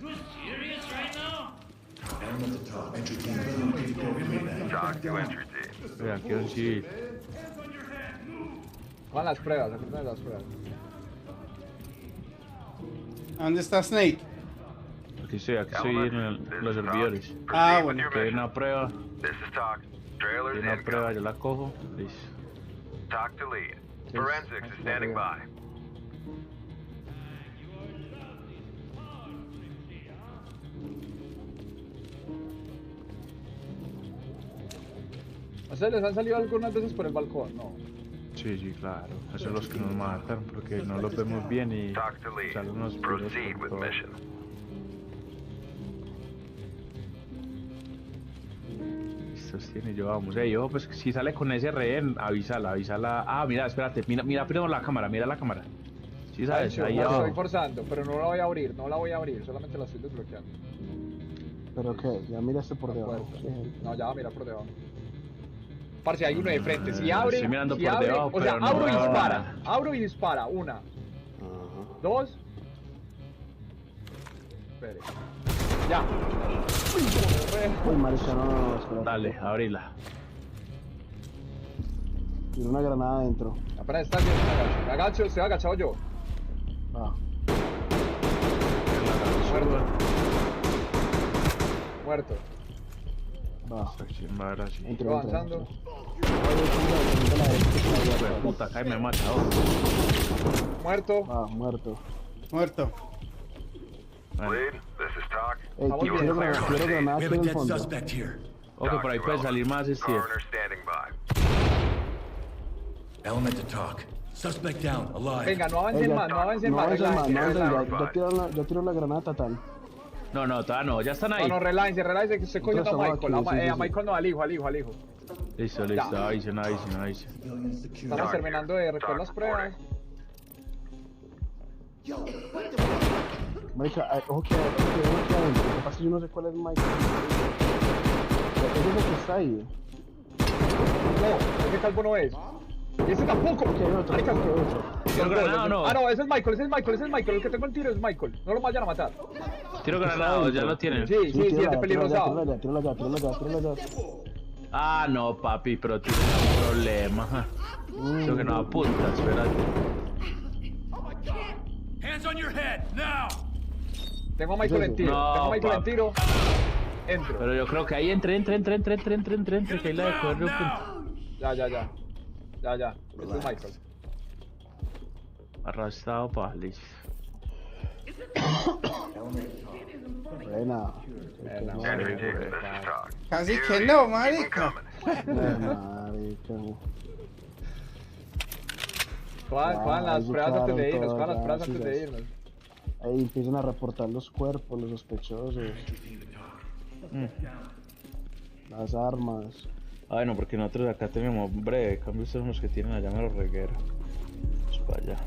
[SPEAKER 6] Talk to entry team.
[SPEAKER 11] Mira, aquí un civil.
[SPEAKER 5] Van las pruebas, aquí están las pruebas.
[SPEAKER 1] ¿Dónde está Snake?
[SPEAKER 11] Aquí estoy en los servidores.
[SPEAKER 1] Ah,
[SPEAKER 6] Proceed with
[SPEAKER 1] bueno.
[SPEAKER 6] your
[SPEAKER 11] Que hay
[SPEAKER 6] mission.
[SPEAKER 11] una prueba,
[SPEAKER 6] This is Talk. Trailers
[SPEAKER 11] una prueba, yo
[SPEAKER 6] incoming.
[SPEAKER 11] la cojo, listo.
[SPEAKER 6] Talk to lead. Forensics is standing by.
[SPEAKER 5] ¿A ustedes les han salido algunas veces por el balcón? No.
[SPEAKER 11] Sí, claro. Esos son los que nos matan porque no los vemos bien y
[SPEAKER 6] Talk to lead.
[SPEAKER 11] salen unos piros
[SPEAKER 6] Proceed
[SPEAKER 11] por
[SPEAKER 6] with
[SPEAKER 11] todo.
[SPEAKER 6] mission.
[SPEAKER 11] Listos tiene, yo vamos. Yo, pues si sale con ese rehén, avísala. Ah, mira, espérate, mira primero la cámara, mira la cámara. Sí, sabes, ahí
[SPEAKER 5] la estoy
[SPEAKER 11] abajo.
[SPEAKER 5] forzando, pero no la voy a abrir, solamente la estoy desbloqueando.
[SPEAKER 4] ¿Pero qué? Ya miraste por
[SPEAKER 5] La
[SPEAKER 4] debajo.
[SPEAKER 5] puerta.
[SPEAKER 4] Sí.
[SPEAKER 5] No, ya va a mirar por debajo. Parce, hay uno de frente. Si abre,
[SPEAKER 11] Estoy mirando
[SPEAKER 5] si
[SPEAKER 11] por
[SPEAKER 5] abre,
[SPEAKER 11] debajo,
[SPEAKER 5] o sea,
[SPEAKER 11] pero no
[SPEAKER 5] abro y
[SPEAKER 11] veo
[SPEAKER 5] dispara.
[SPEAKER 11] nada.
[SPEAKER 5] Abro y dispara. Una, dos, espere. Ya.
[SPEAKER 4] Uy, marica, no, espera.
[SPEAKER 3] Dale, abrila.
[SPEAKER 4] Tiene una granada adentro.
[SPEAKER 5] Apenas está bien, me agacho, estoy agachado yo.
[SPEAKER 4] Va.
[SPEAKER 5] Muerto.
[SPEAKER 4] Va.
[SPEAKER 3] Va ahora sí.
[SPEAKER 4] Entra,
[SPEAKER 5] Sigo
[SPEAKER 4] entra,
[SPEAKER 5] avanzando.
[SPEAKER 3] Hijo de puta, acá me mata.
[SPEAKER 5] Muerto.
[SPEAKER 4] Va, muerto.
[SPEAKER 1] Muerto.
[SPEAKER 6] Lead, this is Talk.
[SPEAKER 4] Quiero granada
[SPEAKER 7] We
[SPEAKER 4] aquí
[SPEAKER 7] have a
[SPEAKER 4] en el
[SPEAKER 7] dead
[SPEAKER 4] fondo.
[SPEAKER 7] suspect here.
[SPEAKER 3] Ok, por ahí puede salir más, es cierto.
[SPEAKER 6] Coroner standing by.
[SPEAKER 7] Element to talk. Suspect down, alive.
[SPEAKER 5] Venga, no avancen más, no avancen
[SPEAKER 4] No
[SPEAKER 5] más.
[SPEAKER 4] avancen más, no avancen
[SPEAKER 5] relájense.
[SPEAKER 4] más. Ya tiro la granada total.
[SPEAKER 3] No, todavía no, ya están ahí.
[SPEAKER 5] No, relájense, que estoy cogiendo a
[SPEAKER 4] Nosotros
[SPEAKER 5] Michael.
[SPEAKER 4] estamos aquí, sí,
[SPEAKER 5] A
[SPEAKER 4] sí.
[SPEAKER 5] Michael no, al hijo.
[SPEAKER 3] Listo, avisen.
[SPEAKER 5] Estamos terminando de recoger las pruebas.
[SPEAKER 4] Marica, ojo que adentro. Lo que pasa es que yo no sé cuál es Michael. Ese es el que está ahí.
[SPEAKER 5] No, ese calvo no es. Y ese tampoco.
[SPEAKER 4] Aquí hay otro,
[SPEAKER 5] Marica,
[SPEAKER 4] aquí hay otro.
[SPEAKER 3] ¿Tiro granada o no?
[SPEAKER 5] Ah, no, ese es Michael. El que tengo el tiro es Michael. No lo vayan a matar.
[SPEAKER 3] Tiro granada, ya lo tienen.
[SPEAKER 5] Sí, el de peligrosado.
[SPEAKER 4] Tíralo allá.
[SPEAKER 3] Ah, no, papi, pero tiene un problema. ja. Eso que no apunta, espérate.
[SPEAKER 8] Hands on your head, now!
[SPEAKER 5] Tengo a Michael en tiro.
[SPEAKER 3] No,
[SPEAKER 5] Tengo a Michael en
[SPEAKER 3] papi.
[SPEAKER 5] tiro. Entro.
[SPEAKER 3] Pero yo creo que ahí entre, que ahí la de coger un punto.
[SPEAKER 5] Ya. Este es Michael.
[SPEAKER 3] Arrastrado, pa, listo.
[SPEAKER 4] Buena.
[SPEAKER 6] Entry team, this is Talk.
[SPEAKER 1] Casi que no,
[SPEAKER 6] Keep 'em
[SPEAKER 1] marica.
[SPEAKER 6] coming.
[SPEAKER 4] Marica.
[SPEAKER 5] Cojan las
[SPEAKER 4] Ay,
[SPEAKER 5] pruebas antes de irnos.
[SPEAKER 4] todas,
[SPEAKER 5] Cojan las pruebas
[SPEAKER 4] sí,
[SPEAKER 5] antes
[SPEAKER 4] ya.
[SPEAKER 5] de irnos.
[SPEAKER 4] Ahí empiezan a reportar los cuerpos, los sospechosos. Las armas.
[SPEAKER 3] Ah, bueno, porque nosotros acá tenemos breve, en cambio ustedes son los que tienen allá en los regueros. Pues para allá.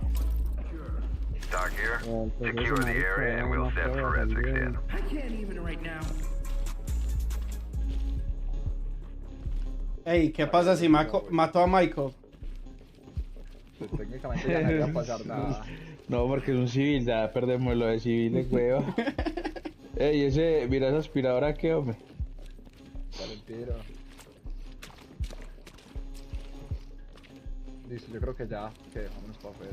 [SPEAKER 6] Talk here.
[SPEAKER 4] Pues
[SPEAKER 6] Secure the area and we'll send forensics in.
[SPEAKER 8] I can't even right now.
[SPEAKER 1] Ey, ¿qué pasa si mató a Michael?
[SPEAKER 5] Pues técnicamente ya no iba a pasar nada.
[SPEAKER 3] No, porque es un civil, ya perdemos lo de civiles, hueva. Ey, mira esa aspiradora que, hombre.
[SPEAKER 5] Dale el tiro. Listo, yo creo que ya. Que vámonos para afuera.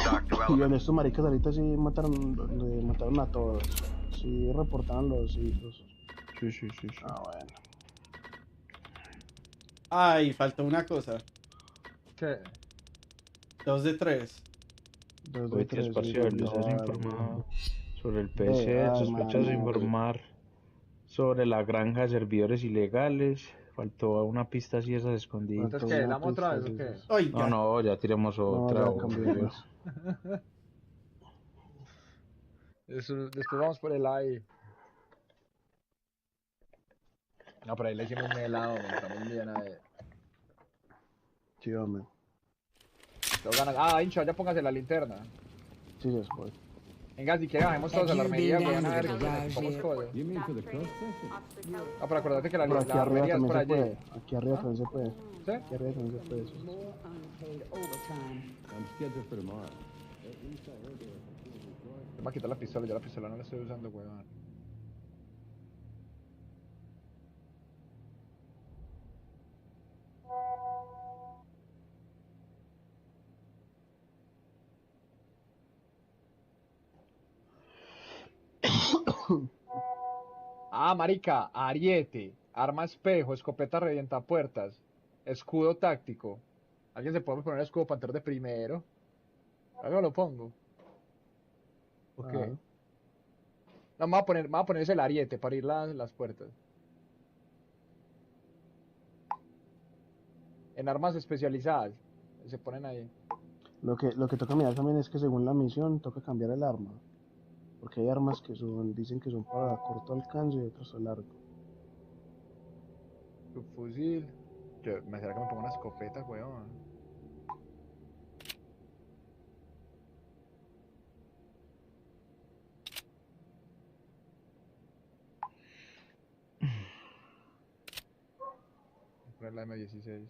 [SPEAKER 6] Talk to
[SPEAKER 4] Y en
[SPEAKER 6] element.
[SPEAKER 4] estos maricas ahorita sí mataron a todos. Sí reportaron los hijos.
[SPEAKER 3] Sí.
[SPEAKER 4] Ah, bueno.
[SPEAKER 1] Ay, faltó una cosa.
[SPEAKER 5] ¿Qué?
[SPEAKER 1] 2 de 3.
[SPEAKER 4] Dos de
[SPEAKER 3] Hoy
[SPEAKER 4] tres,
[SPEAKER 3] espacio
[SPEAKER 4] sí,
[SPEAKER 3] les has
[SPEAKER 4] no,
[SPEAKER 3] informado sobre el PC, sospechosos informar sobre la granja de servidores ilegales. Faltó una pista así esas escondidas.
[SPEAKER 5] Entonces, ¿qué? ¿Damos otra vez o qué?
[SPEAKER 1] Oiga.
[SPEAKER 3] No, ya tiremos otra.
[SPEAKER 4] ya
[SPEAKER 3] o-
[SPEAKER 4] cambiamos.
[SPEAKER 5] Después vamos por el AI. No, pero ahí le hicimos un helado, montamos bien a ver.
[SPEAKER 4] Sí, hombre.
[SPEAKER 5] Hincho, ya póngase la linterna.
[SPEAKER 4] Sí, después.
[SPEAKER 5] Venga, si quiere bajemos todos a la armería,
[SPEAKER 9] Have you
[SPEAKER 5] weón,
[SPEAKER 9] been
[SPEAKER 5] a ver
[SPEAKER 9] down
[SPEAKER 5] qué
[SPEAKER 9] to the
[SPEAKER 5] ocupamos
[SPEAKER 9] garage
[SPEAKER 5] cosas.
[SPEAKER 2] You mean for the cross section?
[SPEAKER 5] No, pero acuérdate que la
[SPEAKER 4] Pero aquí arriba
[SPEAKER 5] armería es por
[SPEAKER 4] también se
[SPEAKER 5] allí.
[SPEAKER 4] puede. Aquí arriba también se puede.
[SPEAKER 5] ¿Sí?
[SPEAKER 4] Aquí arriba también se puede. Sí.
[SPEAKER 2] I'm scheduled for tomorrow.
[SPEAKER 5] Me voy a quitar la pistola, ya la pistola no la estoy usando, weón. Marica, ariete, arma espejo, escopeta revienta puertas, escudo táctico. ¿Alguien se puede poner escudo panther de primero? Algo lo pongo. Ok. No, me voy a poner ese el ariete para abrir las puertas. En armas especializadas. Se ponen ahí.
[SPEAKER 4] Lo que toca mirar también es que según la misión toca cambiar el arma. Porque hay armas que dicen que son para corto alcance y otras a largo.
[SPEAKER 5] Subfusil. ¿Me será que me pongo una escopeta, weón? Voy a poner la M16.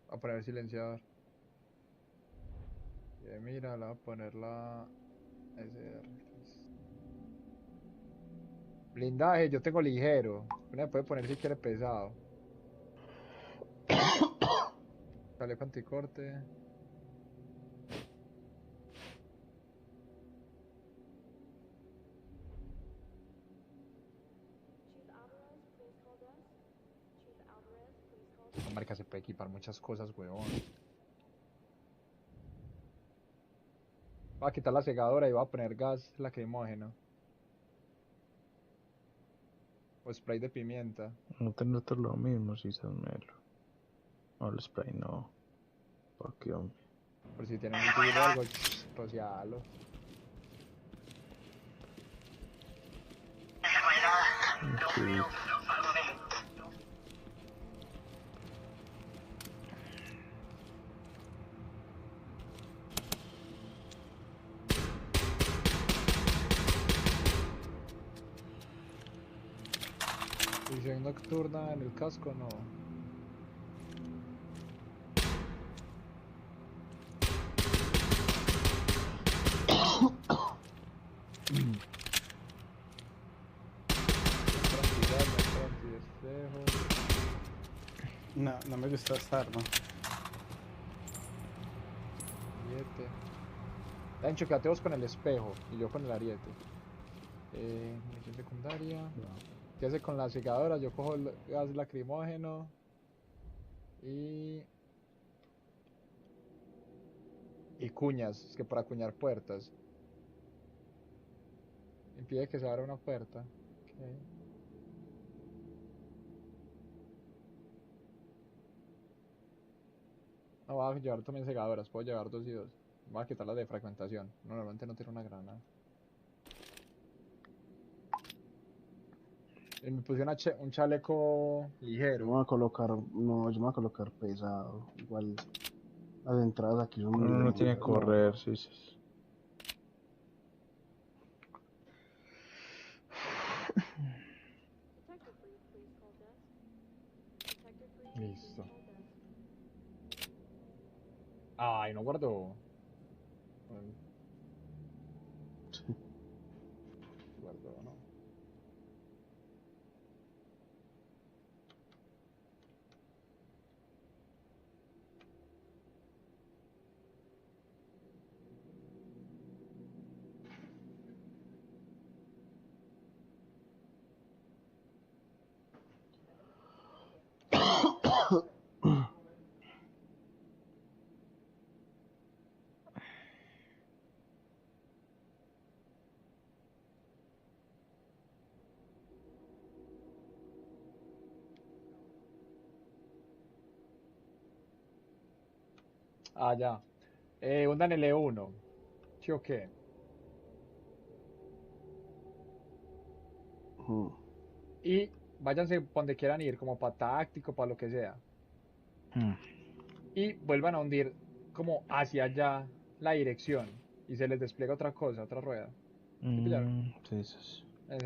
[SPEAKER 5] Voy a poner silenciador. Y mira, le voy a poner la SR. Blindaje, yo tengo ligero. Uno puede poner si quiere pesado. Chaleco anticorte. Esta marca se puede equipar muchas cosas, huevón. Voy a quitar la segadora y voy a poner gas lacrimógeno. O spray de pimienta.
[SPEAKER 3] No tener todo lo mismo, si se melo. No, el spray no. ¿Para qué, hombre?
[SPEAKER 5] Por si tienen un tiro o algo, rocialo.
[SPEAKER 3] Sí.
[SPEAKER 5] Visión nocturna en el casco, no.
[SPEAKER 1] No, no me gusta esta arma.
[SPEAKER 5] Ariete. Dancho, quédate vos con el espejo y yo con el ariete. Misión secundaria. ¿Qué hace con la segadora? Yo cojo el gas lacrimógeno y cuñas, es que para acuñar puertas. Impide que se abra una puerta. Okay. No, voy a llevar también segadoras, puedo llevar 2 y 2. Voy a quitar las de fragmentación. No, normalmente no tiene una granada. Y me puse un chaleco ligero.
[SPEAKER 4] Yo me voy a colocar, no, yo me voy a colocar pesado. Igual las entradas aquí son muy
[SPEAKER 3] No tiene que correr, sí, sí.
[SPEAKER 5] Listo. Ay, no guardo.
[SPEAKER 4] Sí.
[SPEAKER 5] Guardo, ¿no? Ah, ya. Hundan el E1. ¿Sí o qué? Y váyanse por donde quieran ir, como para táctico, para lo que sea. Y vuelvan a hundir como hacia allá la dirección. Y se les despliega otra cosa, otra rueda. ¿Sí pillaron?
[SPEAKER 3] Sí, sí.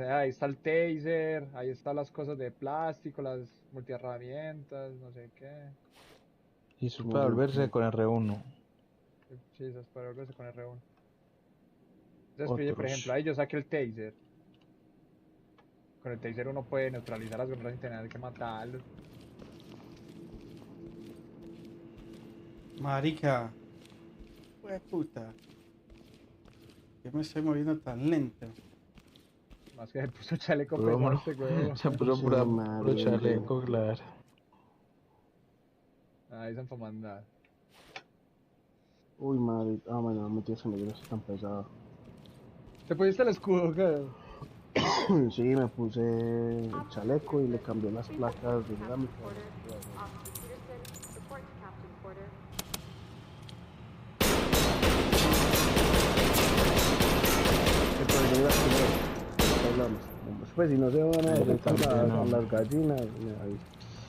[SPEAKER 5] Ahí está el taser, ahí están las cosas de plástico, las multiherramientas, no sé qué.
[SPEAKER 3] Y eso para volverse con R1.
[SPEAKER 5] Sí, eso es para volverse con R1. Entonces, pille, por ejemplo, ahí yo saqué el taser. Con el taser uno puede neutralizar las gonorreas sin tener que matarlos.
[SPEAKER 1] Marica. Hue puta. Yo me estoy moviendo tan lento.
[SPEAKER 5] Más que se puso chaleco
[SPEAKER 3] Pero
[SPEAKER 5] pesado
[SPEAKER 3] bueno,
[SPEAKER 5] este güey.
[SPEAKER 3] se puso puro chaleco, claro.
[SPEAKER 5] Ahí se fue a mandar.
[SPEAKER 4] Uy, madre. Ah, bueno, mi tío se me dio tan pesado.
[SPEAKER 5] ¿Te pusiste el escudo, qué?
[SPEAKER 4] Sí, me puse el chaleco y le cambié las placas dinámicas. Pues si no se van a derretir las gallinas,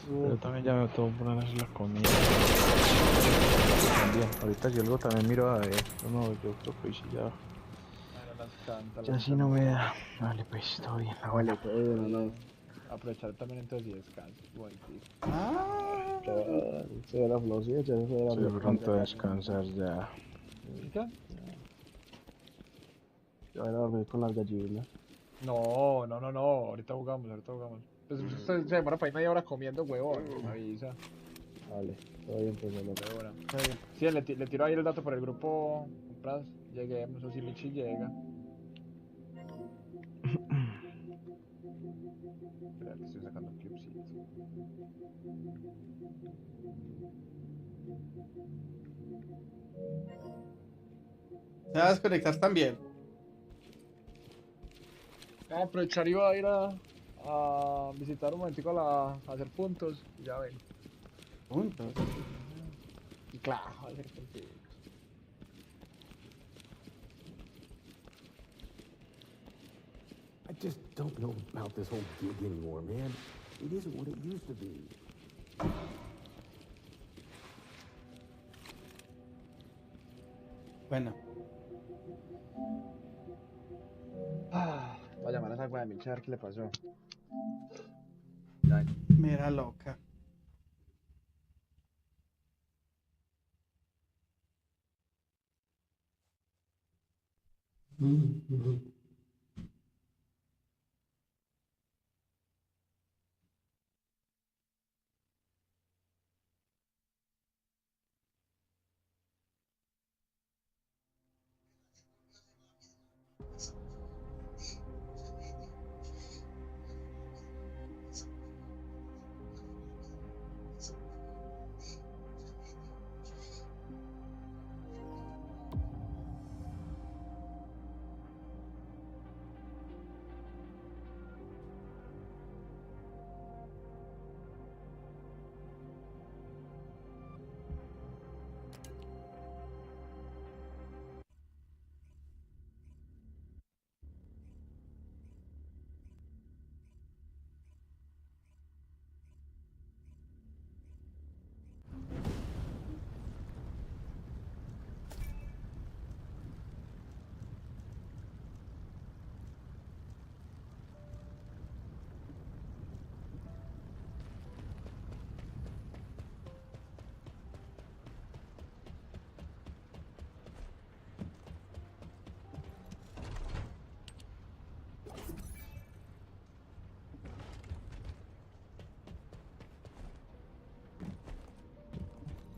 [SPEAKER 3] Pero también ya me tengo que poner a hacer la comida. También, ahorita si algo también miro a ver. No, yo creo que sí ya. Ya sí no me da. Vale, pues todo bien.
[SPEAKER 4] Vale, pues no.
[SPEAKER 5] aprovechar también entonces y descanso. Bueno, sí.
[SPEAKER 1] Ah,
[SPEAKER 4] Se ve la flor, ya se ve la
[SPEAKER 3] Sí,
[SPEAKER 4] flor.
[SPEAKER 3] pronto a descansar ya.
[SPEAKER 5] ¿Y qué?
[SPEAKER 4] Ya van a dormir con las gallinas.
[SPEAKER 5] No, no, no, no. Ahorita jugamos, ahorita jugamos. Pues usted se demora para ir media hora comiendo huevón. Me avisa.
[SPEAKER 4] Vale, todo bien, pues, bueno.
[SPEAKER 5] De una.
[SPEAKER 1] está bien.
[SPEAKER 5] Sí, le tiro ahí el dato por el grupo. Compras, lleguemos, o si Michi llega. Espera, que estoy sacando un clipcito.
[SPEAKER 1] ¿Se va a desconectar también?
[SPEAKER 5] Voy a aprovechar y voy a ir a visitar un momentico a hacer puntos. Y ya ven.
[SPEAKER 1] Puntos.
[SPEAKER 5] Y claro, a hacer puntos.
[SPEAKER 12] I just don't know about this whole gig anymore, man. It isn't what it used to be.
[SPEAKER 1] Bueno,
[SPEAKER 5] Voy a llamar a esa wea de Michi a ver qué le pasó. Ya.
[SPEAKER 1] mira loca.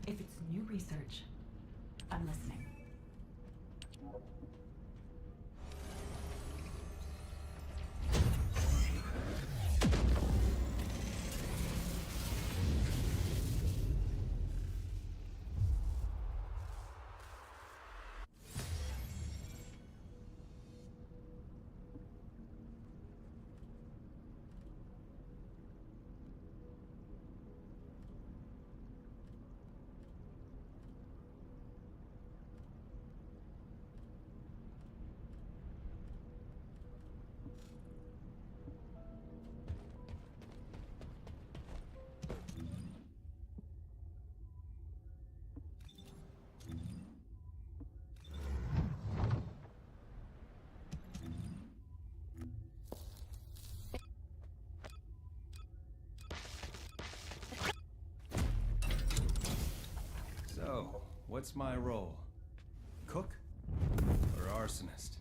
[SPEAKER 13] If it's new research, I'm listening.
[SPEAKER 14] So, what's my role? Cook or arsonist?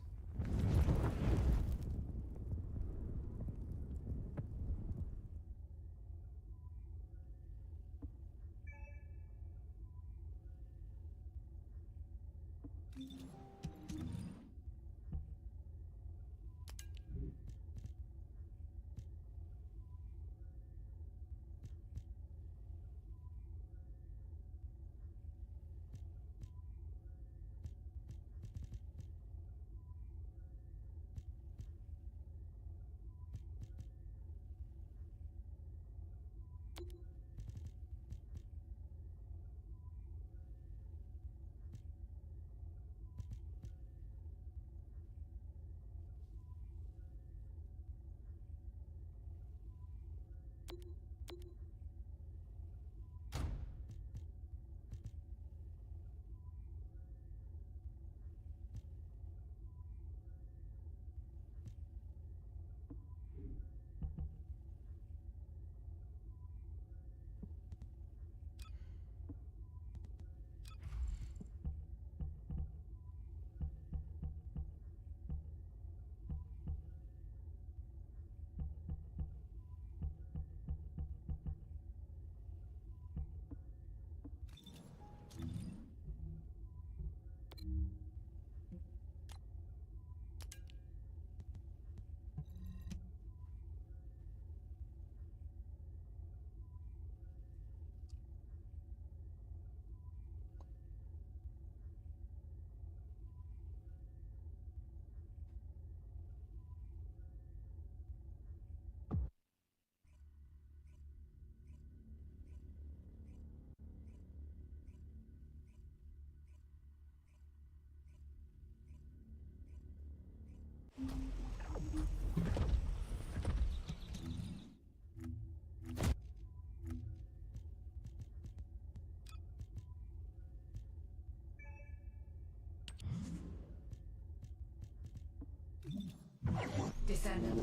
[SPEAKER 13] Descendant,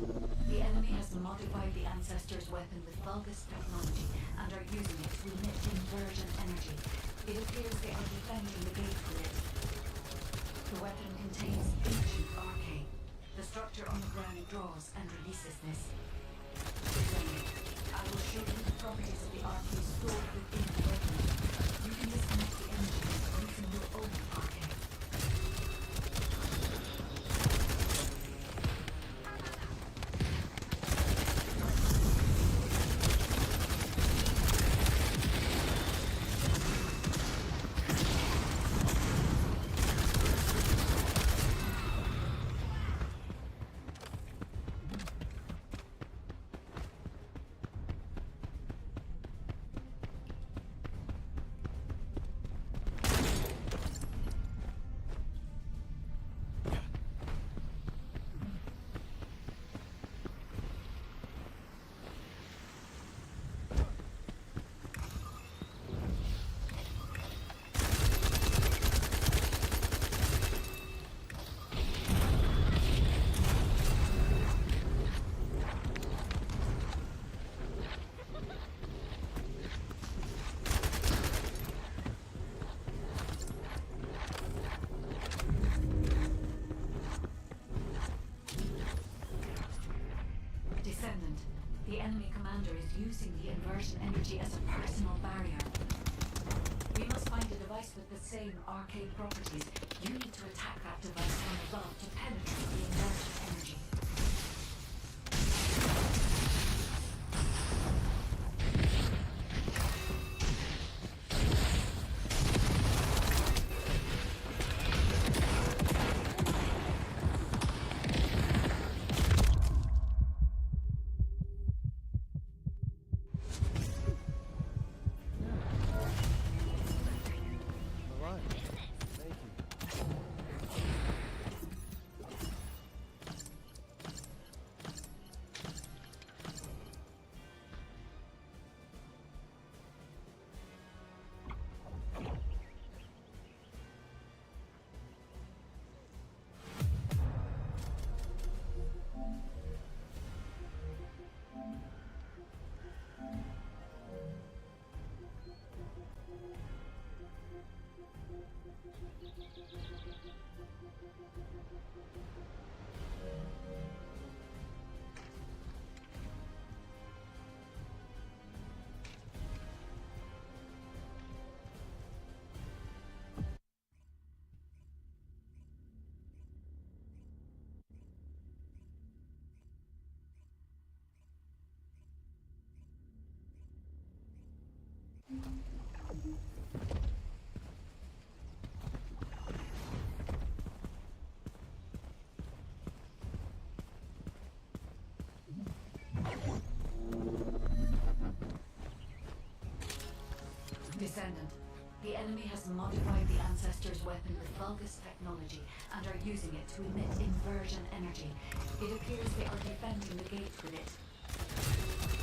[SPEAKER 13] the enemy has modified the Ancestor's weapon with Vulgus technology and are using it to emit inversion energy. It appears they are defending the gate with it. The weapon contains ancient arcane. The structure on the ground draws and releases this. Descendant, I will show you the properties of the arcane stored within the weapon. You can disconnect the energy using your own arcane. Descendant, the enemy commander is using the inversion energy as a personal barrier. We must find a device with the same arcade properties. You need to attack that device from above to penetrate the inversion energy. Descendant, the enemy has modified the Ancestor's weapon with Vulgus technology and are using it to emit inversion energy. It appears they are defending the gate with it.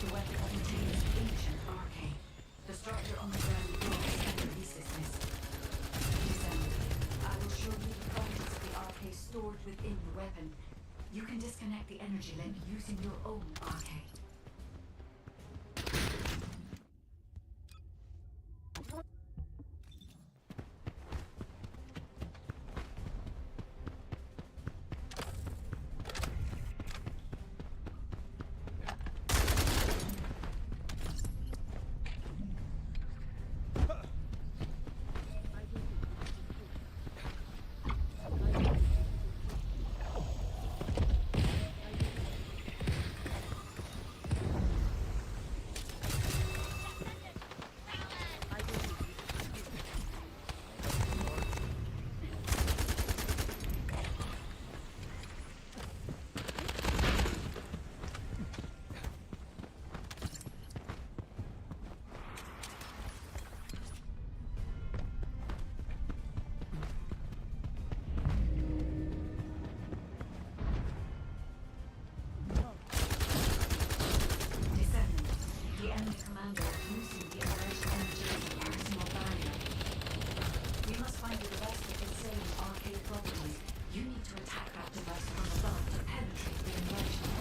[SPEAKER 13] The weapon contains ancient arcane. The structure on the ground draws and releases this. Descendant, I will show you the properties of the arcane stored within the weapon. You can disconnect the energy link using your own arcane. You need to attack that device from above to penetrate the inversion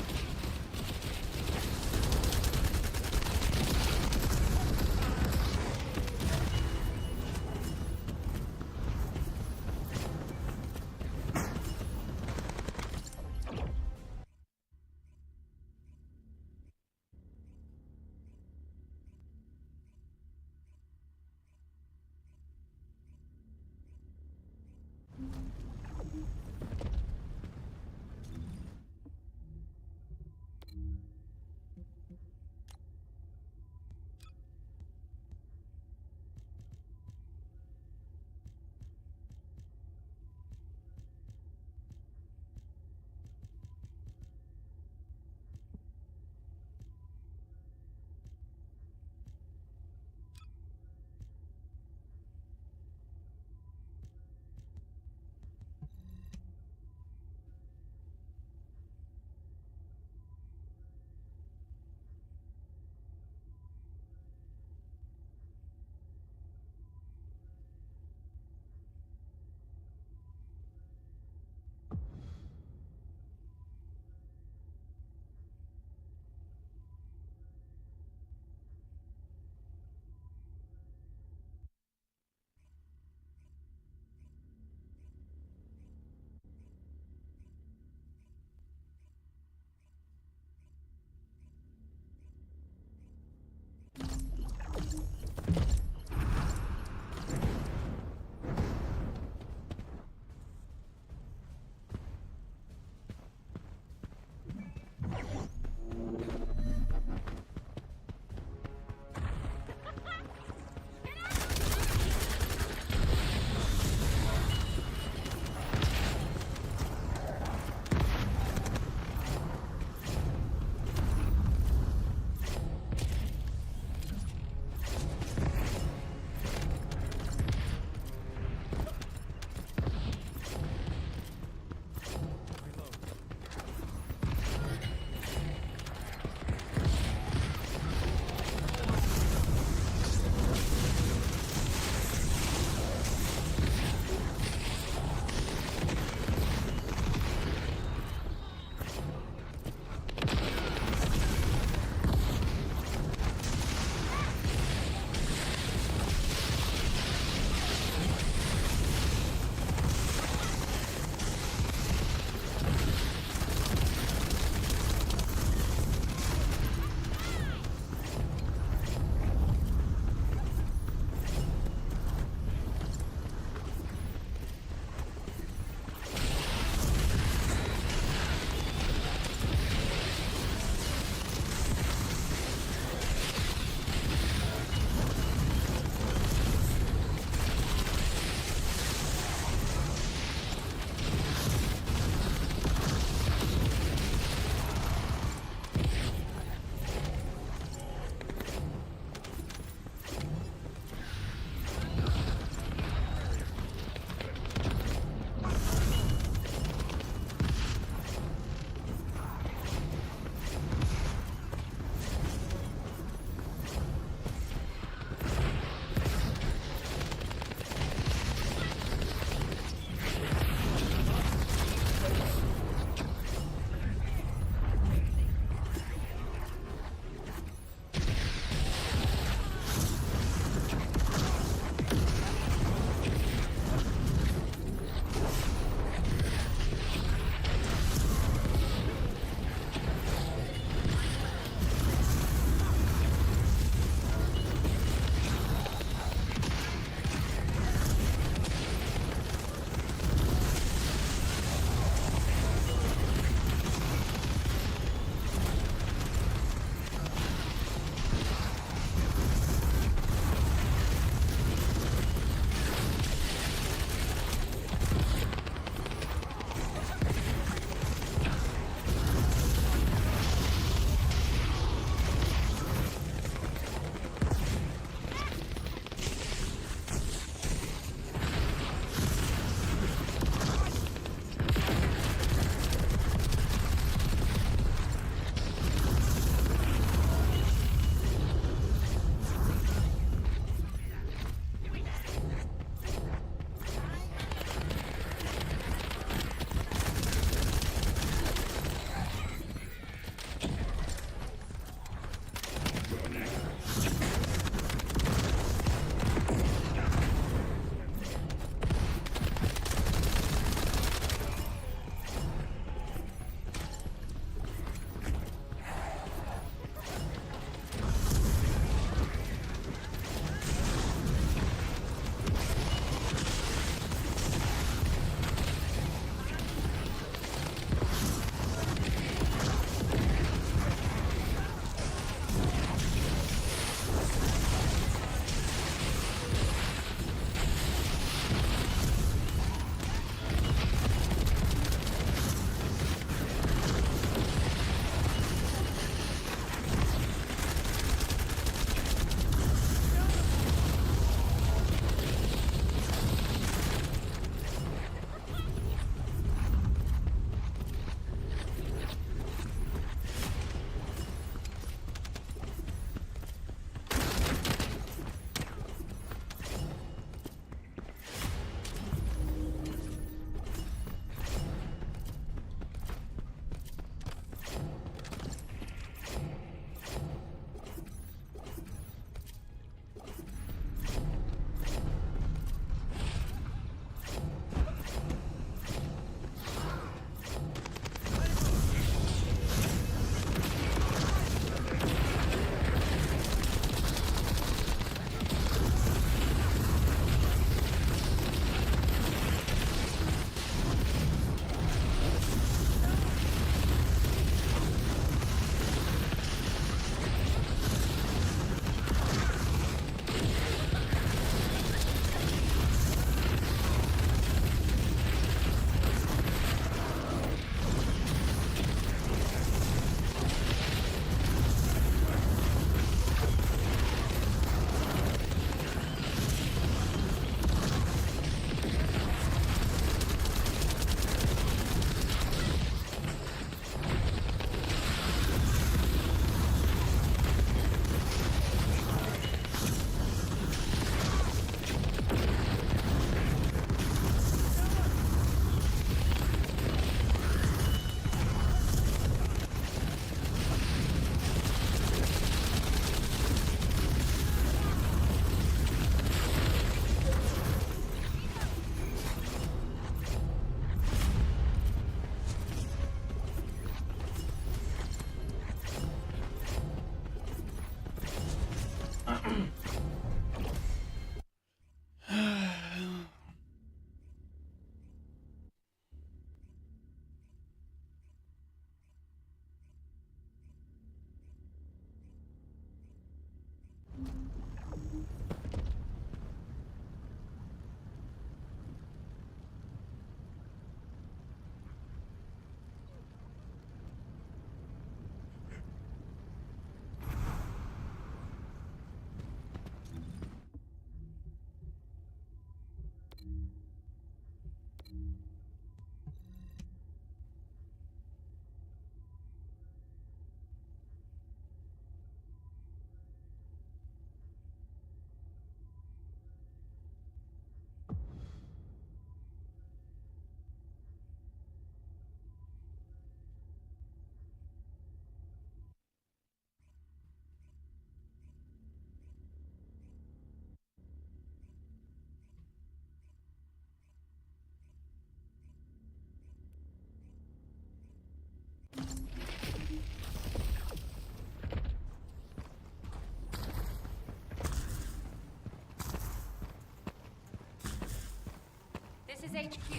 [SPEAKER 15] is HQ.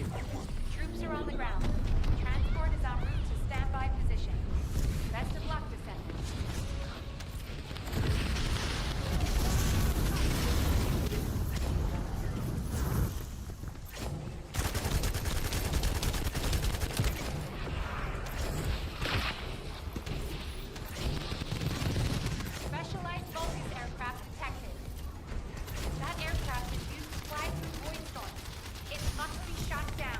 [SPEAKER 15] Troops are on the ground. Transport is en route to standby position. Best of luck, Descendants. Specialized Vulcan aircraft detected. That aircraft is used to fly through void storms. It must be shot down.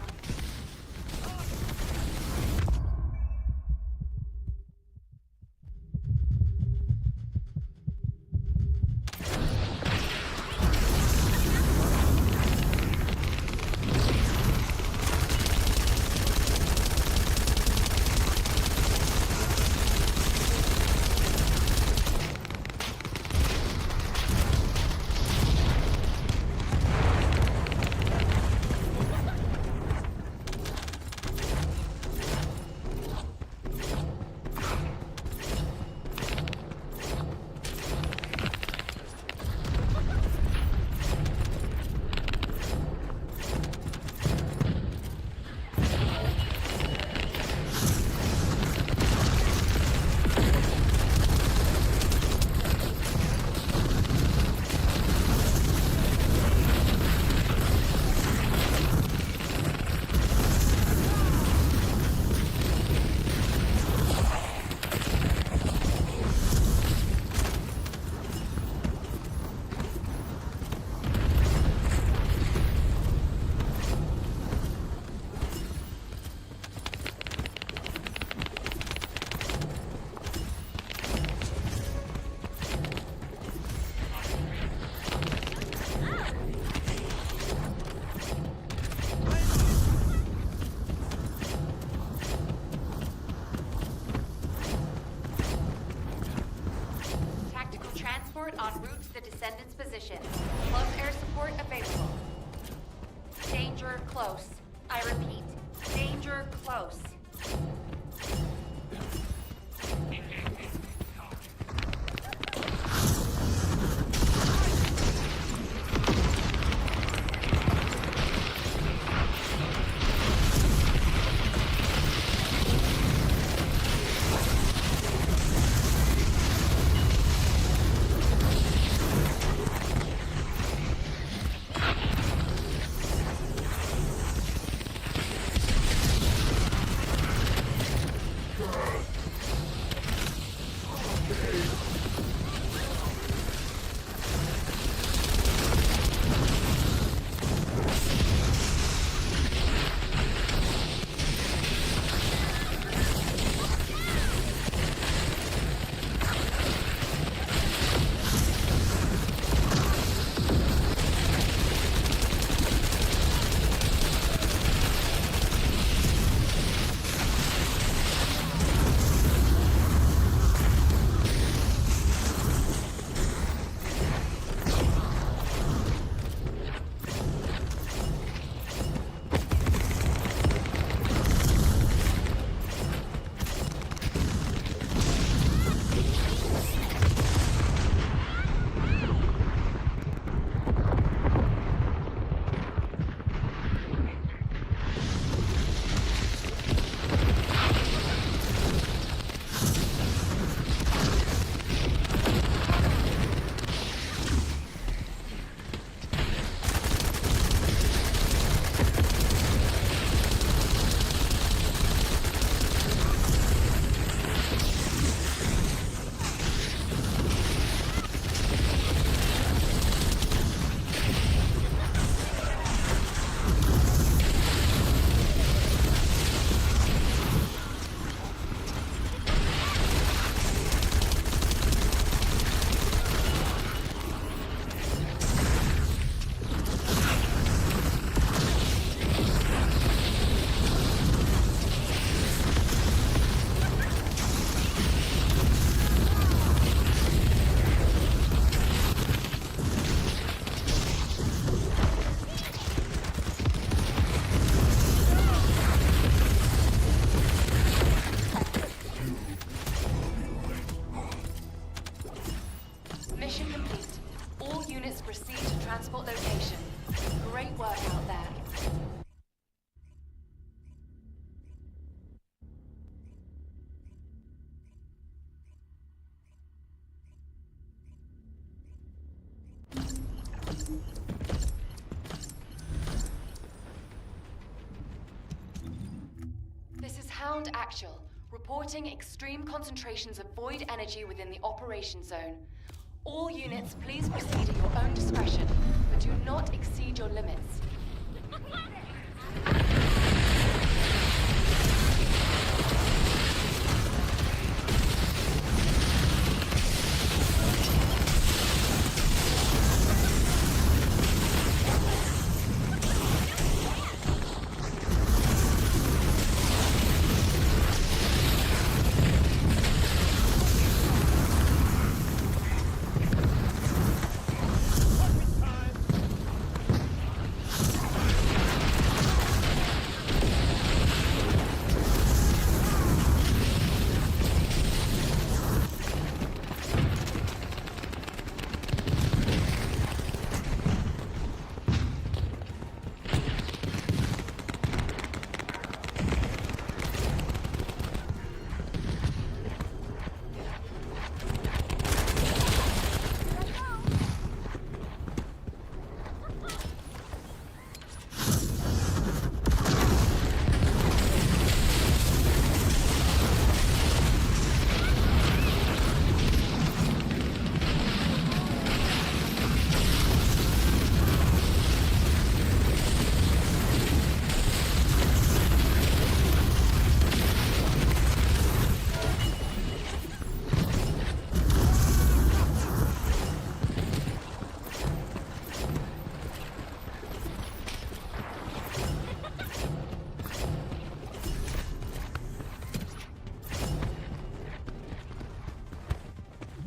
[SPEAKER 15] Transport en route to the Descendants' position. Close air support available. Danger close. I repeat, danger close. Proceed to transport location. Great work out there.
[SPEAKER 16] This is Hound Actual, reporting extreme concentrations of void energy within the operation zone. All units, please proceed at your own discretion, but do not exceed your limits.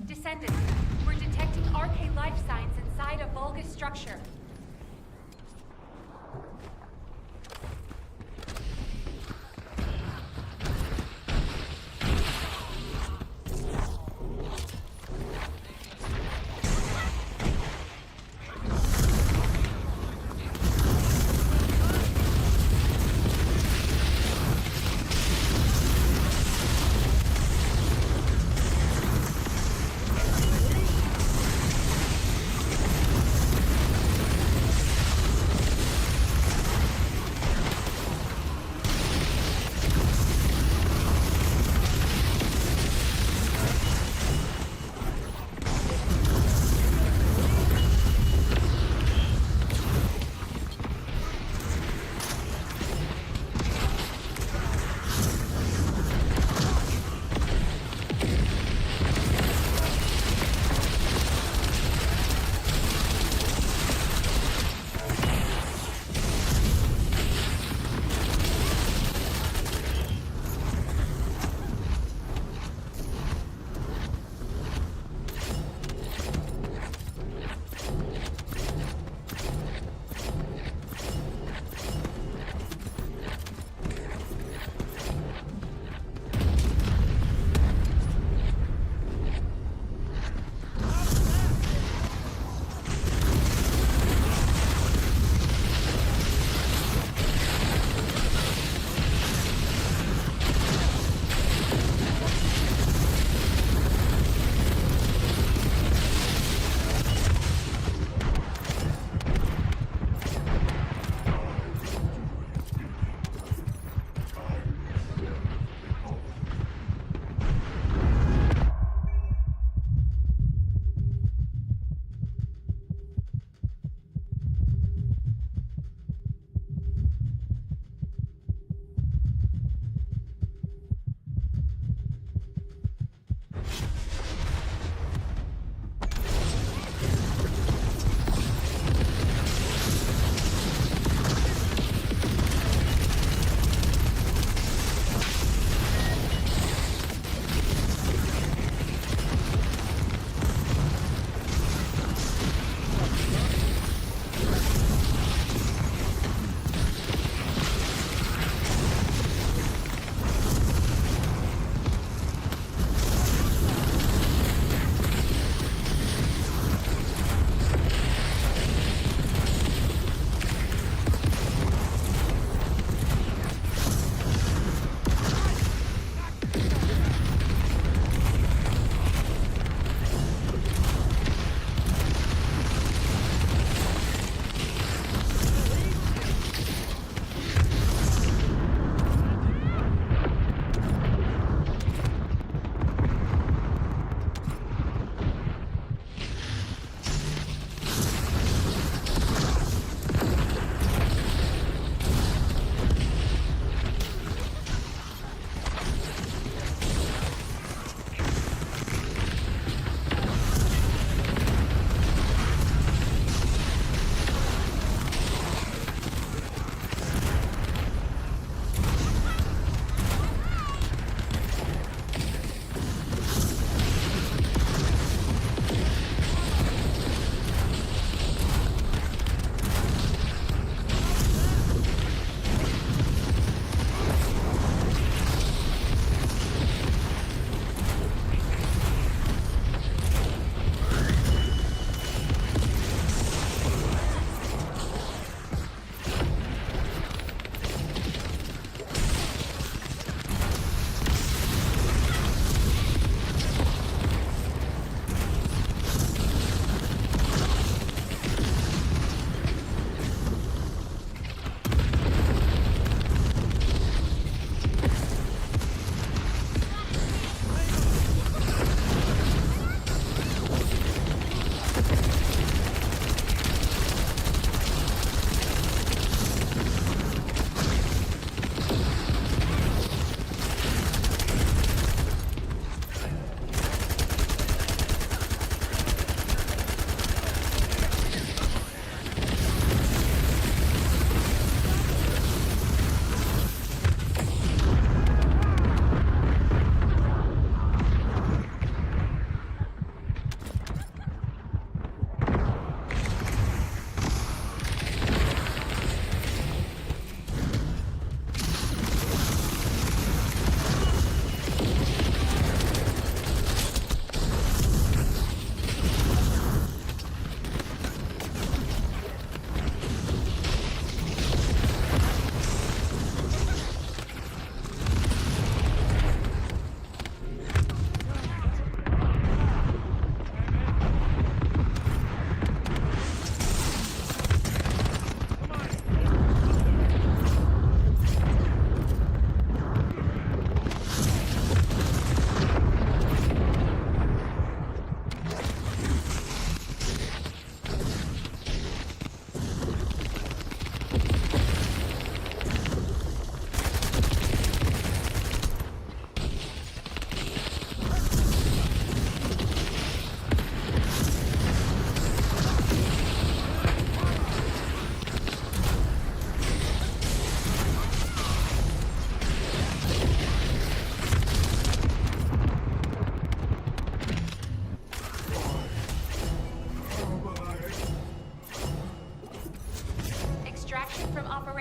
[SPEAKER 15] Descendants, we're detecting arcane life signs inside a Vulgus structure.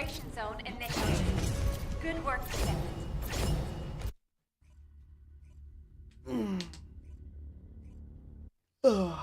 [SPEAKER 15] operation zone initiated. Good work, Descendant.
[SPEAKER 1] Ugh.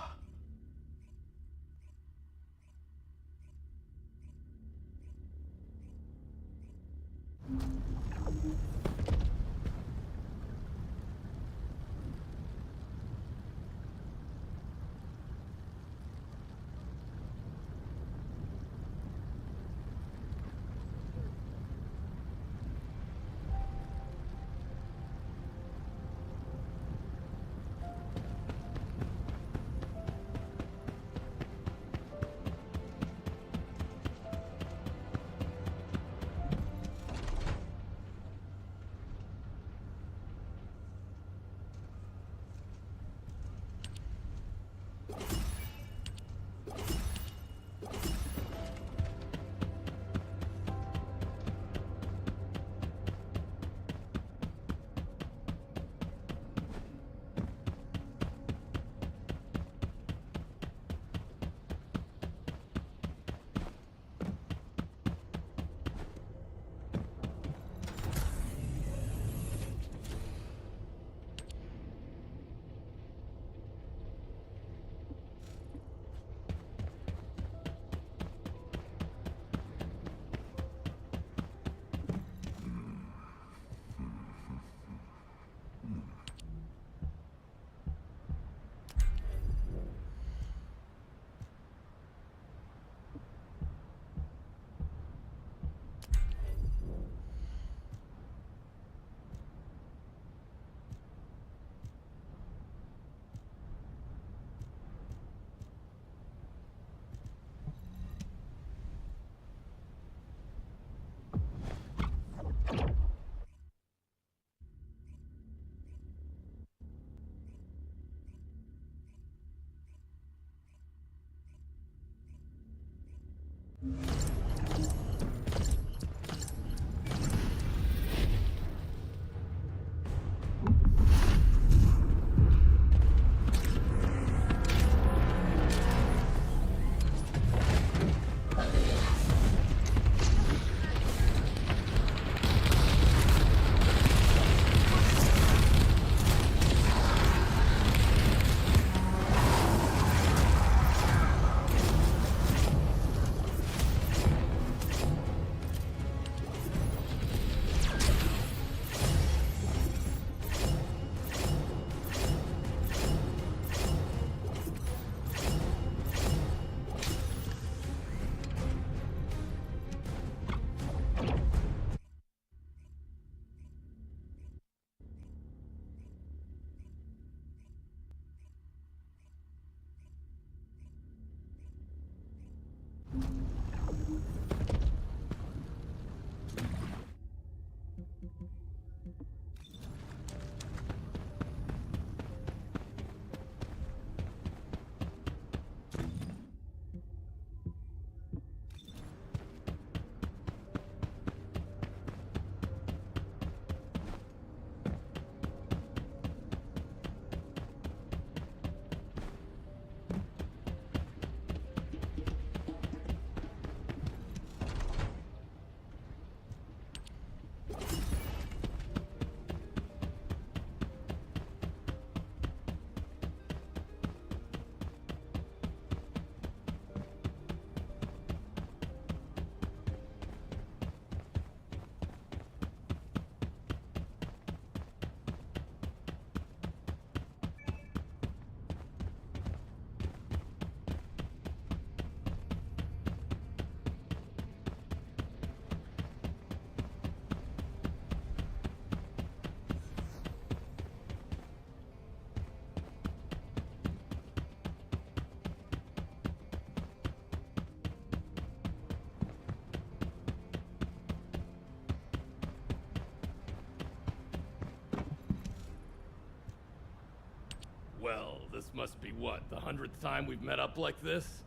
[SPEAKER 17] Well, this must be what, the 100th time we've met up like this?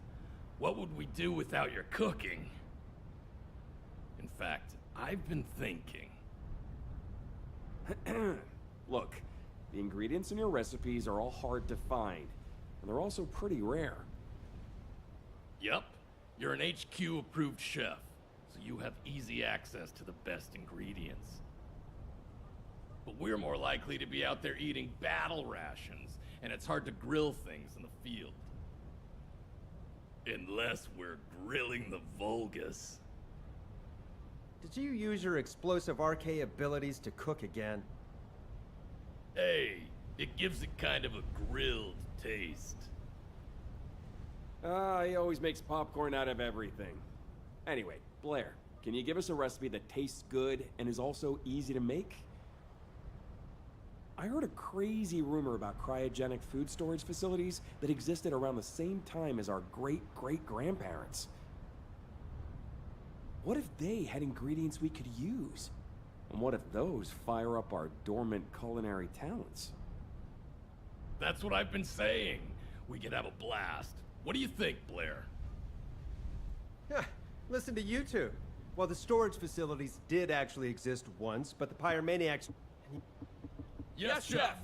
[SPEAKER 17] What would we do without your cooking? In fact, I've been thinking.
[SPEAKER 18] Look, the ingredients in your recipes are all hard to find, and they're also pretty rare.
[SPEAKER 17] Yep, you're an HQ-approved chef, so you have easy access to the best ingredients. But we're more likely to be out there eating battle rations, and it's hard to grill things in the field. Unless we're grilling the Vulgus.
[SPEAKER 19] Did you use your explosive RK abilities to cook again?
[SPEAKER 17] Hey, it gives it kind of a grilled taste.
[SPEAKER 18] He always makes popcorn out of everything. Anyway, Blair, can you give us a recipe that tastes good and is also easy to make? I heard a crazy rumor about cryogenic food storage facilities that existed around the same time as our great-great-grandparents. What if they had ingredients we could use? And what if those fire up our dormant culinary talents?
[SPEAKER 17] That's what I've been saying. We could have a blast. What do you think, Blair?
[SPEAKER 19] Listen to you two. Well, the storage facilities did actually exist once, but the Pyromaniacs...
[SPEAKER 17] Yes, Chef!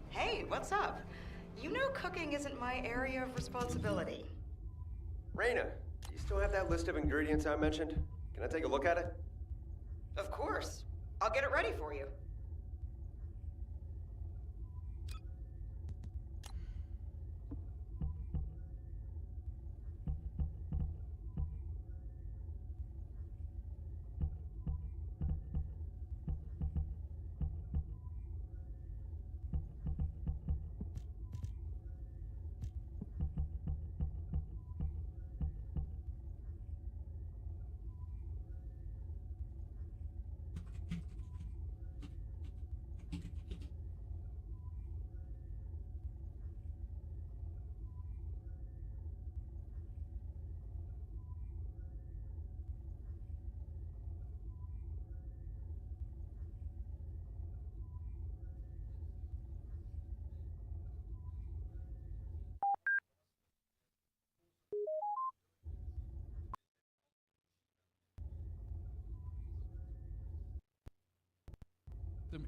[SPEAKER 20] Hey, what's up? You know cooking isn't my area of responsibility.
[SPEAKER 19] Reyna, do you still have that list of ingredients I mentioned? Can I take a look at it?
[SPEAKER 20] Of course. I'll get it ready for you.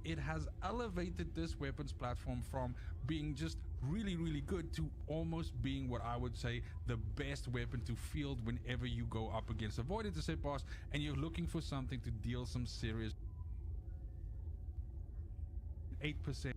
[SPEAKER 21] It has elevated this weapons platform from being just really, really good to almost being what I would say the best weapon to field whenever you go up against a Void Intercept boss and you're looking for something to deal some serious 8%.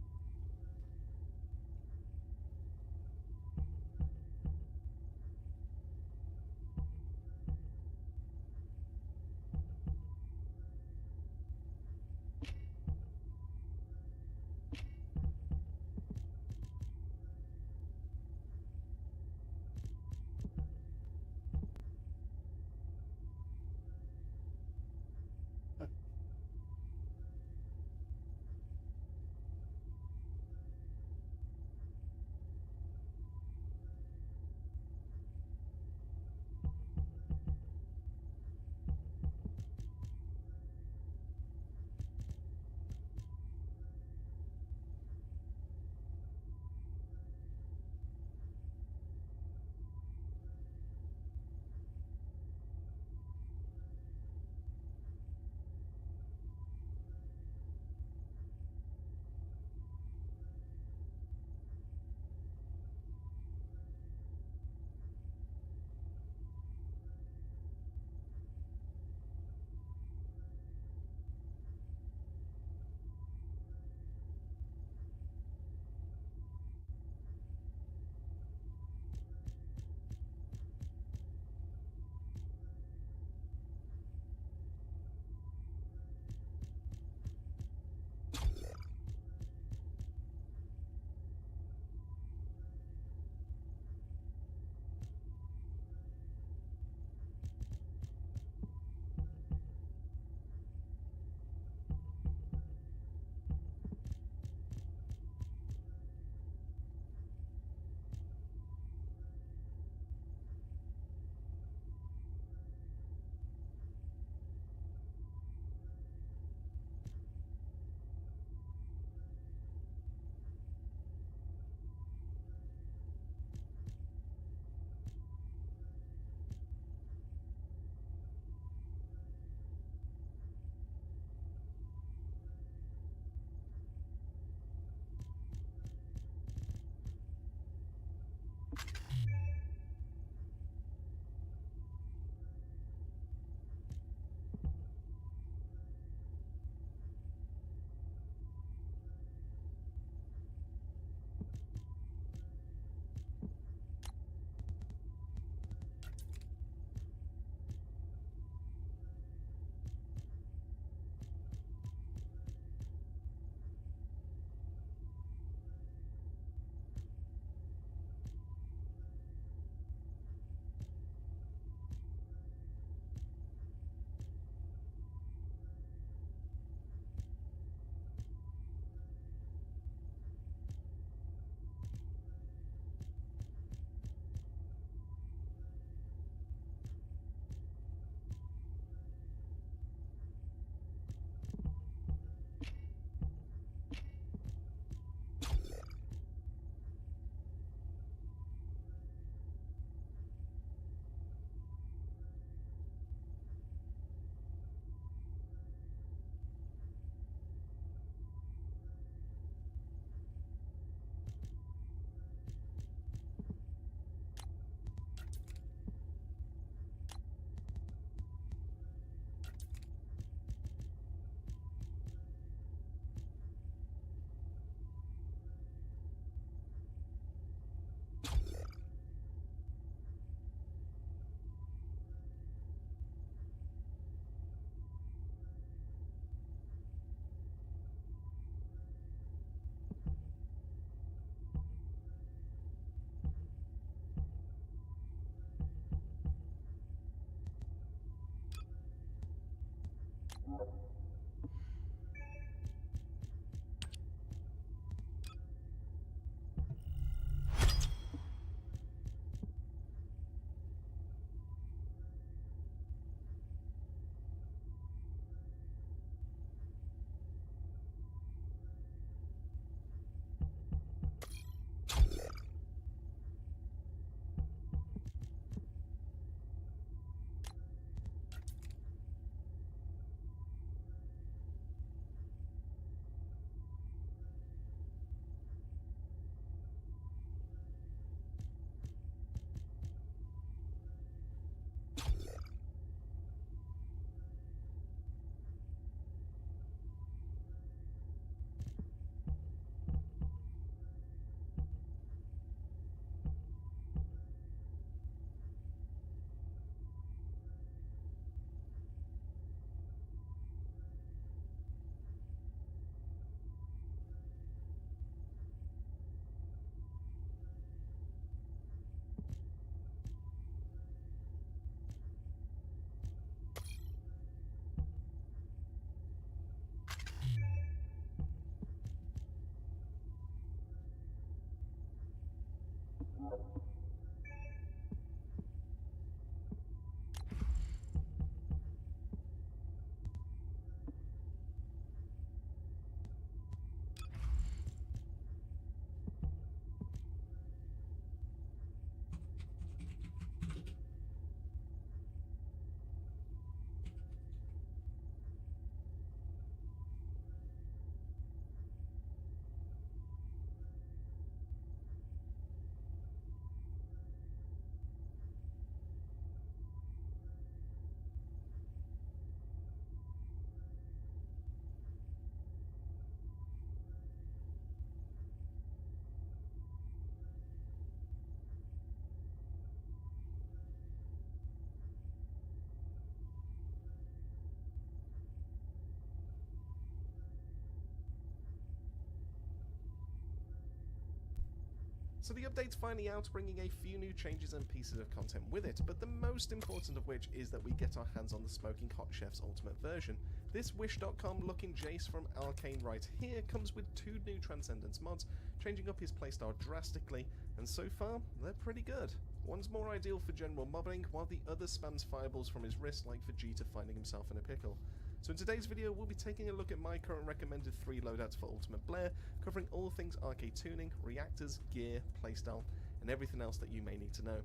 [SPEAKER 10] So the update's finally out, bringing a few new changes and pieces of content with it, but the most important of which is that we get our hands on the Smoking Hot Chef's Ultimate version. This Wish.com looking Jace from Arcane right here comes with 2 new Transcendence mods, changing up his playstyle drastically, and so far, they're pretty good. One's more ideal for general mobbing, while the other spams fireballs from his wrist like Vegeta finding himself in a pickle. So in today's video, we'll be taking a look at my current recommended 3 loadouts for Ultimate Blair, covering all things arcade tuning, reactors, gear, playstyle, and everything else that you may need to know.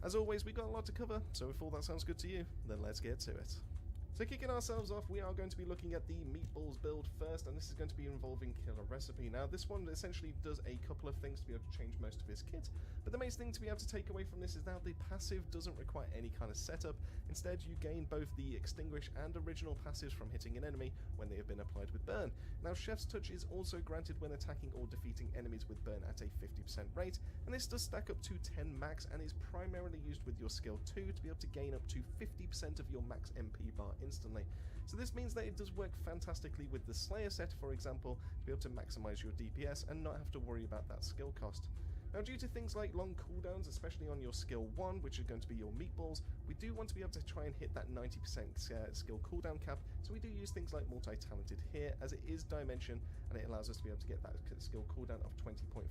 [SPEAKER 10] As always, we got a lot to cover, so if all that sounds good to you, then let's get to it. So kicking ourselves off, we are going to be looking at the Meatballs build first, and this is going to be involving Killer Recipe. Now this one essentially does a couple of things to be able to change most of his kit, but the main thing to be able to take away from this is that the passive doesn't require any kind of setup. Instead, you gain both the Extinguish and original passives from hitting an enemy when they have been applied with Burn. Now Chef's Touch is also granted when attacking or defeating enemies with Burn at a 50% rate, and this does stack up to 10 max and is primarily used with your skill 2 to be able to gain up to 50% of your max MP bar instantly. So this means that it does work fantastically with the Slayer set, for example, to be able to maximize your DPS and not have to worry about that skill cost. Now due to things like long cooldowns, especially on your skill 1, which is going to be your meatballs, we do want to be able to try and hit that 90% skill cooldown cap, so we do use things like multi-talented here, as it is dimension, and it allows us to be able to get that skill cooldown of 20.5%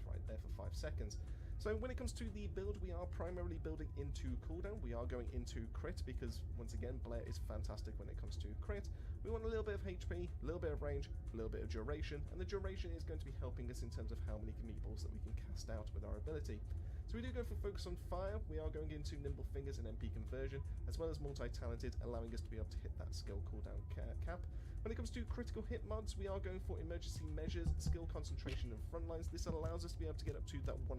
[SPEAKER 10] right there for 5 seconds. So when it comes to the build, we are primarily building into cooldown. We are going into crit because, once again, Blair is fantastic when it comes to crit. We want a little bit of HP, a little bit of range, a little bit of duration, and the duration is going to be helping us in terms of how many meatballs that we can cast out with our ability. So we do go for focus on fire. We are going into nimble fingers and MP conversion, as well as multi-talented, allowing us to be able to hit that skill cooldown cap. When it comes to critical hit mods, we are going for emergency measures, skill concentration, and frontlines. This allows us to be able to get up to that 100%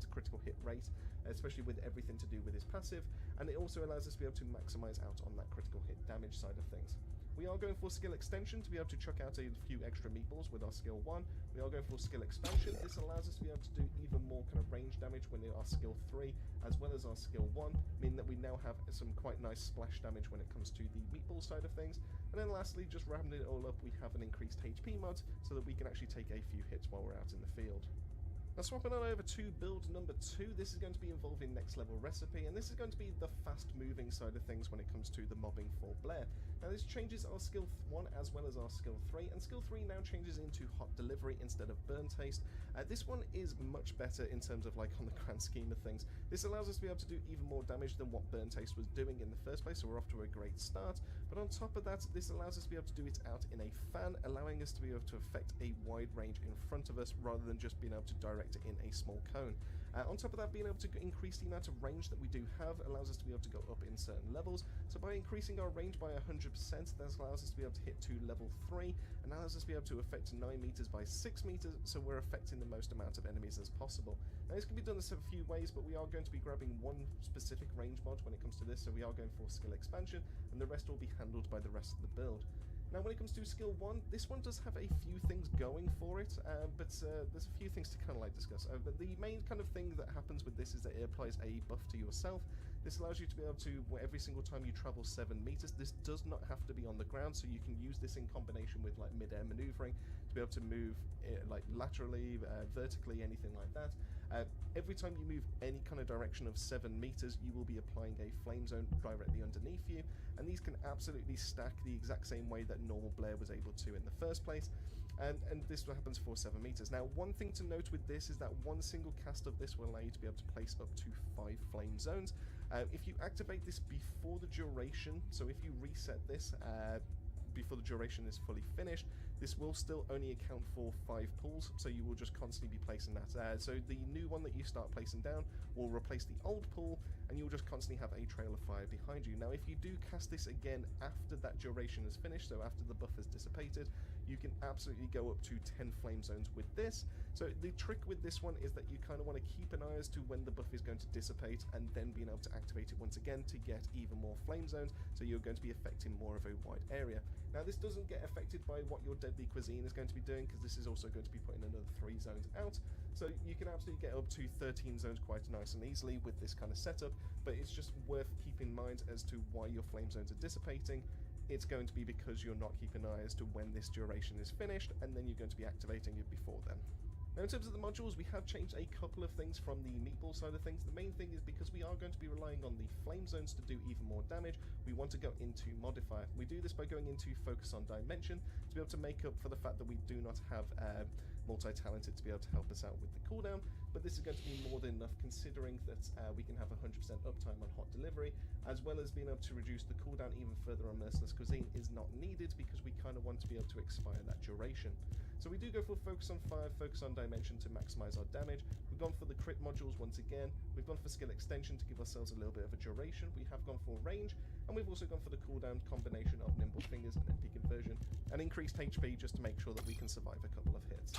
[SPEAKER 10] critical hit rate, especially with everything to do with his passive, and it also allows us to be able to maximize out on that critical hit damage side of things. We are going for skill extension to be able to chuck out a few extra meatballs with our skill 1. We are going for skill expansion. This allows us to be able to do even more kind of range damage when they are skill 3, as well as our skill 1, meaning that we now have some quite nice splash damage when it comes to the meatball side of things. And then lastly, just rounding it all up, we have an increased HP mod so that we can actually take a few hits while we're out in the field. Now swapping on over to build number 2, this is going to be involving Next Level Recipe, and this is going to be the fast moving side of things when it comes to the mobbing for Blair. Now this changes our skill 1 as well as our skill 3, and skill 3 now changes into Hot Delivery instead of Burn Taste. This one is much better in terms of like on the grand scheme of things. This allows us to be able to do even more damage than what Burn Taste was doing in the first place, so we're off to a great start. But on top of that, this allows us to be able to do it out in a fan, allowing us to be able to affect a wide range in front of us rather than just being able to direct it in a small cone. On top of that, being able to increase the amount of range that we do have allows us to be able to go up in certain levels. So by increasing our range by 100%, that allows us to be able to hit to level 3, and allows us to be able to affect 9 meters by 6 meters, so we're affecting the most amount of enemies as possible. Now this can be done in a few ways, but we are going to be grabbing one specific range mod when it comes to this, so we are going for skill expansion, and the rest will be handled by the rest of the build. Now when it comes to skill 1, this one does have a few things going for it, but there's a few things to kind of like discuss. But the main kind of thing that happens with this is that it applies a buff to yourself. This allows you to be able to, every single time you travel 7 meters, this does not have to be on the ground, so you can use this in combination with like mid-air maneuvering to be able to move like laterally, vertically, anything like that. Every time you move any kind of direction of 7 meters, you will be applying a flame zone directly underneath you, and these can absolutely stack the exact same way that normal Blair was able to in the first place. And this happens for 7 meters. Now, one thing to note with this is that one single cast of this will allow you to be able to place up to 5 flame zones. If you activate this before the duration, so if you reset this before the duration is fully finished, this will still only account for 5 pulls, so you will just constantly be placing that. So the new one that you start placing down will replace the old pull, and you'll just constantly have a trail of fire behind you. Now if you do cast this again after that duration is finished, so after the buff has dissipated, you can absolutely go up to 10 flame zones with this. So the trick with this one is that you kind of want to keep an eye as to when the buff is going to dissipate, and then being able to activate it once again to get even more flame zones, so you're going to be affecting more of a wide area. Now this doesn't get affected by what your Deadly Cuisine is going to be doing, because this is also going to be putting another 3 zones out, so you can absolutely get up to 13 zones quite nice and easily with this kind of setup. But it's just worth keeping in mind as to why your flame zones are dissipating. It's going to be because you're not keeping an eye as to when this duration is finished, and then you're going to be activating it before then. Now in terms of the modules, we have changed a couple of things from the meatball side of things. The main thing is because we are going to be relying on the flame zones to do even more damage, we want to go into modifier. We do this by going into focus on dimension to be able to make up for the fact that we do not have multi-talented to be able to help us out with the cooldown, but this is going to be more than enough considering that we can have 100% uptime on hot delivery, as well as being able to reduce the cooldown even further on Merciless Cuisine is not needed because we kind of want to be able to expire that duration. So we do go for focus on fire, focus on dimension to maximize our damage. We've gone for the crit modules once again. We've gone for skill extension to give ourselves a little bit of a duration. We have gone for range, and we've also gone for the cooldown combination of nimble fingers and MP conversion, and increased HP just to make sure that we can survive a couple of hits.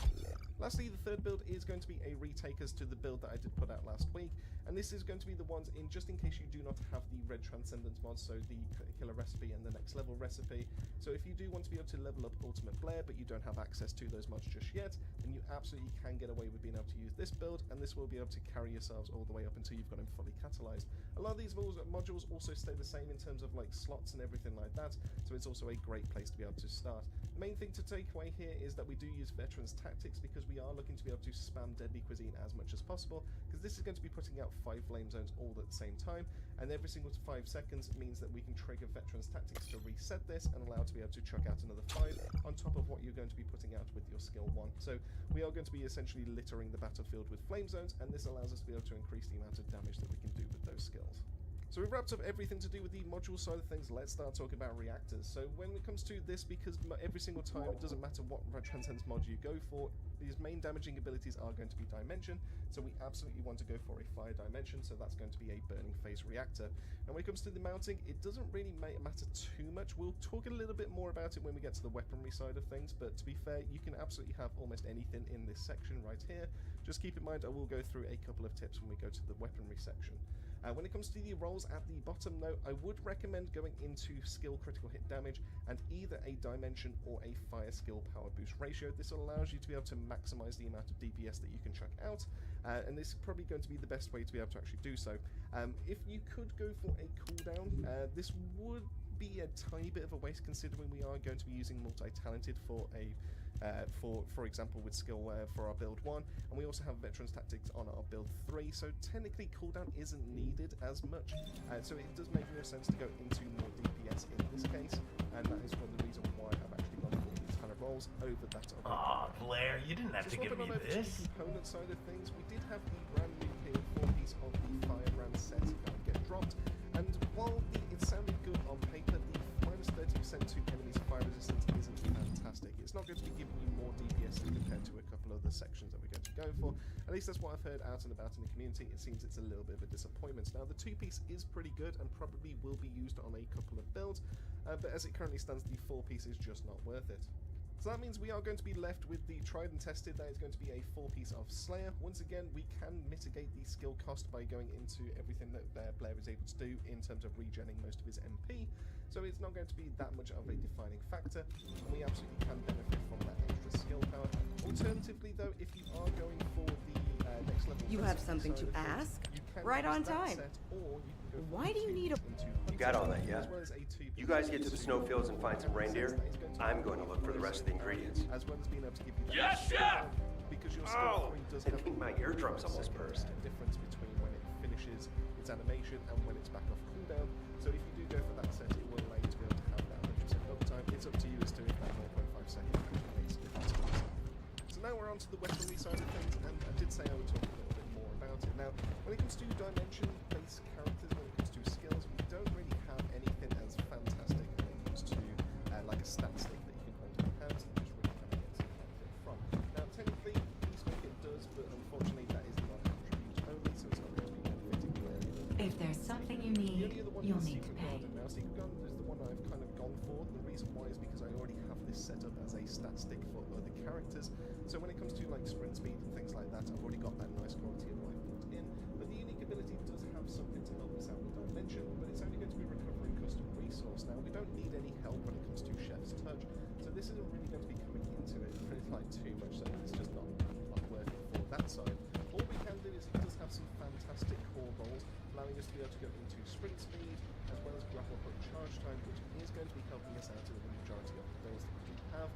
[SPEAKER 10] Lastly, the third build is going to be a retakers to the build that I did put out last week, and this is going to be the ones in just in case you do not have the red transcendence mod, so the killer recipe and the next level recipe. So if you do want to be able to level up Ultimate Blair but you don't have access to those mods just yet, then you absolutely can get away with being able to use this build, and this will be able to carry yourselves all the way up until you've got him fully catalyzed. A lot of these modules also stay the same in terms of like slots and everything like that, so it's also a great place to be able to start. The main thing to take away here is that we do use Veterans Tactics because we are looking to be able to spam Deadly Cuisine as much as possible, because this is going to be putting out 5 flame zones all at the same time, and every single 5 seconds means that we can trigger Veterans Tactics to reset this and allow to be able to chuck out another 5 on top of what you're going to be putting out with your skill 1. So we are going to be essentially littering the battlefield with flame zones, and this allows us to be able to increase the amount of damage that we can do with those skills. So we've wrapped up everything to do with the module side of things. Let's start talking about reactors. So when it comes to this, because every single time, it doesn't matter what Transcendence mod you go for, these main damaging abilities are going to be Dimension, so we absolutely want to go for a Fire Dimension, so that's going to be a Burning Phase reactor. And when it comes to the mounting, it doesn't really matter too much. We'll talk a little bit more about it when we get to the weaponry side of things, but to be fair, you can absolutely have almost anything in this section right here. Just keep in mind, I will go through a couple of tips when we go to the weaponry section. When it comes to the rolls at the bottom though, I would recommend going into skill critical hit damage and either a dimension or a fire skill power boost ratio. This allows you to be able to maximize the amount of DPS that you can chuck out, and this is probably going to be the best way to be able to actually do so. If you could go for a cooldown, this would be a tiny bit of a waste considering we are going to be using multi-talented for a for example with skill for our build 1, and we also have Veterans Tactics on our build 3, so technically cooldown isn't needed as much, so it does make more sense to go into more DPS in this case, and that is one of the reasons why I've actually gone for these kind of rolls over that.
[SPEAKER 11] Aw, Blair, you didn't have to give me this.
[SPEAKER 10] To the component side of things, we did have the brand new here 4-piece of the Firebrand set get dropped, and while it sounded good on paper, the minus 30% to enemies fire resistance isn't fantastic. It's not going to be giving you more DPS compared to a couple of the sections that we're going to go for. At least that's what I've heard out and about in the community. It seems it's a little bit of a disappointment. Now the 2-piece is pretty good and probably will be used on a couple of builds, but as it currently stands, the 4-piece is just not worth it. So that means we are going to be left with the tried and tested. That is going to be a 4-piece of Slayer. Once again, we can mitigate the skill cost by going into everything that Blair is able to do in terms of regenning most of his MP, so it's not going to be that much of a defining factor, and we absolutely can benefit from that extra skill power. Alternatively though, if you are going for the next level,
[SPEAKER 20] you have something to ask? Right on time. Why do you need a...
[SPEAKER 22] You got all that, yeah? You guys get to the snowfields and find some reindeer. I'm going to look for the rest of the ingredients.
[SPEAKER 10] As well as being able to give you that
[SPEAKER 22] Yes, chef!
[SPEAKER 10] Because your skill 3 does
[SPEAKER 22] I think my eardrums almost burst.
[SPEAKER 10] Difference between when it finishes its animation and when it's back off cooldown. So if you do go for that set, it will allow you to be able to have that 100% uptime. It's up to you as to if that 0.5 second makes a difference to yourself. So now we're on to the weaponry side of things, and I did say I would talk a little bit more about it. Now, when it comes to dimension-based characters, when it comes to skills, we don't really have anything as fantastic when it comes to like a stat stick that you can hold in your hands and just really kind of get some benefit from. Now, technically, Peacemaker does, but unfortunately that is not attribute only, so it's not going to be benefiting Blair.
[SPEAKER 13] If there's something you need, you'll need to pay.
[SPEAKER 10] Now, Secret Garden is the one I've kind of gone for. The reason why is because I already have this set up as a stat stick for other characters, so when it comes to like sprint speed and things like that, I've already got that nice quality of life built in. But the unique ability does have something to help us out with dimension, but it's only going to be recovering custom resource. Now, we don't need any help when it comes to Chef's Touch, so this isn't really going to be coming into it really like too much, so it's just not worth it for that side. All we can do is it does have some fantastic core rolls, allowing us to be able to go into sprint speed, as well as grapple hook charge time, which is going to be helping us out in the majority of the builds that we have.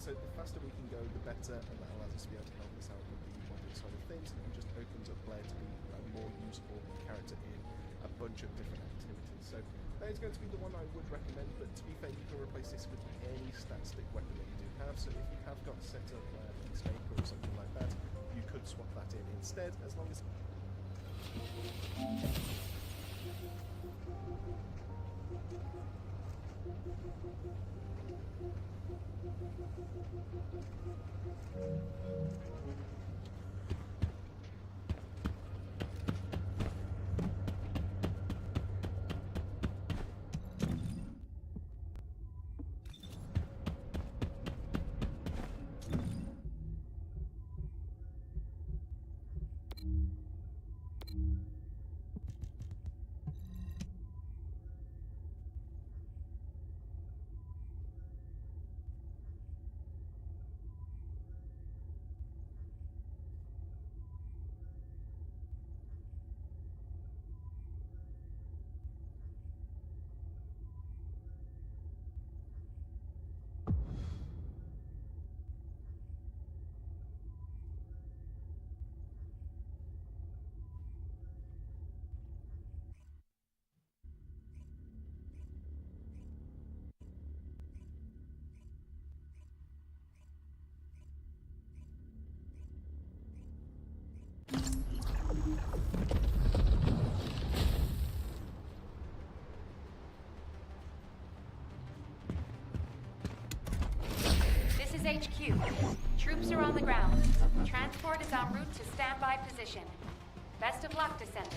[SPEAKER 10] So the faster we can go, the better, and that allows us to be able to help us out with the modding side of things, and just opens up Blair to be a more useful character in a bunch of different activities. So that is going to be the one I would recommend, but to be fair, you can replace this with any stat stick weapon that you do have. So if you have got set up a snake or something like that, you could swap that in instead, as long as...
[SPEAKER 15] This is HQ. Troops are on the ground. Transport is en route to standby position. Best of luck, Descendants.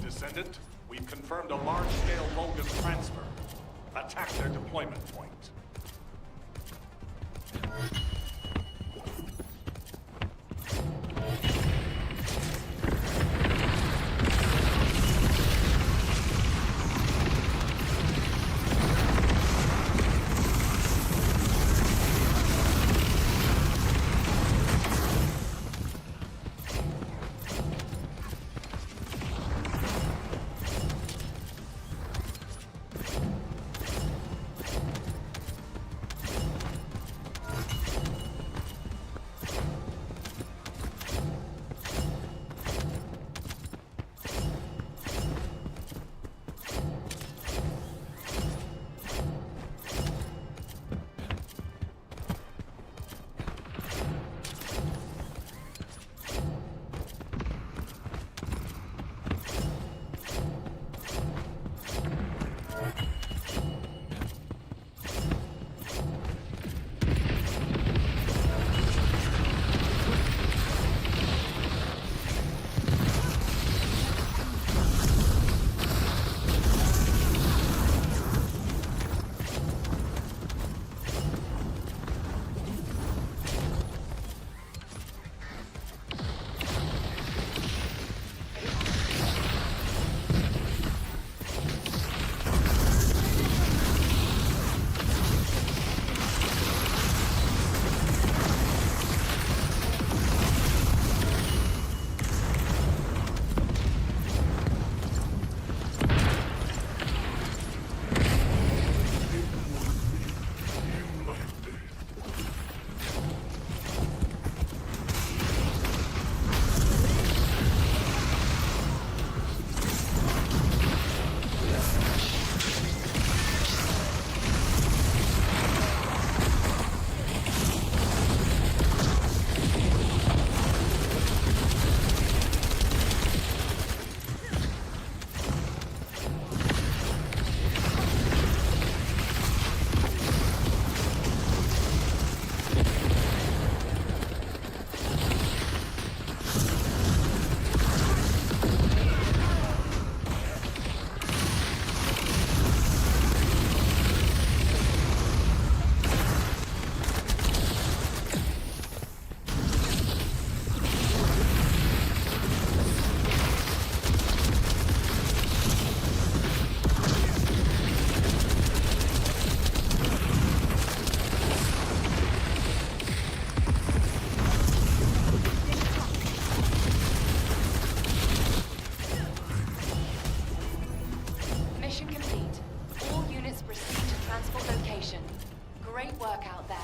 [SPEAKER 7] Descendant, we've confirmed a large-scale Vulgus transfer. Attack their deployment point.
[SPEAKER 16] operation. Great work out there.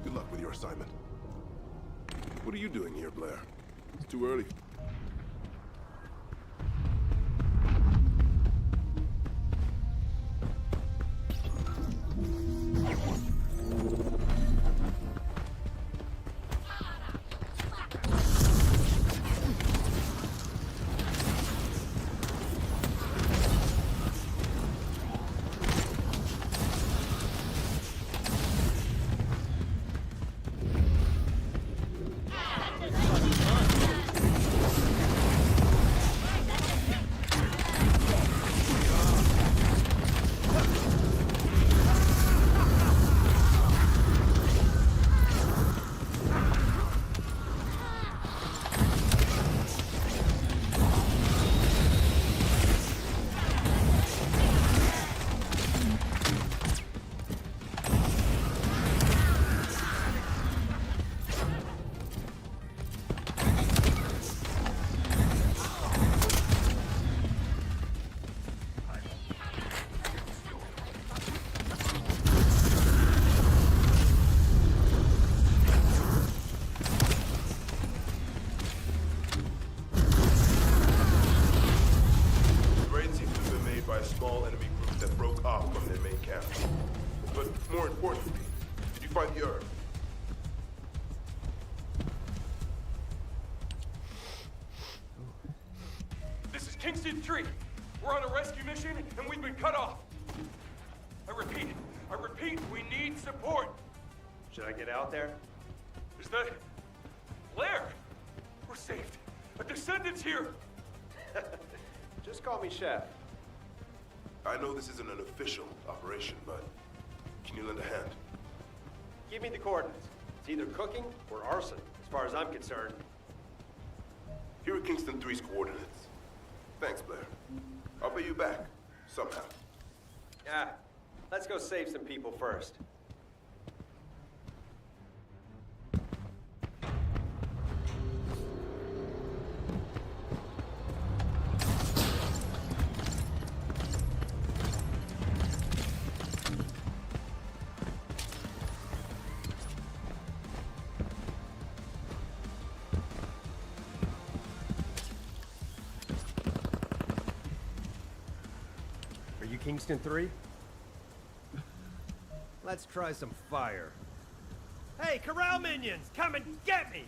[SPEAKER 6] Good luck with your assignment. What are you doing here, Blair? It's too early.
[SPEAKER 8] Kingston 3, we're on a rescue mission and we've been cut off. I repeat, we need support.
[SPEAKER 22] Should I get out there?
[SPEAKER 8] Is that Blair? We're saved. A descendant's here.
[SPEAKER 22] Just call me Chef.
[SPEAKER 6] I know this isn't an official operation, but can you lend a hand?
[SPEAKER 22] Give me the coordinates. It's either cooking or arson, as far as I'm concerned.
[SPEAKER 6] Here are Kingston 3's coordinates. Thanks, Blair. I'll pay you back, somehow.
[SPEAKER 22] Yeah, let's go save some people first. Kingston 3? Let's try some fire. Hey, Corral minions! Come and get me!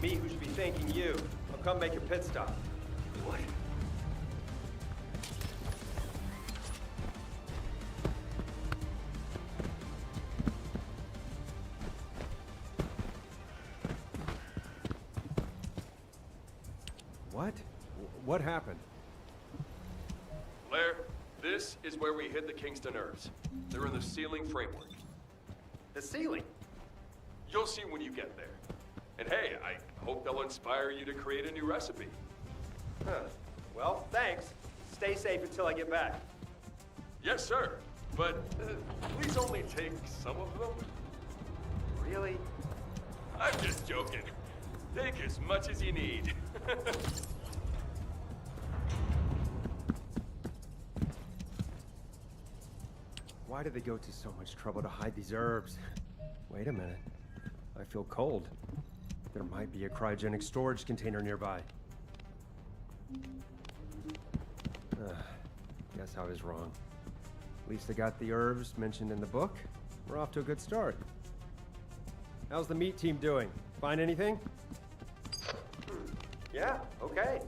[SPEAKER 22] me who should be thanking you. I'll come make a pit stop. What?
[SPEAKER 19] What? What happened?
[SPEAKER 6] Blair, this is where we hid the Kingston herbs. They're in the ceiling framework.
[SPEAKER 22] The ceiling?
[SPEAKER 6] You'll see when you get there. And hey, I hope they'll inspire you to create a new recipe.
[SPEAKER 22] Huh. Well, thanks. Stay safe until I get back.
[SPEAKER 6] Yes, sir. But please only take some of them.
[SPEAKER 22] Really?
[SPEAKER 6] I'm just joking. Take as much as you need.
[SPEAKER 19] Why did they go to so much trouble to hide these herbs? Wait a minute. I feel cold. There might be a cryogenic storage container nearby. Guess I was wrong. At least I got the herbs mentioned in the book. We're off to a good start. How's the meat team doing? Find anything?
[SPEAKER 22] Yeah, okay.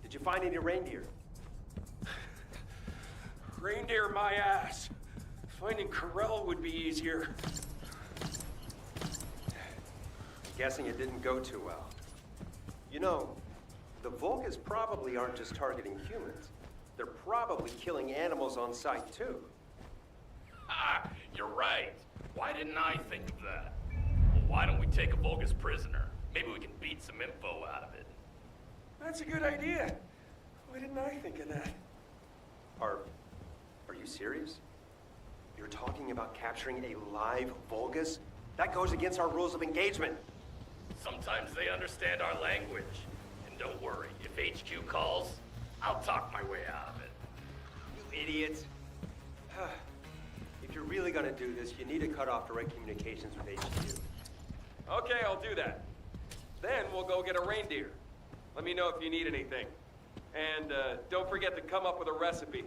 [SPEAKER 22] Did you find any reindeer?
[SPEAKER 8] Reindeer my ass. Finding Corell would be easier.
[SPEAKER 22] Guessing it didn't go too well. You know, the Vulcans probably aren't just targeting humans. They're probably killing animals on sight, too.
[SPEAKER 17] Ah, you're right. Why didn't I think of that? Well, why don't we take a Vulgus prisoner? Maybe we can beat some info out of it.
[SPEAKER 8] That's a good idea. Why didn't I think of that?
[SPEAKER 22] Are you serious? You're talking about capturing a live Vulgus? That goes against our rules of engagement.
[SPEAKER 17] Sometimes they understand our language. And don't worry, if HQ calls, I'll talk my way out of it.
[SPEAKER 22] You idiot. If you're really gonna do this, you need to cut off direct communications with HQ.
[SPEAKER 6] Okay, I'll do that. Then we'll go get a reindeer. Let me know if you need anything. And don't forget to come up with a recipe.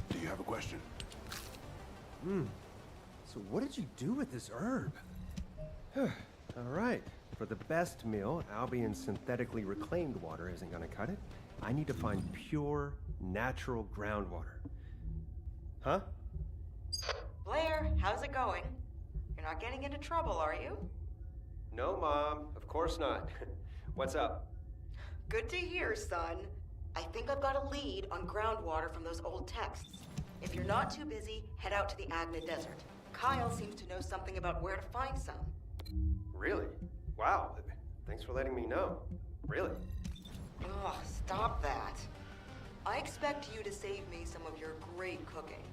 [SPEAKER 6] Do you have a question?
[SPEAKER 19] So what did you do with this herb? All right. For the best meal, Albion's synthetically reclaimed water isn't gonna cut it. I need to find pure, natural groundwater. Huh?
[SPEAKER 20] Blair, how's it going? You're not getting into trouble, are you?
[SPEAKER 22] No, Mom. Of course not. What's up?
[SPEAKER 20] Good to hear, son. I think I've got a lead on groundwater from those old texts. If you're not too busy, head out to the Agna Desert. Kyle seems to know something about where to find some.
[SPEAKER 22] Really? Wow. Thanks for letting me know. Really?
[SPEAKER 20] Ugh, stop that. I expect you to save me some of your great cooking.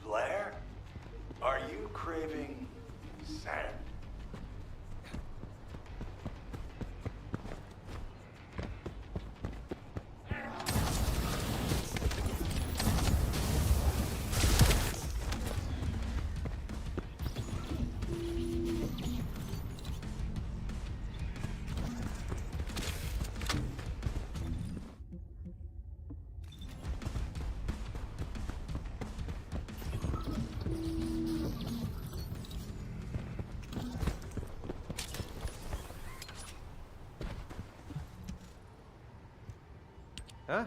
[SPEAKER 11] Blair? Are you craving sand?
[SPEAKER 19] Huh?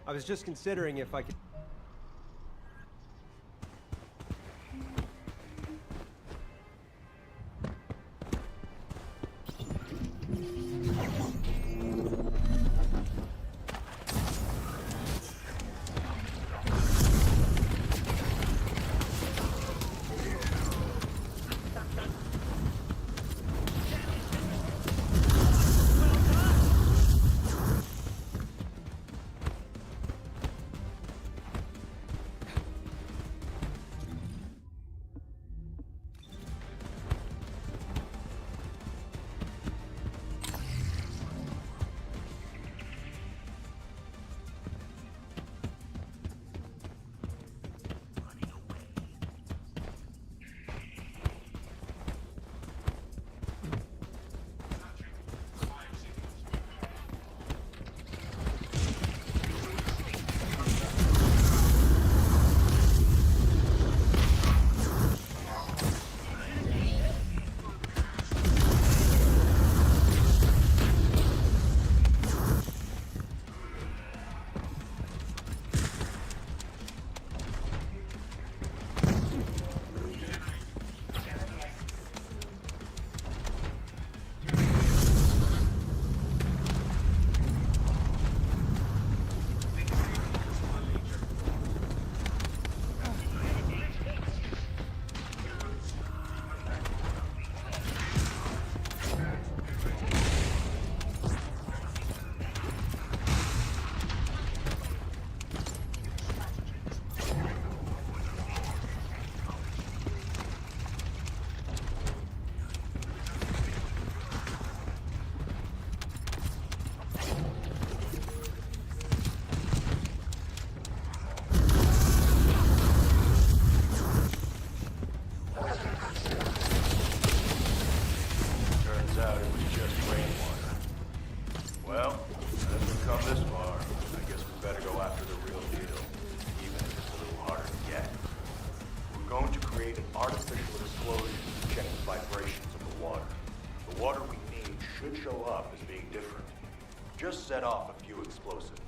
[SPEAKER 19] I was just considering if I could...
[SPEAKER 11] this far, I guess we better go after the real deal, even if it's a little harder to get. We're going to create an artificial explosion to check the vibrations of the water. The water we need should show up as being different. Just set off a few explosives.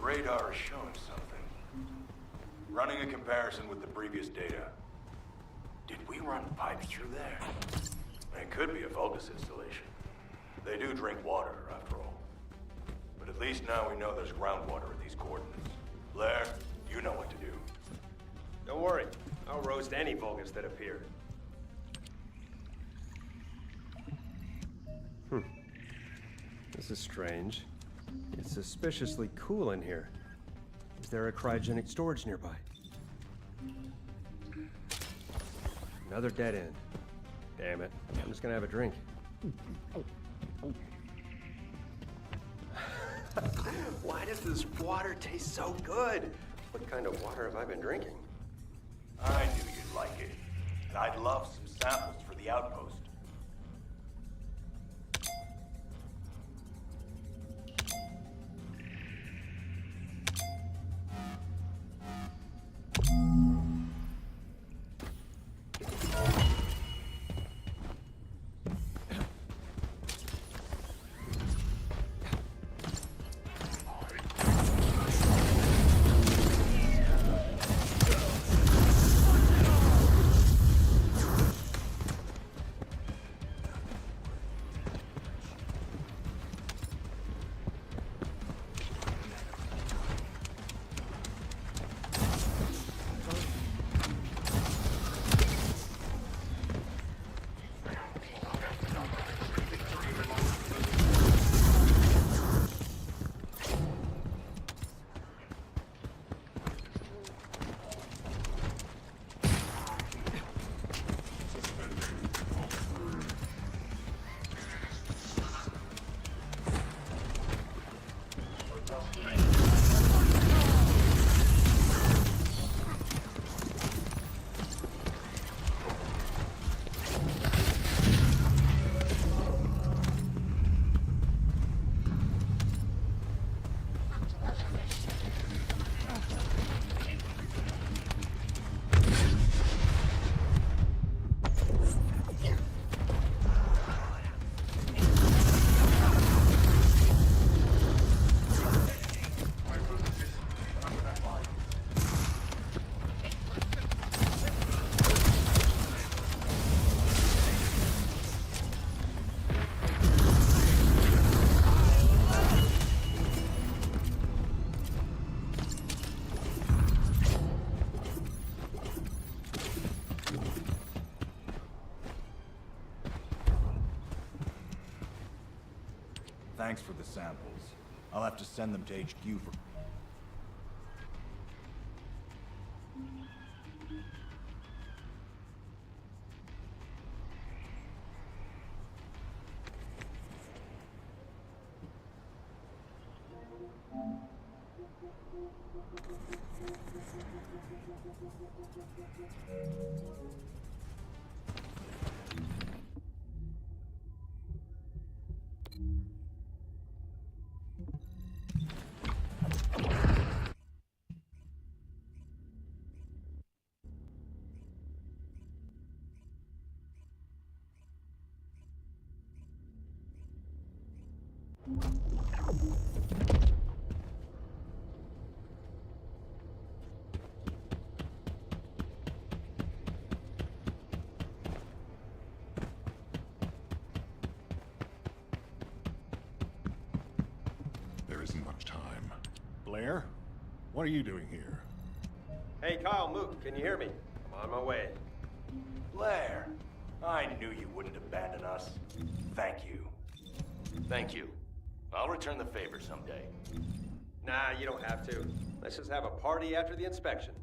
[SPEAKER 11] Radar is showing something. Running a comparison with the previous data. Did we run pipes through there? It could be a Vulgus installation. They do drink water, after all. But at least now we know there's groundwater at these coordinates. Blair, you know what to do.
[SPEAKER 22] Don't worry. I'll roast any Vulgus that appear. This is strange. It's suspiciously cool in here. Is there a cryogenic storage nearby? Another dead end. Damn it. I'm just gonna have a drink. Why does this water taste so good? What kind of water have I been drinking?
[SPEAKER 11] I knew you'd like it. And I'd love some samples for the outpost. Thanks for the samples. I'll have to send them to HQ for...
[SPEAKER 7] There isn't much time. Blair, what are you doing here?
[SPEAKER 22] Hey, Kyle, Mook, can you hear me? I'm on my way.
[SPEAKER 11] Blair, I knew you wouldn't abandon us. Thank you.
[SPEAKER 2] Thank you. I'll return the favor someday.
[SPEAKER 22] Nah, you don't have to. Let's just have a party after the inspection.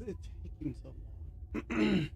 [SPEAKER 1] is it taking so long?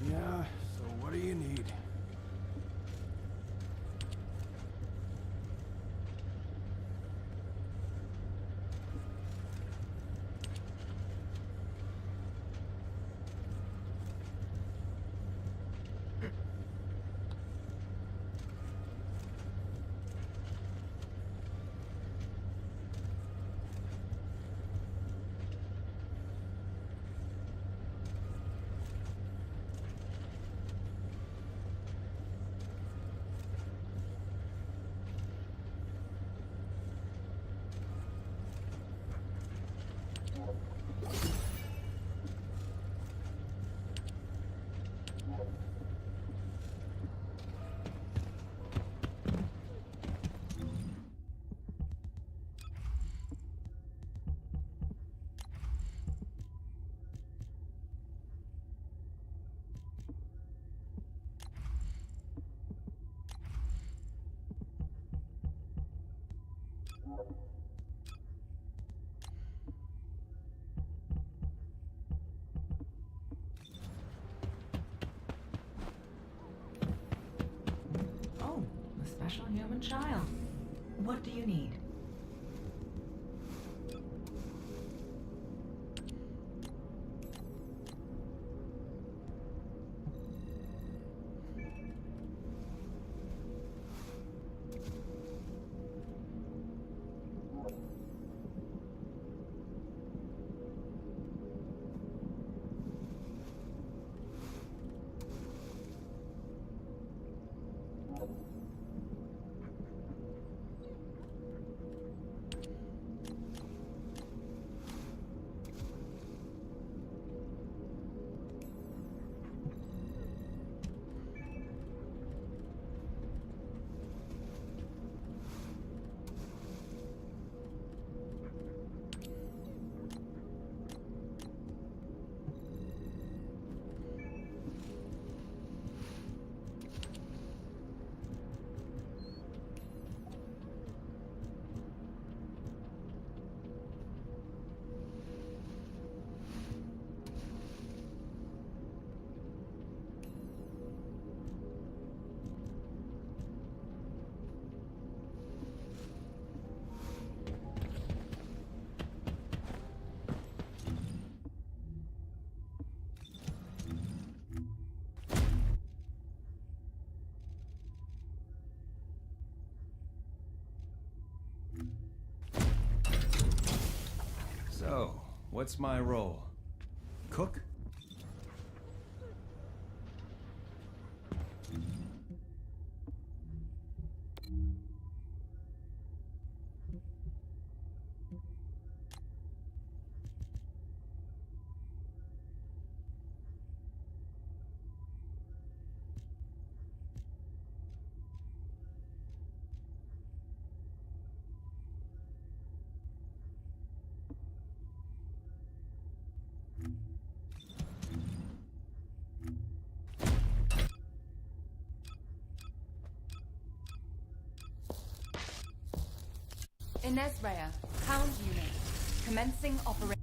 [SPEAKER 19] Yeah, so what do you need?
[SPEAKER 13] human child. What do you need?
[SPEAKER 14] So, what's my role? Cook?
[SPEAKER 16] Inez Rhea, Hound Unit. Commencing operation.